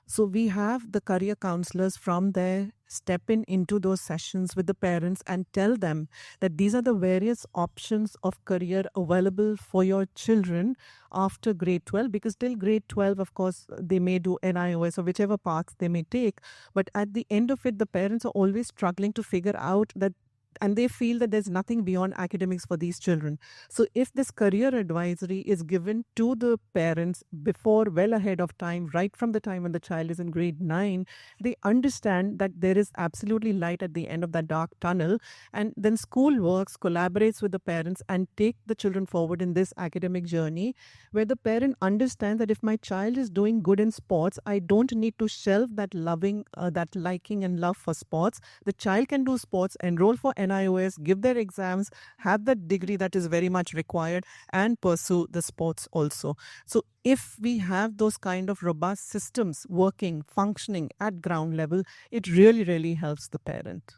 So we have the career counselors from there step into those sessions with the parents and tell them that these are the various options of career available for your children after grade 12, because till grade 12, of course, they may do NIOS or whichever paths they may take. But at the end of it, the parents are always struggling to figure out that, and they feel that there's nothing beyond academics for these children. So if this career advisory is given to the parents before, well ahead of time, right from the time when the child is in grade 9, they understand that there is absolutely light at the end of that dark tunnel. And then school works, collaborates with the parents and take the children forward in this academic journey, where the parent understands that if my child is doing good in sports, I don't need to shelve that that liking and love for sports. The child can do sports, enroll for NIOS, give their exams, have that degree that is very much required, and pursue the sports also. So if we have those kind of robust systems working, functioning at ground level, it really, really helps the parent.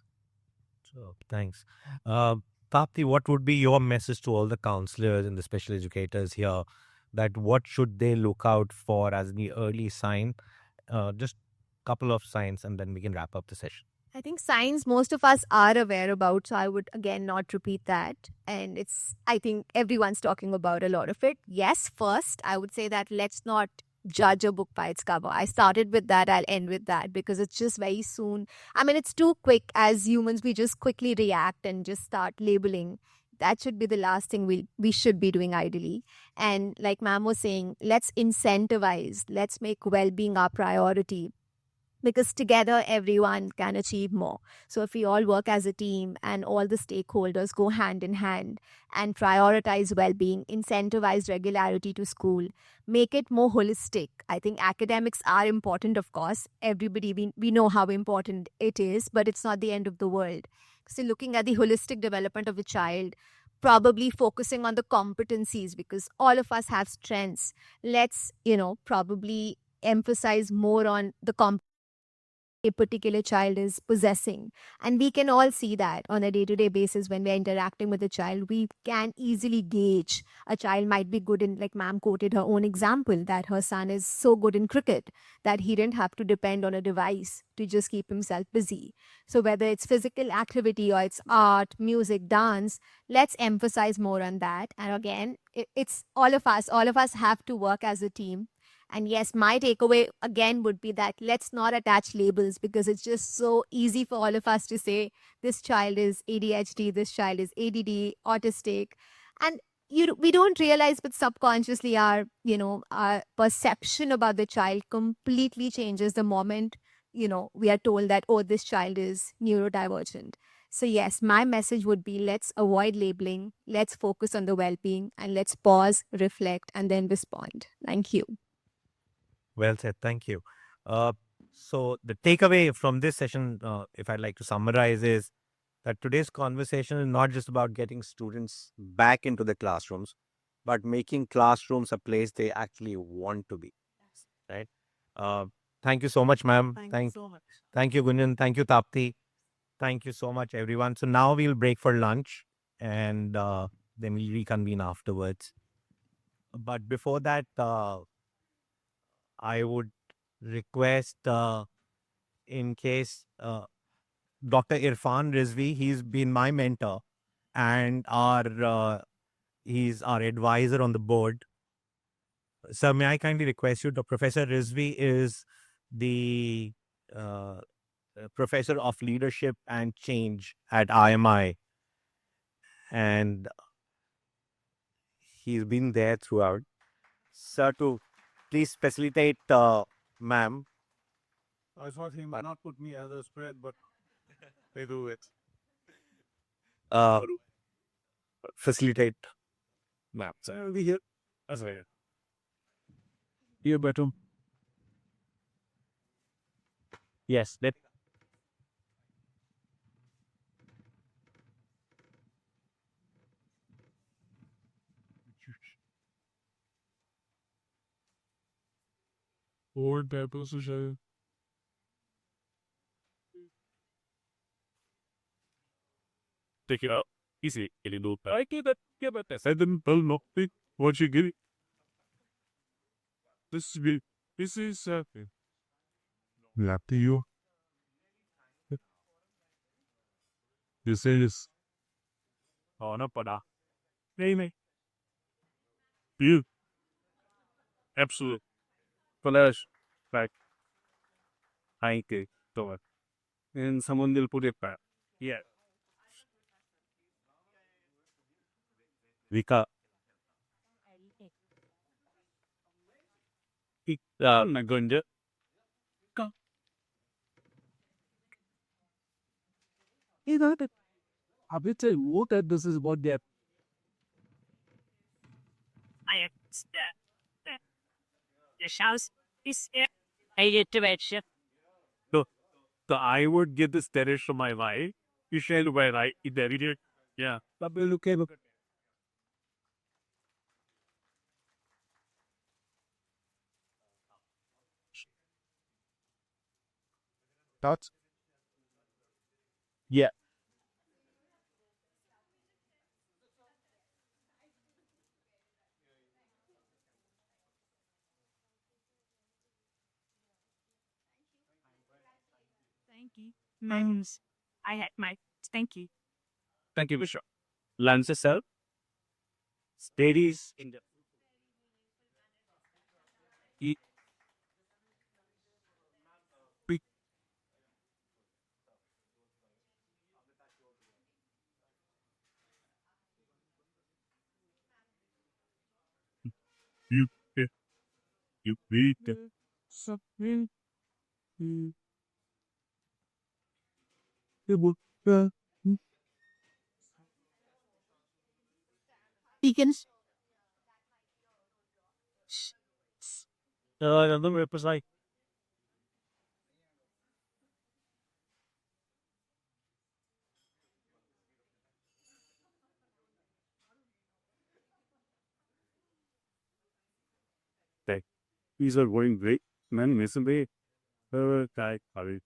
So, thanks. Tapti, what would be your message to all the counselors and the special educators here, that what should they look out for as the early sign? Just a couple of signs and then we can wrap up the session. I think signs most of us are aware about, so I would again not repeat that. And I think everyone's talking about a lot of it. Yes, first, I would say that let's not judge a book by its cover. I started with that, I'll end with that, because it's just very soon. I mean, it's too quick. As humans, we just quickly react and just start labeling. That should be the last thing we should be doing ideally. And like ma'am was saying, let's incentivize, let's make well-being our priority, because together everyone can achieve more. So if we all work as a team and all the stakeholders go hand in hand and prioritize well-being, incentivize regularity to school, make it more holistic. I think academics are important, of course. Everybody, we know how important it is, but it's not the end of the world. So looking at the holistic development of a child, probably focusing on the competencies, because all of us have strengths. Let's, probably emphasize more on the a particular child is possessing. And we can all see that on a day-to-day basis when we're interacting with a child. We can easily gauge a child might be good in, like ma'am quoted her own example, that her son is so good in cricket that he didn't have to depend on a device to just keep himself busy. So whether it's physical activity or it's art, music, dance, let's emphasize more on that. And again, it's all of us have to work as a team. And yes, my takeaway again would be that let's not attach labels, because it's just so easy for all of us to say this child is ADHD, this child is ADD, autistic. And we don't realize, but subconsciously our perception about the child completely changes the moment we are told that, oh, this child is neurodivergent. So yes, my message would be, let's avoid labeling, let's focus on the well-being, and let's pause, reflect, and then respond. Thank you. Well said. Thank you. So the takeaway from this session, if I'd like to summarize, is that today's conversation is not just about getting students back into the classrooms, but making classrooms a place they actually want to be. Right. Thank you so much, ma'am. Thank you so much. Thank you, Gunjan. Thank you, Tapti. Thank you so much, everyone. So now we'll break for lunch, and then we'll reconvene afterwards. But before that, I would request, in case Dr. Irfan Rizvi, he's been my mentor and he's our advisor on the board. Sir, may I kindly request you, Professor Rizvi is the Professor of Leadership and Change at IMI, and he's been there throughout. Sir, to please facilitate, ma'am. I thought he might not put me as a spread, but they do it. Facilitate. Map. So I'll be here. That's right. Here, better. Yes, let Board papers to show. Take it out. Easy. Get it all. I get that. Get that. I didn't tell nothing. What you get it? This is this is lap to you. This is. Oh, no, pada. Nay. You. Absolutely. Flash. Back. I take. And someone will put it back. Yeah. Vika. Nagunja. You know that. I will tell you that this is what they're. So I would get this terrace from my wife. You shall wear right in the video. Yeah. But we'll look at thoughts. Yeah. Thank you. Moms, I had my thank you. Thank you, Vishal. Lands yourself. Steadies in the. Eat. Pick. You. You beat them. Something. It will. Deacons. Another represent. These are going great. Man, Miss B, guy, Harry.